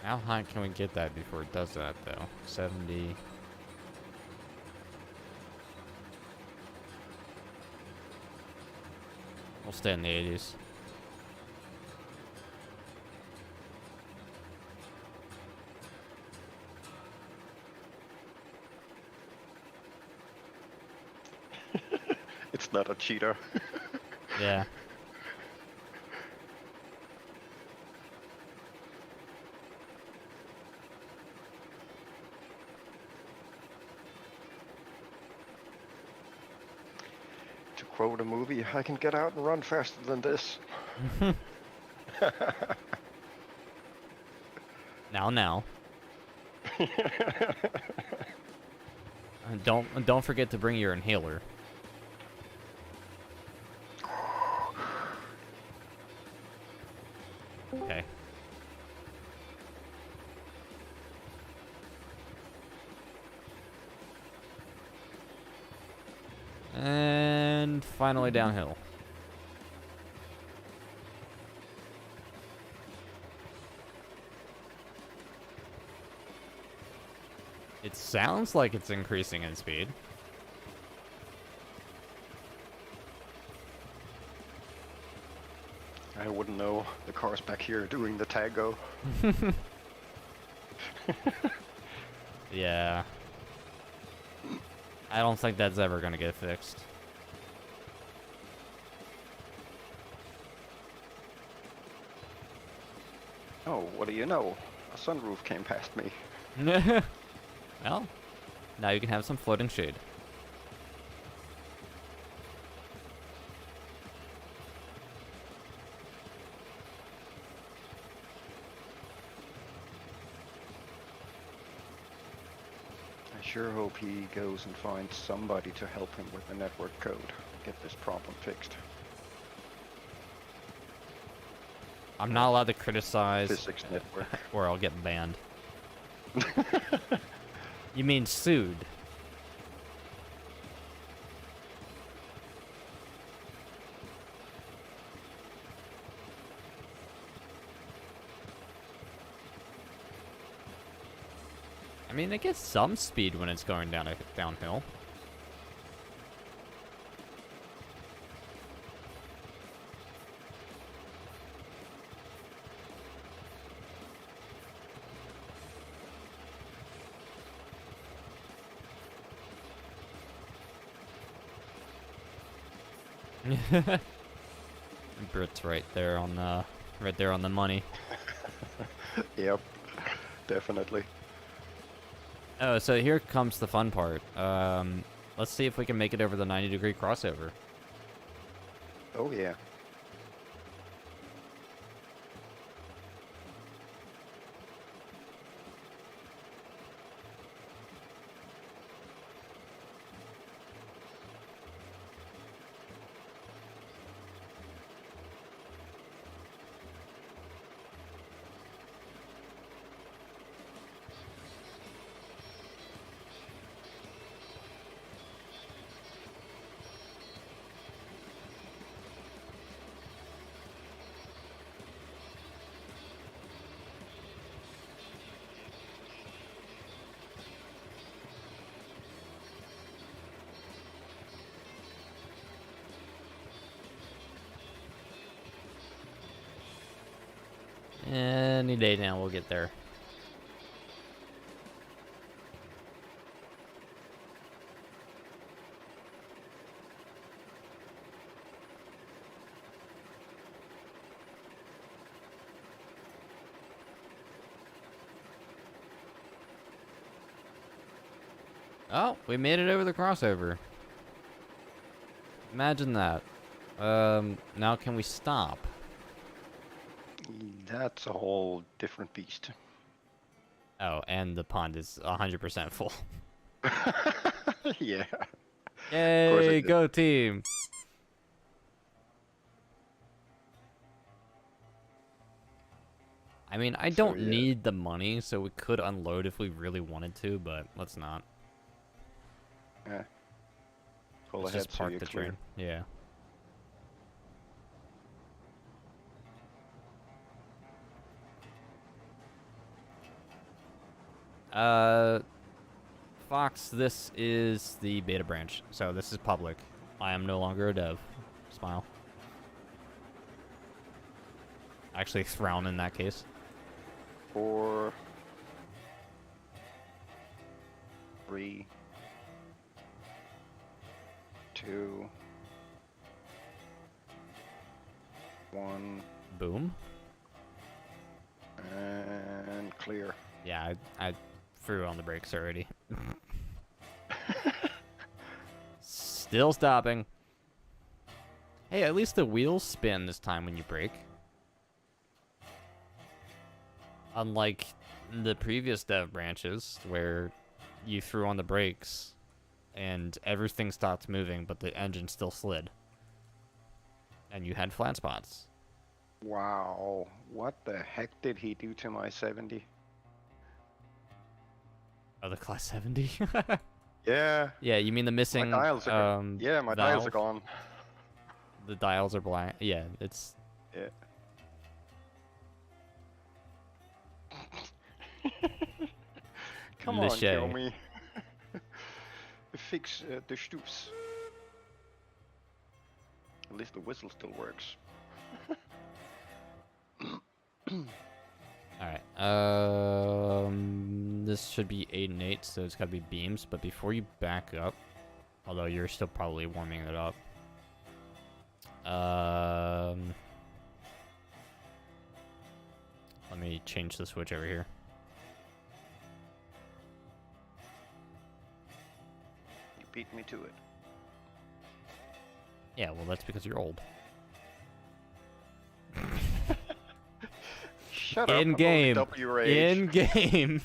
S1: How high can we get that before it does that, though? 70. We'll stay in the 80s.
S2: It's not a cheater.
S1: Yeah.
S2: To quote a movie, I can get out and run faster than this.
S1: Now. Don't forget to bring your inhaler. Okay. And finally downhill. It sounds like it's increasing in speed.
S2: I wouldn't know. The car's back here doing the tag-go.
S1: Yeah. I don't think that's ever gonna get fixed.
S2: Oh, what do you know? A sunroof came past me.
S1: Well, now you can have some floating shade.
S2: I sure hope he goes and finds somebody to help him with the network code. Get this problem fixed.
S1: I'm not allowed to criticize,
S2: Physics network.
S1: or I'll get banned. You mean sued? I mean, it gets some speed when it's going downhill. Brit's right there on the money.
S2: Yep, definitely.
S1: Oh, so here comes the fun part. Let's see if we can make it over the 90-degree crossover.
S2: Oh yeah.
S1: Any day now we'll get there. Oh, we made it over the crossover. Imagine that. Now can we stop?
S2: That's a whole different beast.
S1: Oh, and the pond is 100% full.
S2: Yeah.
S1: Yay,
S2: it
S1: go team! I mean, I don't
S2: yeah.
S1: need the money, so we could unload if we really wanted to, but let's not.
S2: Yeah. Pull
S1: Let's
S2: ahead
S1: just
S2: so
S1: park
S2: you're
S1: the
S2: clear.
S1: train. Yeah. Fox, this is the beta branch, so this is public. I am no longer a dev. Smile. Actually, frown in that case.
S2: 4, 3, 2, 1,
S1: Boom.
S2: and clear.
S1: Yeah, I threw on the brakes already. Still stopping. Hey, at least the wheels spin this time when you brake. Unlike the previous dev branches, where you threw on the brakes and everything stopped moving, but the engine still slid. And you had flat spots.
S2: Wow. What the heck did he do to my 70?
S1: Oh, the Class 70?
S2: Yeah.
S1: Yeah, you mean the missing
S2: My dials are gone. Yeah, my dials are
S1: valve?
S2: gone.
S1: The dials are black. Yeah, it's...
S2: Yeah. Come
S1: Le
S2: on,
S1: Shay.
S2: show me. Fix the Stoops. At least the whistle still works.
S1: Alright, this should be 8 and 8, so it's gotta be beams, but before you back up, although you're still probably warming it up, let me change the switch over here.
S2: You beat me to it.
S1: Yeah, well, that's because you're old.
S2: Shut up.
S1: In game.
S2: I'm only W your age.
S1: In game.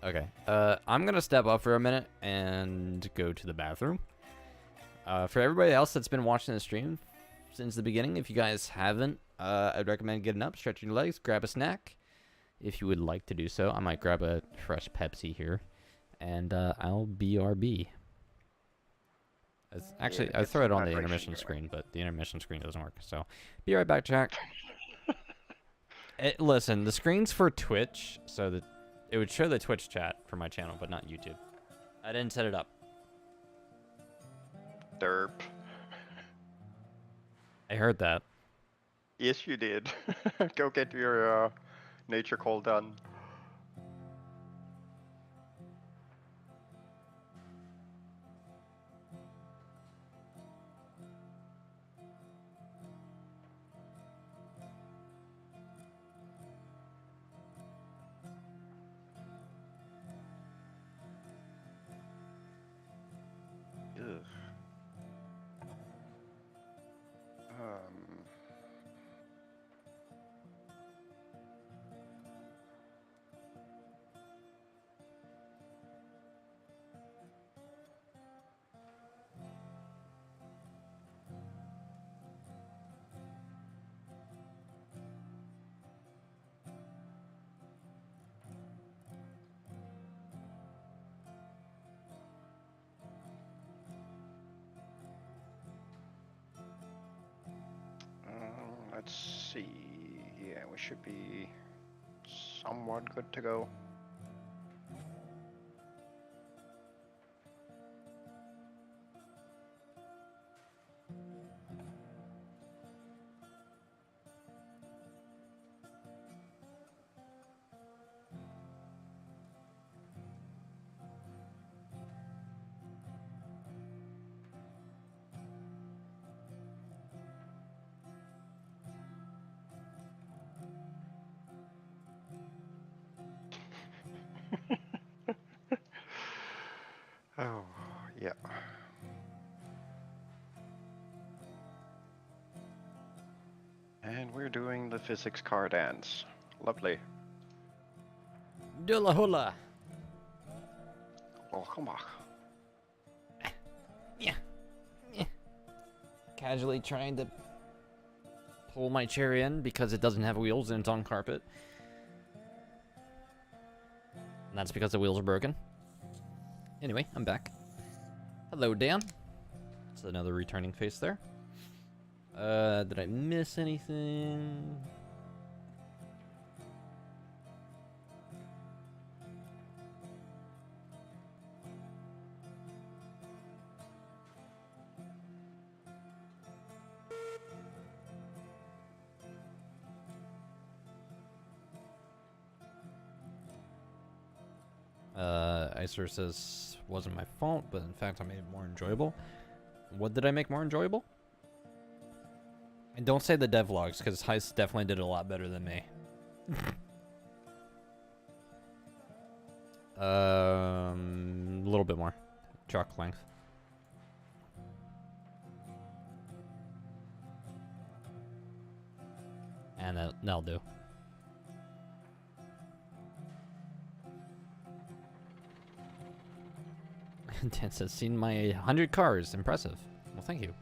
S1: Okay. I'm gonna step up for a minute and go to the bathroom. For everybody else that's been watching the stream since the beginning, if you guys haven't, I'd recommend getting up, stretching your legs, grab a snack. If you would like to do so, I might grab a fresh Pepsi here, and I'll BRB. Actually, I throw it on the intermission screen, but the intermission screen doesn't work. So, be right back, Jack. Listen, the screen's for Twitch, so that it would show the Twitch chat for my channel, but not YouTube. I didn't set it up.
S2: Derp.
S1: I heard that.
S2: Yes, you did. Go get your nature call done. Ugh. Let's see. Yeah, we should be somewhat good to go. Oh, yeah. And we're doing the physics car dance. Lovely.
S1: Dula hula.
S2: Oh, come on.
S1: Yeah. Casually trying to pull my chair in because it doesn't have wheels and it's on carpet. And that's because the wheels are broken. Anyway, I'm back. Hello, Dan. It's another returning face there. Did I miss anything? Icer says, wasn't my fault, but in fact I made it more enjoyable. What did I make more enjoyable? And don't say the devlogs, because Heist definitely did a lot better than me. A little bit more. Truck length. And that'll do. Dan says, seen my 100 cars. Impressive. Well, thank you.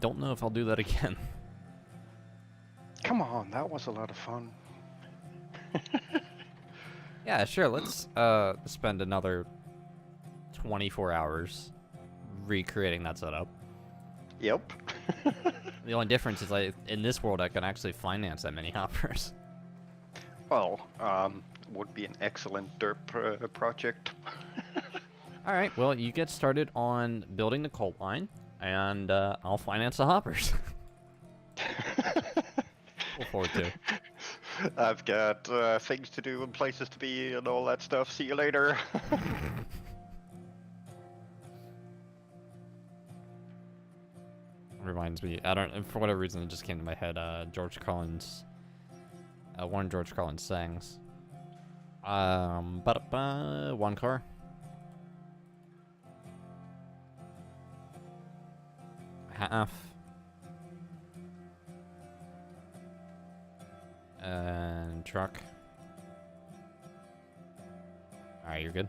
S1: Don't know if I'll do that again.
S2: Come on, that was a lot of fun.
S1: Yeah, sure. Let's spend another 24 hours recreating that setup.
S2: Yep.
S1: The only difference is, like, in this world, I can actually finance that many hoppers.
S2: Well, would be an excellent derp project.
S1: All right. Well, you get started on building the coal line, and I'll finance the hoppers. Look forward to.
S2: I've got things to do and places to be and all that stuff. See you later.
S1: Reminds me, I don't, for whatever reason, it just came to my head. George Collins, one of George Collins songs. One car. Half. And truck. Alright, you're good.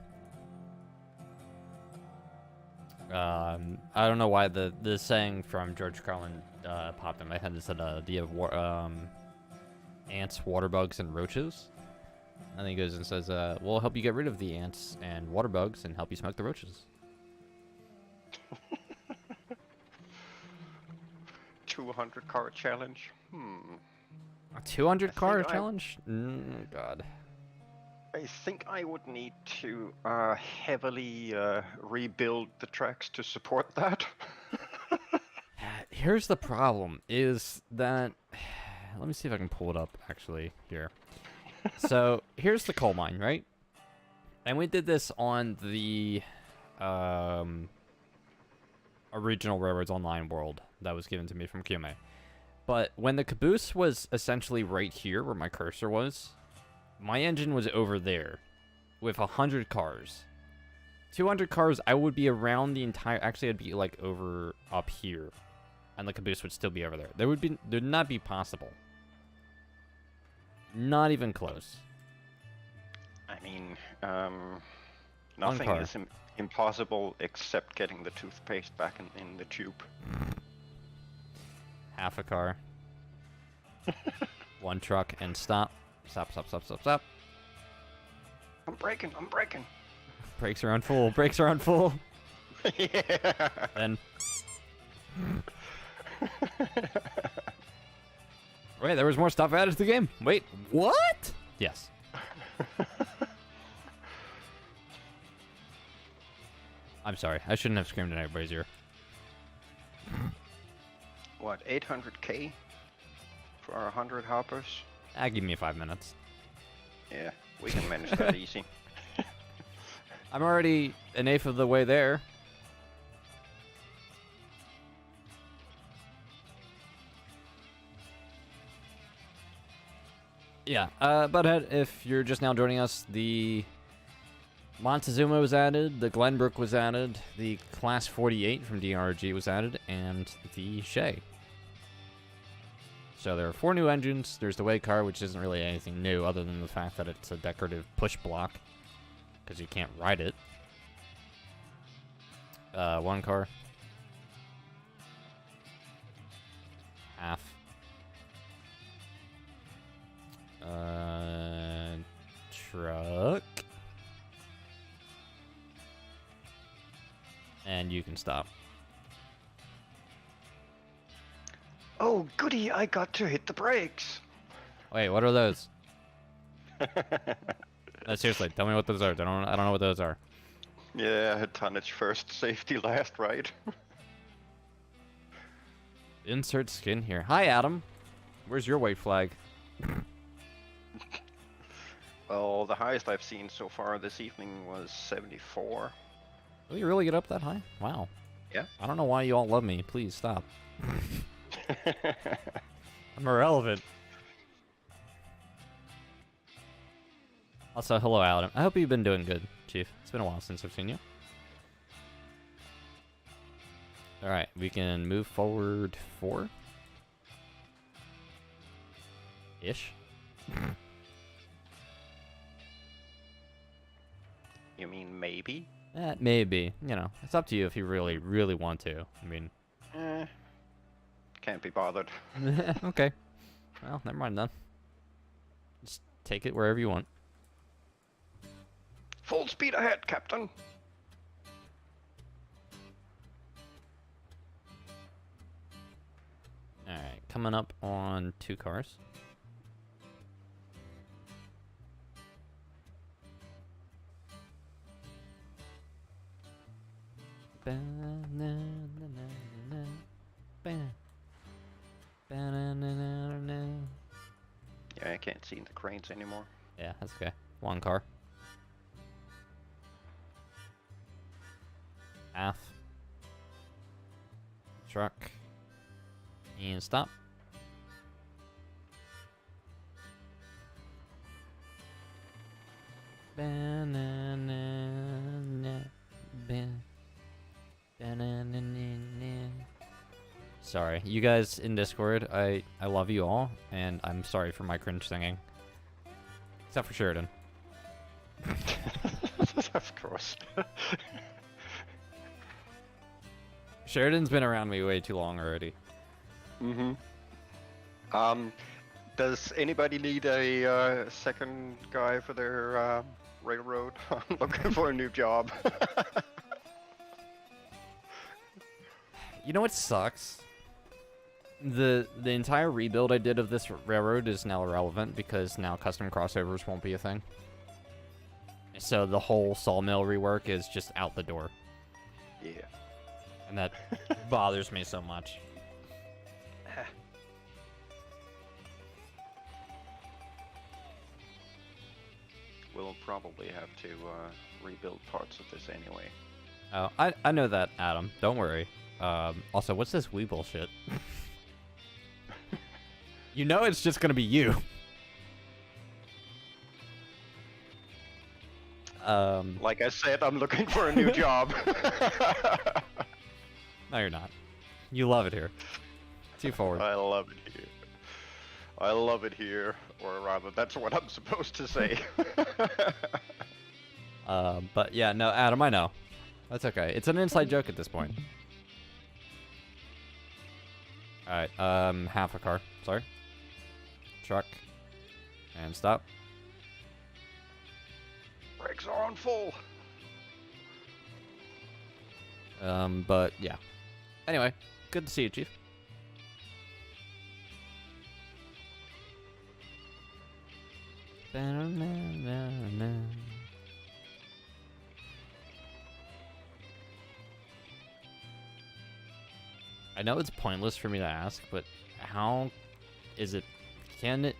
S1: I don't know why the saying from George Carlin popped in my head. It said, do you have ants, water bugs, and roaches? And then he goes and says, we'll help you get rid of the ants and water bugs and help you smoke the roaches.
S2: 200 car challenge.
S1: A 200 car challenge? God.
S2: I think I would need to heavily rebuild the tracks to support that.
S1: Here's the problem, is that... Let me see if I can pull it up, actually, here. So, here's the coal mine, right? And we did this on the original Railroads Online world that was given to me from QMA. But when the caboose was essentially right here, where my cursor was, my engine was over there with 100 cars. 200 cars, I would be around the entire... Actually, I'd be, like, over up here. And the caboose would still be over there. There would not be possible. Not even close.
S2: I mean, nothing is impossible except getting the toothpaste back in the tube.
S1: Half a car. One truck and stop. Stop, stop, stop, stop, stop.
S2: I'm braking, I'm braking.
S1: Brakes are on full, brakes are on full.
S2: Yeah.
S1: Then. Wait, there was more stuff added to the game. Wait, what? Yes. I'm sorry, I shouldn't have screamed in everybody's ear.
S2: What, 800k for 100 hoppers?
S1: Give me 5 minutes.
S2: Yeah, we can manage that easy.
S1: I'm already an eighth of the way there. Yeah, Butthead, if you're just now joining us, the Montezuma was added, the Glenbrook was added, the Class 48 from DRG was added, and the Shay. So there are 4 new engines. There's the way car, which isn't really anything new other than the fact that it's a decorative push block, because you can't ride it. One car. Half. Truck. And you can stop.
S2: Oh, goody, I got to hit the brakes.
S1: Wait, what are those? No, seriously, tell me what those are. I don't know what those are.
S2: Yeah, tonnage first, safety last, right?
S1: Insert skin here. Hi, Adam. Where's your white flag?
S2: Well, the highest I've seen so far this evening was 74.
S1: Will you really get up that high? Wow.
S2: Yeah.
S1: I don't know why you all love me. Please stop. I'm irrelevant. Also, hello, Adam. I hope you've been doing good, Chief. It's been a while since I've seen you. Alright, we can move forward 4. Ish.
S2: You mean maybe?
S1: Maybe. You know, it's up to you if you really, really want to. I mean...
S2: Can't be bothered.
S1: Okay. Well, never mind then. Just take it wherever you want.
S2: Full speed ahead, Captain.
S1: Alright, coming up on 2 cars.
S2: Yeah, I can't see the cranes anymore.
S1: Yeah, that's okay. One car. Half. Truck. And stop. Sorry, you guys in Discord, I love you all, and I'm sorry for my cringe singing. Except for Sheridan.
S2: Of course.
S1: Sheridan's been around me way too long already.
S2: Mm-hmm. Does anybody need a second guy for their railroad? I'm looking for a new job.
S1: You know what sucks? The entire rebuild I did of this railroad is now irrelevant because now custom crossovers won't be a thing. So the whole sawmill rework is just out the door.
S2: Yeah.
S1: And that bothers me so much.
S2: We'll probably have to rebuild parts of this anyway.
S1: Oh, I know that, Adam. Don't worry. Also, what's this wee bullshit? You know it's just gonna be you.
S2: Like I said, I'm looking for a new job.
S1: No, you're not. You love it here. Too forward.
S2: I love it here. I love it here, or rather, that's what I'm supposed to say.
S1: But yeah, no, Adam, I know. That's okay. It's an inside joke at this point. Alright, half a car. Sorry. Truck. And stop.
S2: Brakes are on full.
S1: But yeah. Anyway, good to see you, Chief. I know it's pointless for me to ask, but how is it?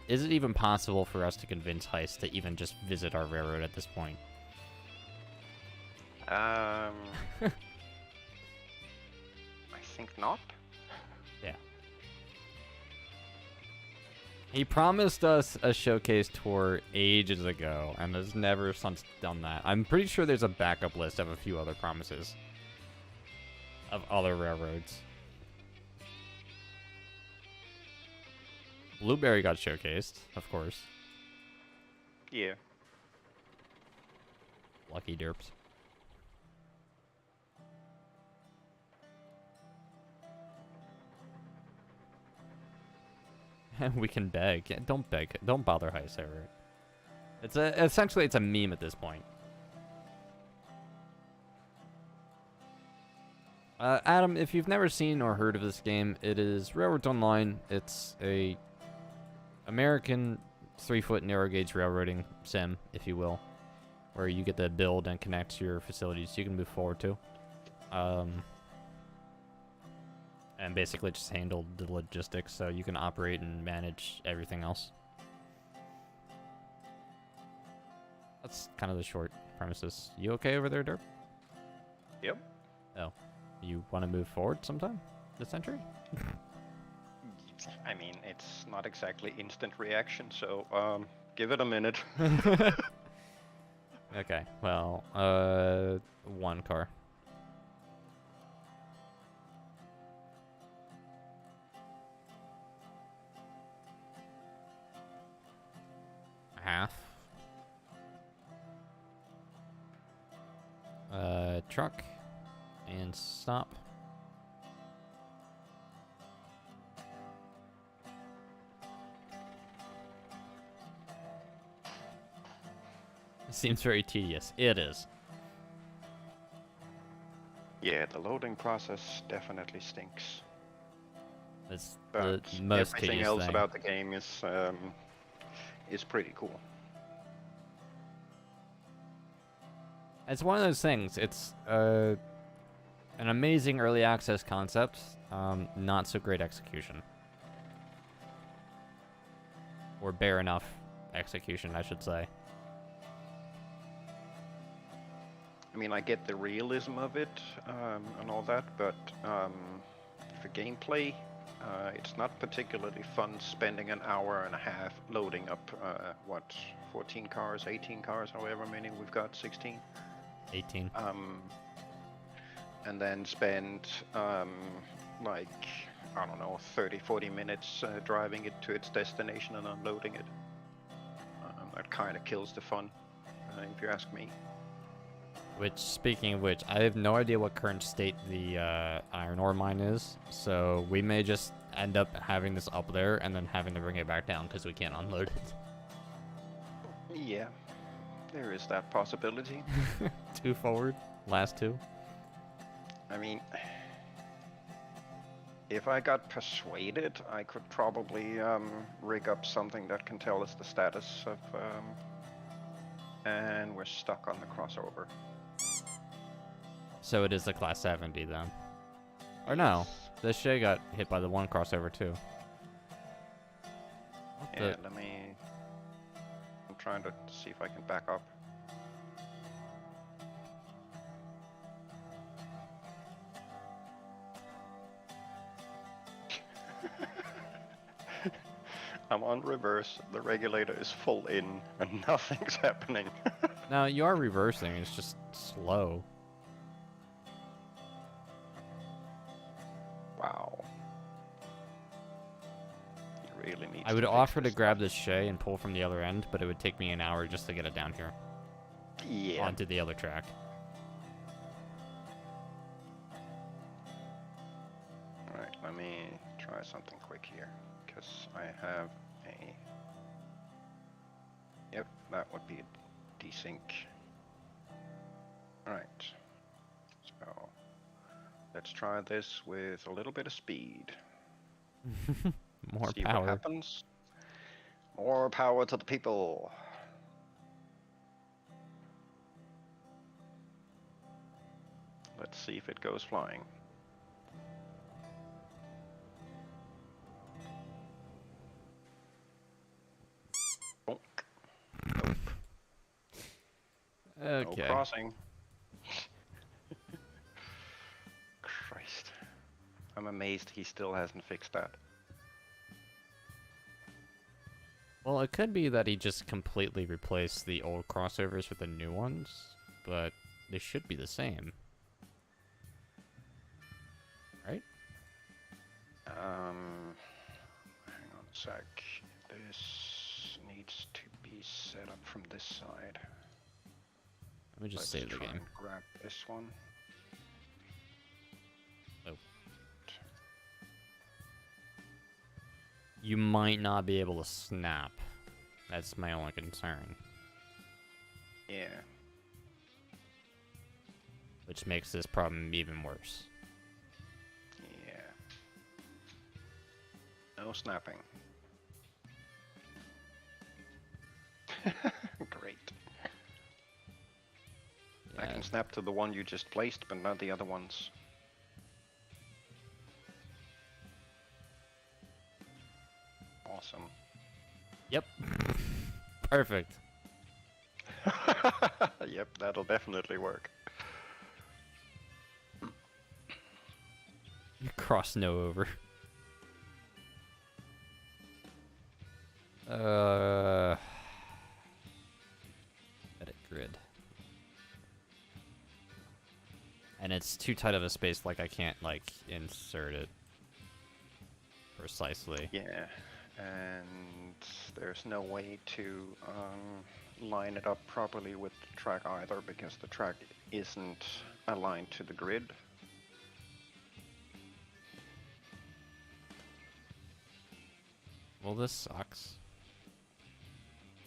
S1: Is it even possible for us to convince Heist to even just visit our railroad at this point?
S2: I think not.
S1: Yeah. He promised us a showcase tour ages ago, and has never since done that. I'm pretty sure there's a backup list of a few other promises of other railroads. Blueberry got showcased, of course.
S2: Yeah.
S1: Lucky derps. We can beg. Yeah, don't beg. Don't bother Heist ever. It's essentially it's a meme at this point. Adam, if you've never seen or heard of this game, it is Railroads Online. It's a American 3-foot narrow gauge railroading sim, if you will, where you get to build and connect your facilities you can move forward to. And basically just handle the logistics so you can operate and manage everything else. That's kind of the short premises. You okay over there, Derp?
S2: Yep.
S1: Oh. You want to move forward sometime this century?
S2: I mean, it's not exactly instant reaction, so give it a minute.
S1: Okay, well, one car. Half. Truck. And stop. It seems very tedious. It is.
S2: Yeah, the loading process definitely stinks.
S1: It's
S2: But
S1: the most
S2: everything
S1: tedious
S2: else
S1: thing.
S2: about the game is pretty cool.
S1: It's one of those things. It's and An amazing early access concept, not so great execution. Or bare enough execution, I should say.
S2: I mean, I get the realism of it and all that, but for gameplay, it's not particularly fun spending an hour and a half loading up, 14 cars, 18 cars, however many we've got, 16?
S1: 18.
S2: And then spend, like, I don't know, 30, 40 minutes driving it to its destination and unloading it. That kind of kills the fun, if you ask me.
S1: Which, speaking of which, I have no idea what current state the iron ore mine is, so we may just end up having this up there and then having to bring it back down because we can't unload it.
S2: Yeah, there is that possibility.
S1: 2 forward, last 2.
S2: I mean, if I got persuaded, I could probably rig up something that can tell us the status of, and we're stuck on the crossover.
S1: So it is the class 70 then. Or no, the Shay got hit by the 1 crossover too.
S2: Yeah, I'm trying to see if I can back up. I'm on reverse, the regulator is full in, and nothing's happening.
S1: No, you are reversing, it's just slow.
S2: Wow. You really need
S1: I would offer to grab this Shay and pull from the other end, but it would take me an hour just to get it down here.
S2: Yeah.
S1: Onto the other track.
S2: Alright, let me try something quick here, because I have a... Yep, that would be a desync. Alright, so let's try this with a little bit of speed.
S1: More
S2: See
S1: power.
S2: what happens. More power to the people. Let's see if it goes flying. Bonk. Nope.
S1: Okay.
S2: No crossing. Christ. I'm amazed he still hasn't fixed that.
S1: Well, it could be that he just completely replaced the old crossovers with the new ones, but they should be the same. Right?
S2: Hang on a sec. This needs to be set up from this side.
S1: Let me just save the game.
S2: And grab this one.
S1: Oh. You might not be able to snap. That's my only concern.
S2: Yeah.
S1: Which makes this problem even worse.
S2: Yeah. No snapping. Great. I
S1: Yeah.
S2: can snap to the one you just placed, but not the other ones. Awesome.
S1: Yep. Perfect.
S2: Yep, that'll definitely work.
S1: Cross no over. Edit grid. And it's too tight of a space, like I can't, like, insert it precisely.
S2: Yeah, and there's no way to line it up properly with the track either, because the track isn't aligned to the grid.
S1: Well, this sucks.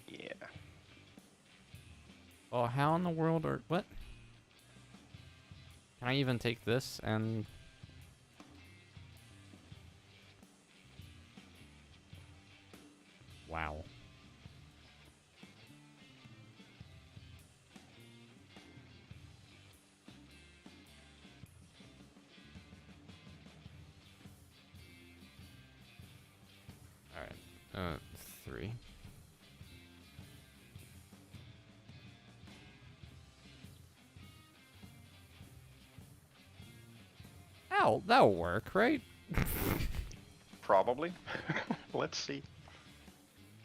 S2: Yeah.
S1: Oh, how in the world are... What? Can I even take this and... Wow. 3. That'll work, right?
S2: Probably. Let's see.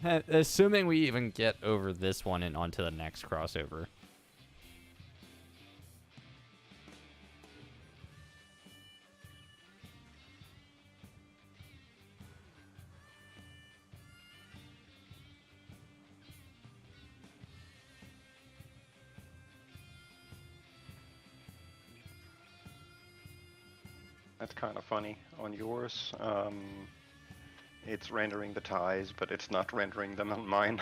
S1: Assuming we even get over this one and onto the next crossover.
S2: That's kind of funny. On yours, it's rendering the ties, but it's not rendering them on mine.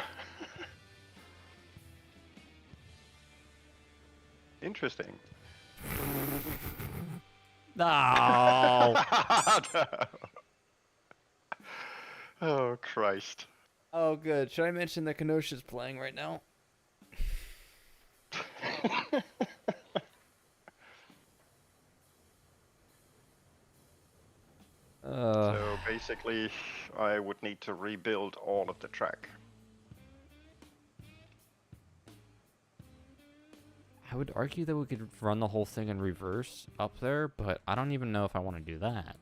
S2: Interesting.
S1: No.
S2: Oh, Christ.
S1: Oh, good. Should I mention that Kenosha's playing right now?
S2: So basically, I would need to rebuild all of the track.
S1: I would argue that we could run the whole thing in reverse up there, but I don't even know if I want to do that.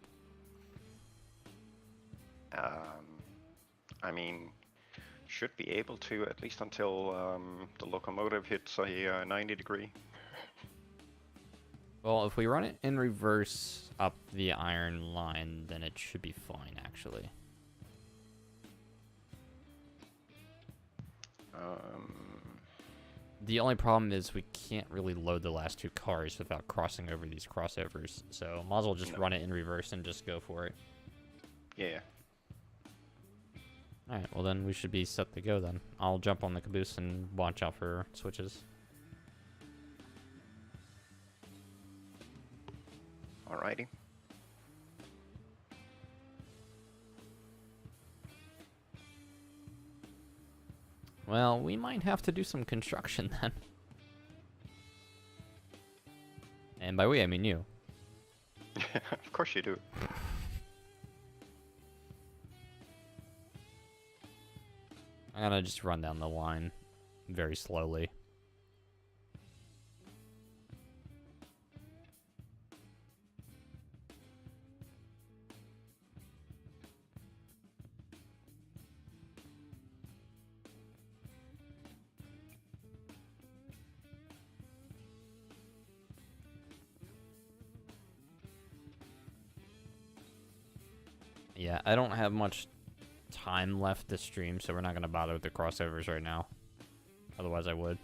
S2: I mean, should be able to, at least until the locomotive hits a 90 degree.
S1: Well, if we run it in reverse up the iron line, then it should be fine, actually. The only problem is we can't really load the last 2 cars without crossing over these crossovers, so might as well just run it in reverse and just go for it.
S2: Yeah.
S1: Alright, well then we should be set to go then. I'll jump on the caboose and watch out for switches.
S2: Alrighty.
S1: Well, we might have to do some construction then. And by we, I mean you.
S2: Of course you do.
S1: I'm gonna just run down the line very slowly. Yeah, I don't have much time left to stream, so we're not going to bother with the crossovers right now. Otherwise, I would.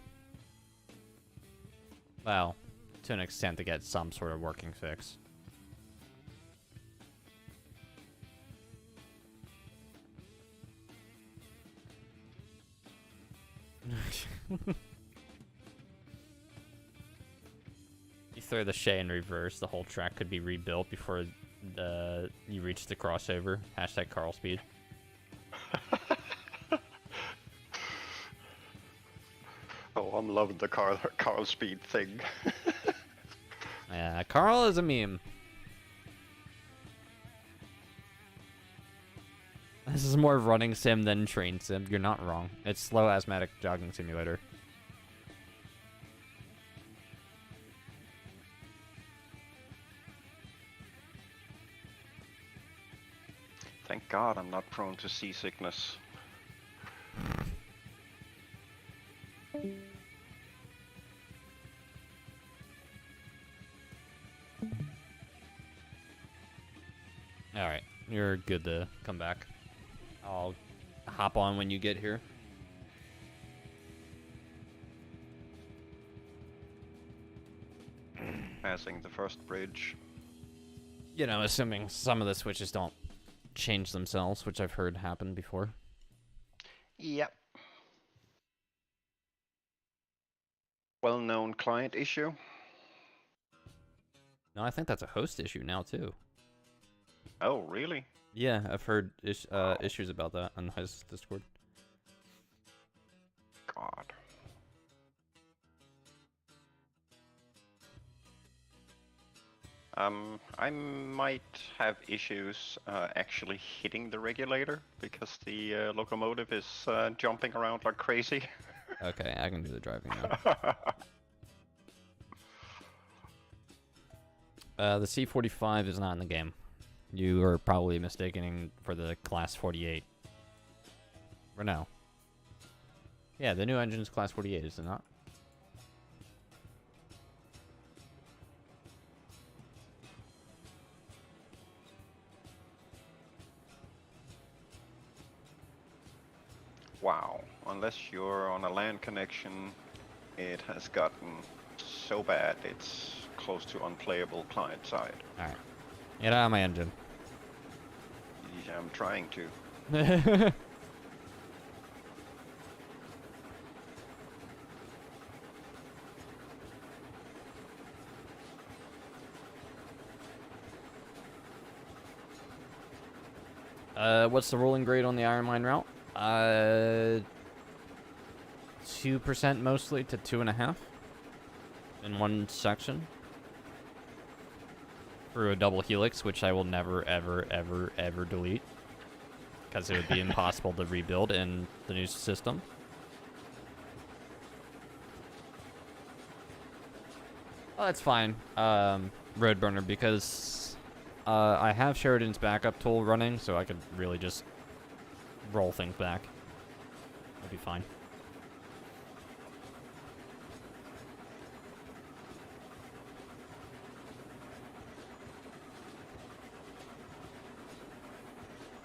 S1: Well, to an extent to get some sort of working fix. You throw the Shay in reverse, the whole track could be rebuilt before you reach the crossover. Hashtag Carl Speed.
S2: Oh, I'm loving the Carl Speed thing.
S1: Yeah, Carl is a meme. This is more running sim than train sim. You're not wrong. It's slow asthmatic jogging simulator.
S2: Thank God I'm not prone to seasickness.
S1: Alright, you're good to come back. I'll hop on when you get here.
S2: Passing the first bridge.
S1: You know, assuming some of the switches don't change themselves, which I've heard happen before.
S2: Yep. Well-known client issue.
S1: No, I think that's a host issue now, too.
S2: Oh, really?
S1: Yeah, I've heard issues about that on his Discord.
S2: God. I might have issues actually hitting the regulator because the locomotive is jumping around like crazy.
S1: Okay, I can do the driving now. The C45 is not in the game. You are probably mistaking for the Class 48. Or no. Yeah, the new engine is Class 48, is it not?
S2: Wow, unless you're on a LAN connection, it has gotten so bad it's close to unplayable client side.
S1: Alright. Get out of my engine.
S2: Yeah, I'm trying to.
S1: What's the rolling grade on the Iron Mine route? 2% mostly to 2.5 in one section through a double helix, which I will never, ever, ever, ever delete because it would be impossible to rebuild in the new system. Oh, that's fine, Roadburner, because I have Sheridan's backup tool running, so I could really just roll things back. That'd be fine.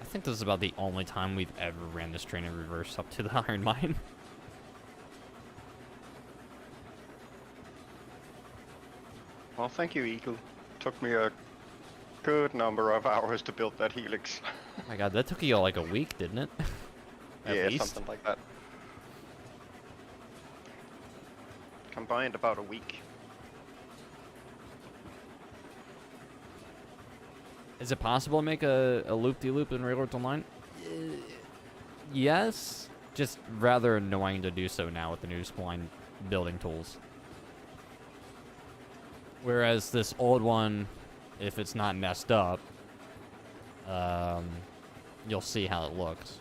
S1: I think this is about the only time we've ever ran this train in reverse up to the Iron Mine.
S2: Well, thank you, Eagle. Took me a good number of hours to build that helix.
S1: Oh my god, that took you like a week, didn't it?
S2: Yeah,
S1: At least?
S2: something like that. Combined about a week.
S1: Is it possible to make a loop-de-loop in Railroads Online? Yes. Just rather annoying to do so now with the new spline building tools. Whereas this old one, if it's not messed up, you'll see how it looks.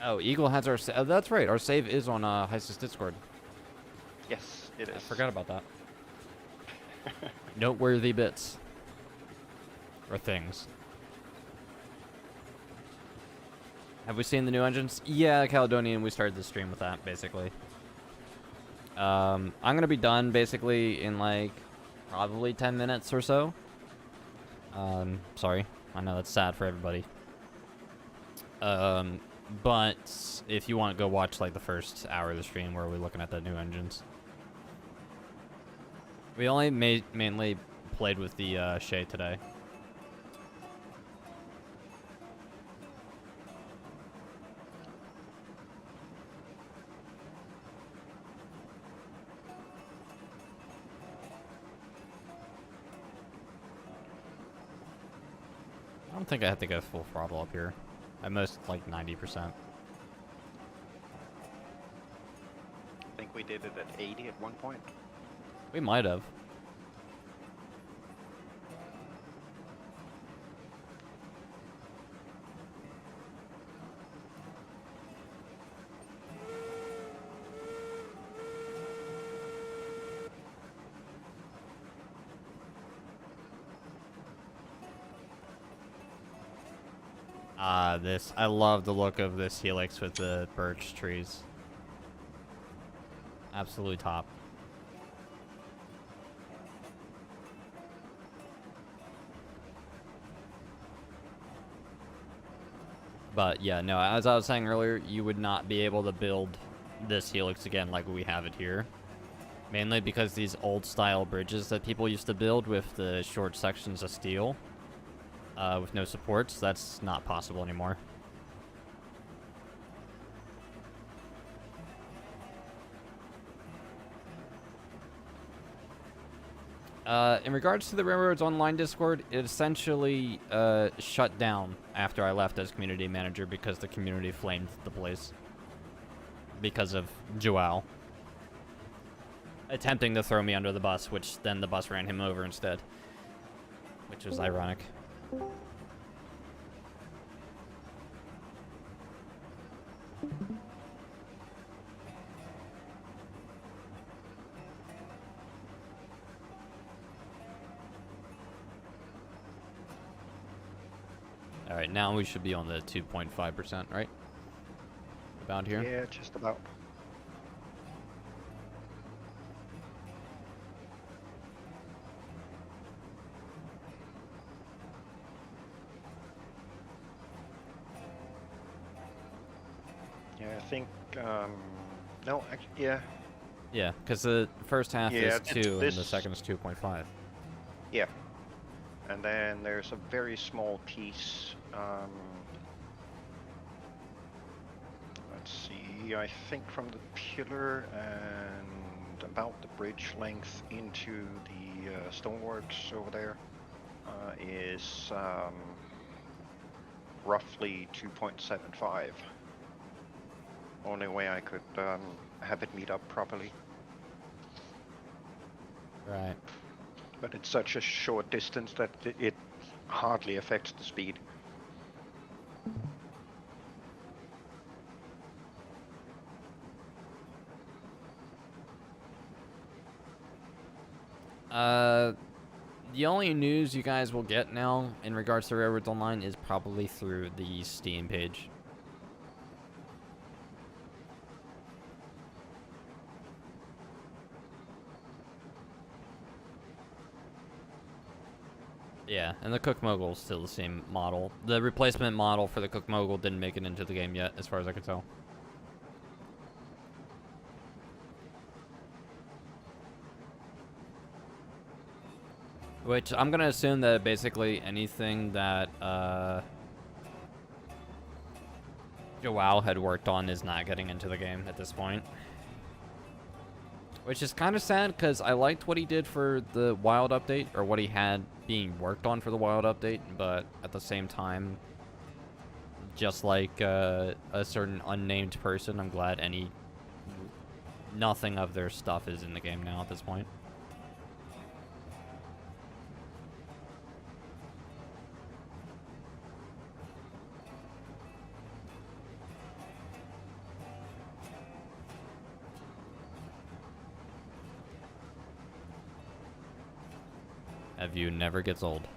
S1: Oh, Eagle has our oh, that's right. Our save is on Heis's Discord.
S2: Yes, it is.
S1: I forgot about that. Noteworthy bits. Or things. Have we seen the new engines? Yeah, Caledonian, we started the stream with that, basically. I'm gonna be done, basically, in, like, probably 10 minutes or so. Sorry. I know that's sad for everybody. But if you want to go watch, like, the first hour of the stream where we're looking at the new engines. We only mainly played with the Shay today. I don't think I have to go full throttle up here. At most, like, 90%.
S2: I think we did it at 80 at one point.
S1: We might have. I love the look of this helix with the birch trees. Absolute top. But yeah, no, as I was saying earlier, you would not be able to build this helix again like we have it here. Mainly because these old style bridges that people used to build with the short sections of steel, with no supports, that's not possible anymore. In regards to the Railroads Online Discord, it essentially shut down after I left as community manager because the community flamed the place. Because of Joao attempting to throw me under the bus, which then the bus ran him over instead. Which was ironic. Alright, now we should be on the 2.5%, right? About here?
S2: Yeah, just about. Yeah, I think, no, actually, yeah.
S1: Yeah, because the first half
S2: Yeah,
S1: is 2 and the second is 2.5.
S2: Yeah. And then there's a very small piece, let's see, I think from the pillar and about the bridge length into the stoneworks over there is roughly 2.75. Only way I could have it meet up properly.
S1: Right.
S2: But it's such a short distance that it hardly affects the speed.
S1: The only news you guys will get now in regards to Railroads Online is probably through the Steam page. Yeah, and the Cook Mogul is still the same model. The replacement model for the Cook Mogul didn't make it into the game yet, as far as I could tell. Which, I'm gonna assume that basically anything that, Joao had worked on is not getting into the game at this point. Which is kind of sad, because I liked what he did for the Wild update, or what he had being worked on for the Wild update, but at the same time, just like a certain unnamed person, I'm glad nothing of their stuff is in the game now at this point. A view never gets old.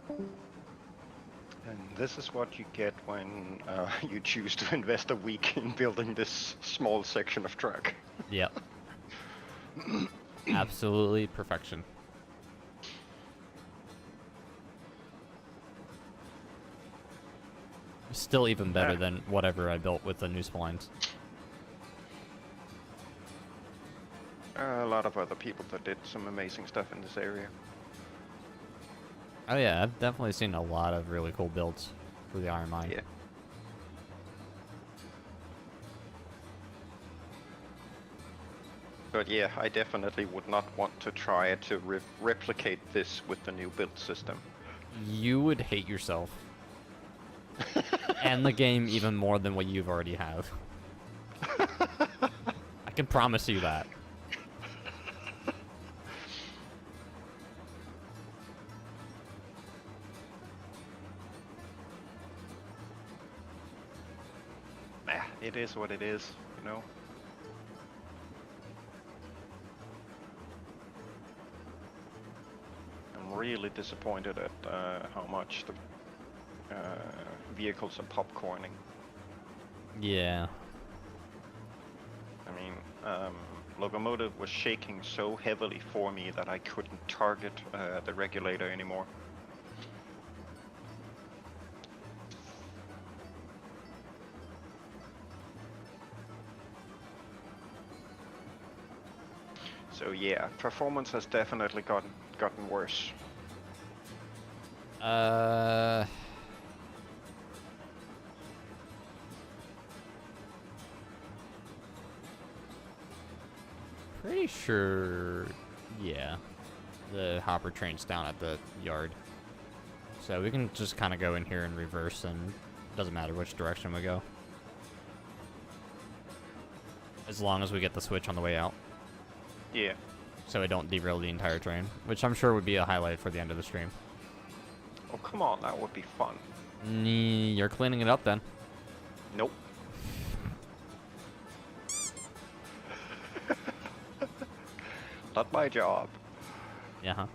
S2: And this is what you get when you choose to invest a week in building this small section of track.
S1: Yep. Absolutely perfection. Still even better than whatever I built with the new splines.
S2: A lot of other people that did some amazing stuff in this area.
S1: Oh yeah, I've definitely seen a lot of really cool builds for the Iron Mine.
S2: Yeah. But yeah, I definitely would not want to try to replicate this with the new build system.
S1: You would hate yourself. And the game even more than what you've already have. I can promise you that.
S2: It is what it is, you know? I'm really disappointed at how much the vehicles are popcorning.
S1: Yeah.
S2: I mean, Locomotive was shaking so heavily for me that I couldn't target the regulator anymore. So yeah, performance has definitely gotten worse.
S1: pretty sure, yeah, the hopper train's down at the yard. So we can just kind of go in here in reverse, and it doesn't matter which direction we go. As long as we get the switch on the way out.
S2: Yeah.
S1: So we don't derail the entire train, which I'm sure would be a highlight for the end of the stream.
S2: Oh, come on, that would be fun.
S1: You're cleaning it up then.
S2: Nope. Not my job.
S1: Yeah, huh?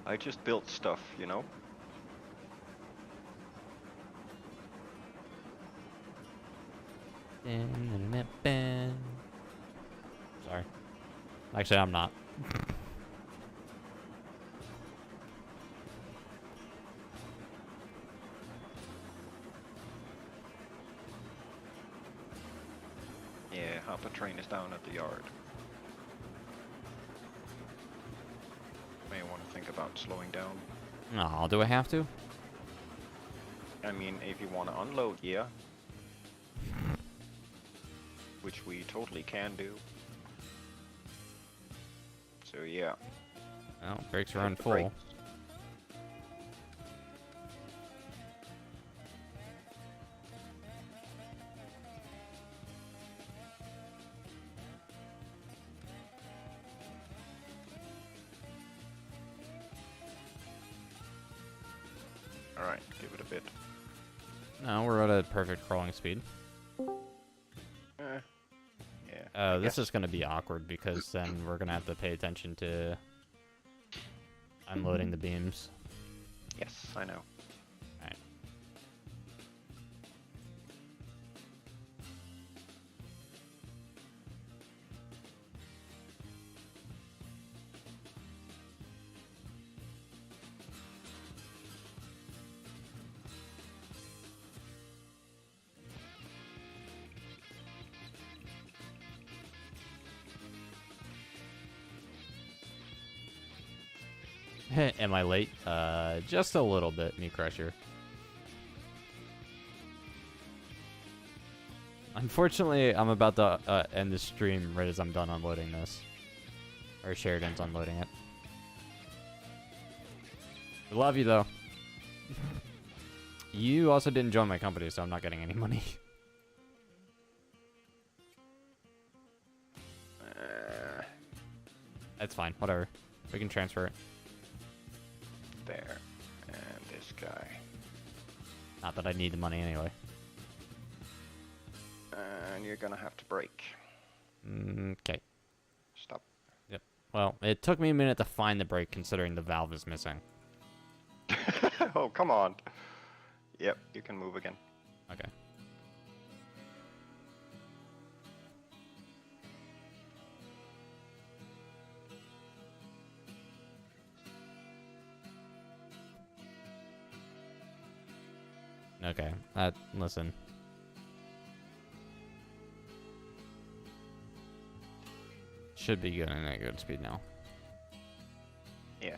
S2: I just built stuff, you know?
S1: Sorry. Actually, I'm not.
S2: Yeah, hopper train is down at the yard. May want to think about slowing down.
S1: Oh, do I have to?
S2: I mean, if you want to unload, yeah. Which we totally can do. So yeah.
S1: Well, brakes are on
S2: The
S1: full.
S2: brakes. Alright, give it a bit.
S1: No, we're at a perfect crawling speed.
S2: Yeah. I
S1: This
S2: guess.
S1: is going to be awkward because then we're going to have to pay attention to unloading the beams.
S2: Yes, I know.
S1: Alright. Am I late? Just a little bit, Knee Crusher. Unfortunately, I'm about to end the stream right as I'm done unloading this. Or Sheridan's unloading it. I love you, though. You also didn't join my company, so I'm not getting any money. That's fine, whatever. We can transfer it.
S2: There. And this guy.
S1: Not that I need the money anyway.
S2: And you're gonna have to brake.
S1: Okay.
S2: Stop.
S1: Yep. Well, it took me a minute to find the brake considering the valve is missing.
S2: Oh, come on. Yep, you can move again.
S1: Okay. Okay. Listen. Should be good at a good speed now.
S2: Yeah.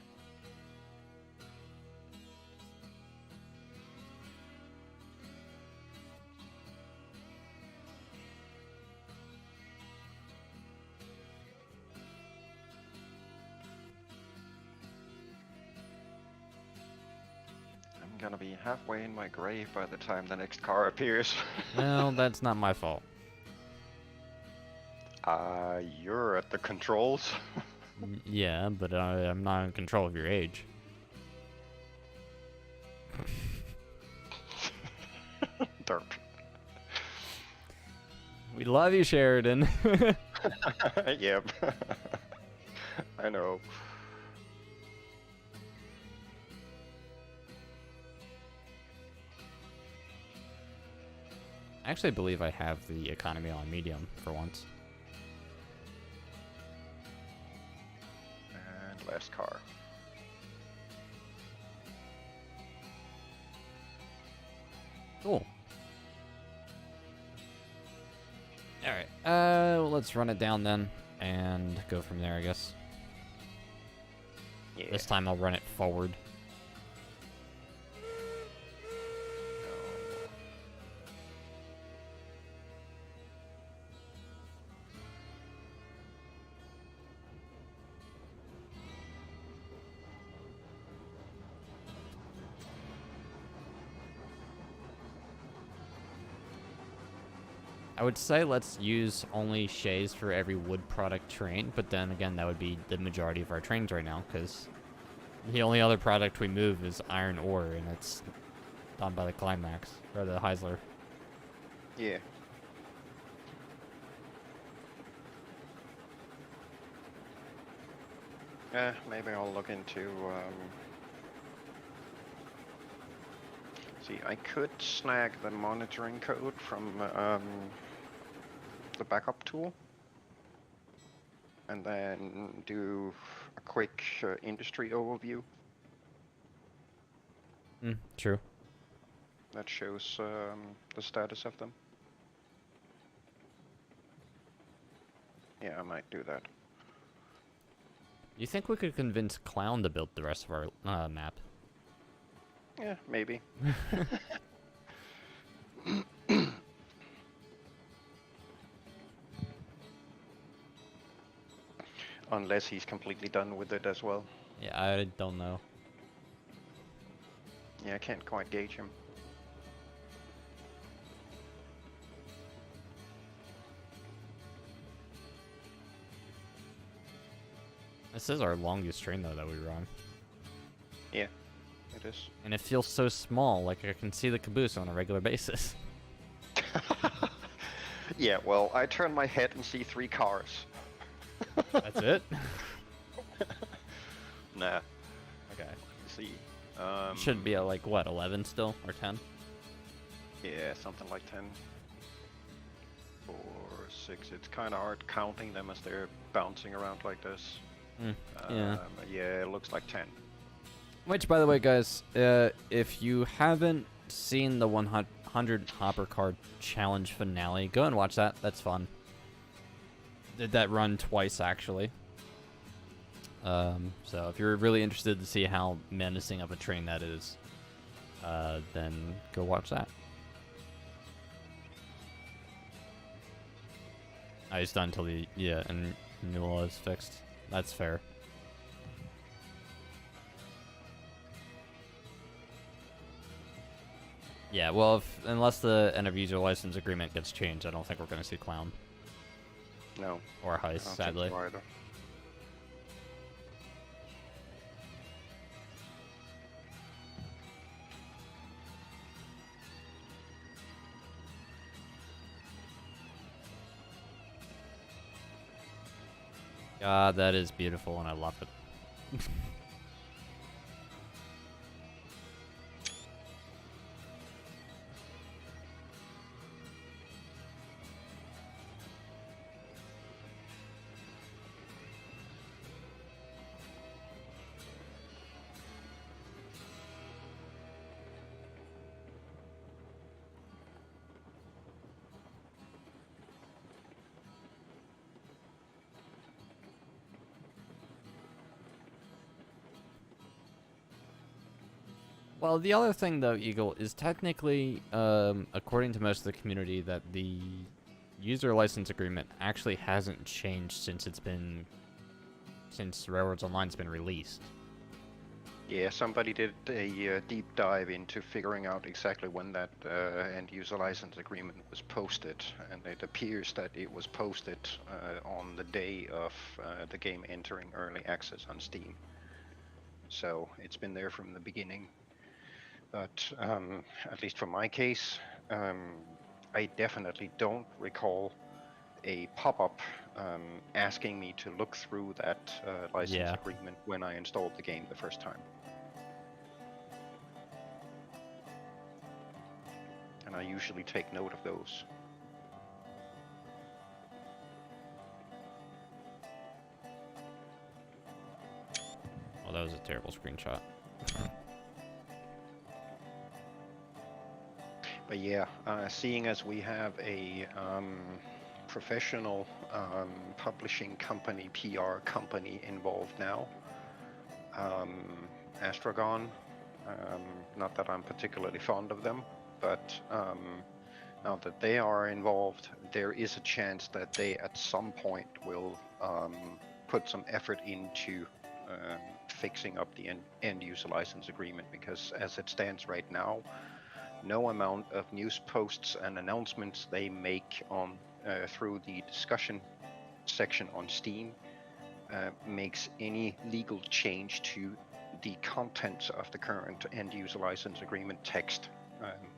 S2: I'm gonna be halfway in my grave by the time the next car appears.
S1: Well, that's not my fault.
S2: You're at the controls.
S1: Yeah, but I'm not in control of your age.
S2: Derp.
S1: We love you, Sheridan.
S2: Yep. I know.
S1: I actually believe I have the economy on medium for once.
S2: And last car.
S1: Cool. Alright, let's run it down then, and go from there, I guess.
S2: Yeah.
S1: This time I'll run it forward. I would say let's use only Shays for every wood product train, but then again, that would be the majority of our trains right now, because the only other product we move is iron ore, and it's done by the Climax, or the Heisler.
S2: Yeah. Yeah, maybe I'll look into, see, I could snag the monitoring code from, the backup tool. And then do a quick industry overview.
S1: True.
S2: That shows the status of them. Yeah, I might do that.
S1: You think we could convince Clown to build the rest of our map?
S2: Yeah, maybe. Unless he's completely done with it as well.
S1: Yeah, I don't know.
S2: Yeah, I can't quite gauge him.
S1: This is our longest train, though, that we run.
S2: Yeah, it is.
S1: And it feels so small, like I can see the caboose on a regular basis.
S2: Yeah, well, I turn my head and see 3 cars.
S1: That's it?
S2: Nah.
S1: Okay.
S2: Let's see.
S1: Should be at, like, what, 11 still? Or 10?
S2: Yeah, something like 10. 4, 6. It's kind of hard counting them as they're bouncing around like this.
S1: Yeah.
S2: Yeah, it looks like 10.
S1: Which, by the way, guys, if you haven't seen the 100 Hopper Card Challenge finale, go and watch that. That's fun. Did that run twice, actually. So if you're really interested to see how menacing of a train that is, then go watch that. I just done until the and renewal is fixed. That's fair. Yeah, well, unless the end of user license agreement gets changed, I don't think we're going to see Clown.
S2: No.
S1: Or Heist, sadly.
S2: So either.
S1: God, that is beautiful, and I love it. Well, the other thing, though, Eagle, is technically, according to most of the community, that the user license agreement actually hasn't changed since Railroads Online's been released.
S2: Yeah, somebody did a deep dive into figuring out exactly when that end user license agreement was posted, and it appears that it was posted on the day of the game entering early access on Steam. So it's been there from the beginning. But at least for my case, I definitely don't recall a pop-up asking me to look through that license agreement when I installed the game the first time. And I usually take note of those.
S1: Oh, that was a terrible screenshot.
S2: But yeah, seeing as we have a professional publishing company, PR company involved now, Astragon, not that I'm particularly fond of them, but now that they are involved, there is a chance that they at some point will put some effort into fixing up the end user license agreement, because as it stands right now, no amount of news posts and announcements they make on through the discussion section on Steam makes any legal change to the contents of the current end user license agreement text.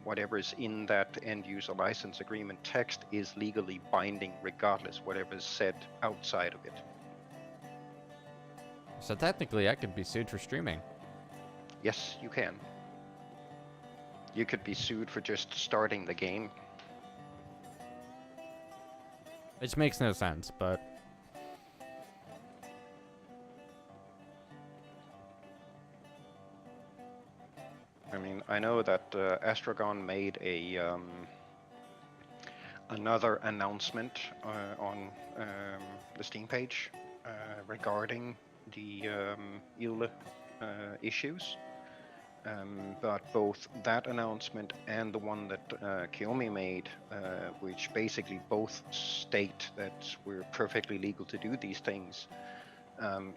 S2: Whatever is in that end user license agreement text is legally binding regardless whatever is said outside of it.
S1: So technically, I could be sued for streaming.
S2: Yes, you can. You could be sued for just starting the game.
S1: Which makes no sense, but...
S2: I mean, I know that Astragon made a another announcement on the Steam page regarding the EULA issues. But both that announcement and the one that Kiyomi made, which basically both state that we're perfectly legal to do these things,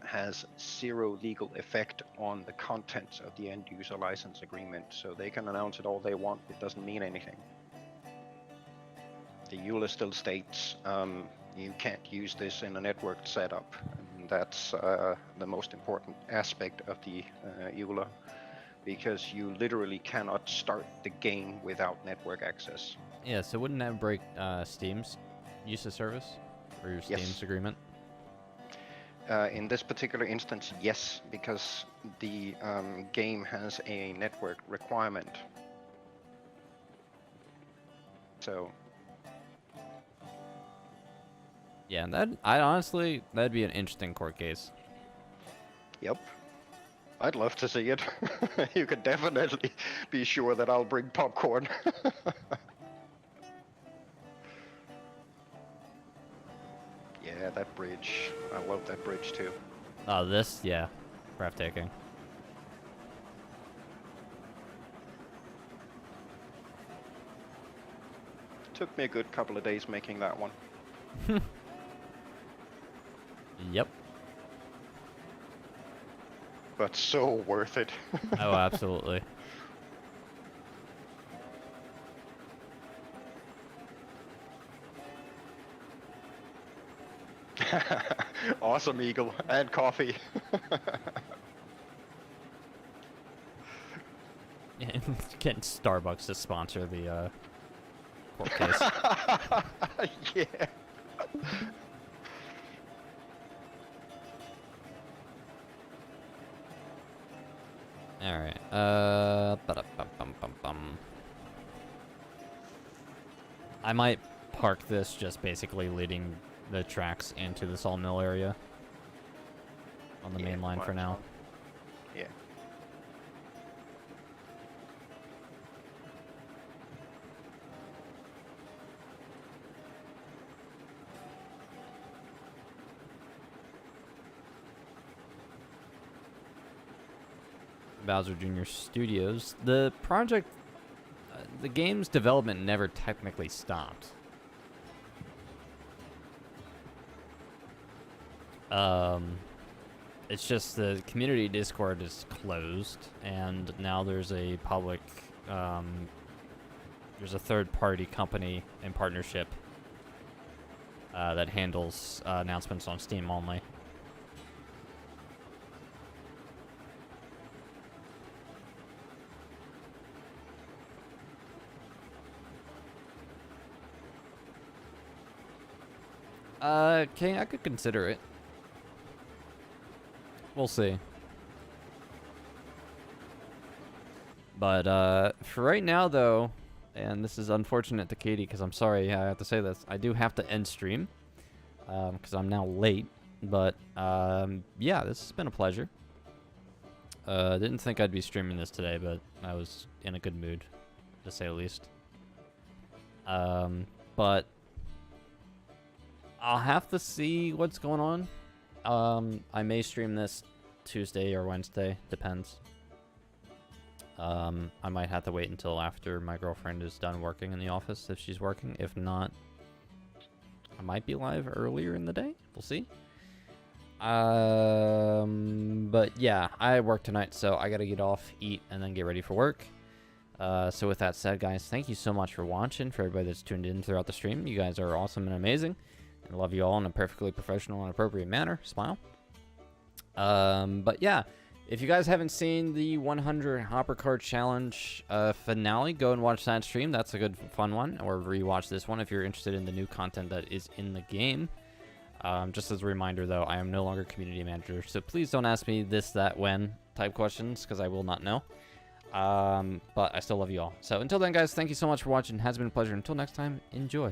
S2: has zero legal effect on the contents of the end user license agreement. So they can announce it all they want, it doesn't mean anything. The EULA still states you can't use this in a networked setup, and that's the most important aspect of the EULA, because you literally cannot start the game without network access.
S1: Yeah, so wouldn't that break Steam's use of service? Or your Steam's
S2: Yes.
S1: agreement?
S2: In this particular instance, yes, because the game has a network requirement. So...
S1: Yeah, that'd be an interesting court case.
S2: Yep. I'd love to see it. You could definitely be sure that I'll bring popcorn. Yeah, that bridge. I love that bridge too.
S1: Oh, this? Yeah. Breathtaking.
S2: Took me a good couple of days making that one.
S1: Yep.
S2: But so worth it.
S1: Oh, absolutely.
S2: Awesome, Eagle. And coffee.
S1: Getting Starbucks to sponsor the court case.
S2: Yeah.
S1: All right. Ba-da-bum-bum-bum-bum. I might park this just basically leading the tracks into the sawmill area on the main line for now.
S2: Yeah.
S1: Bowser Jr. Studios. The project, the game's development never technically stopped. It's just the community Discord is closed, and now there's a public, there's a third-party company in partnership that handles announcements on Steam only. Okay, I could consider it. We'll see. But for right now, though, and this is unfortunate to Katie, because I'm sorry I have to say this, I do have to end stream, because I'm now late. But yeah, this has been a pleasure. Didn't think I'd be streaming this today, but I was in a good mood, to say the least. But I'll have to see what's going on. I may stream this Tuesday or Wednesday, depends. I might have to wait until after my girlfriend is done working in the office, if she's working. If not, I might be live earlier in the day. We'll see. But yeah, I work tonight, so I gotta get off, eat, and then get ready for work. So with that said, guys, thank you so much for watching. For everybody that's tuned in throughout the stream, you guys are awesome and amazing. I love you all in a perfectly professional and appropriate manner. Smile. But yeah, if you guys haven't seen the 100 Hopper Card Challenge finale, go and watch that stream. That's a good, fun one. Or rewatch this one if you're interested in the new content that is in the game. Just as a reminder, though, I am no longer community manager, so please don't ask me this, that, when type questions, because I will not know. But I still love you all. So until then, guys, thank you so much for watching. It has been a pleasure. Until next time, enjoy.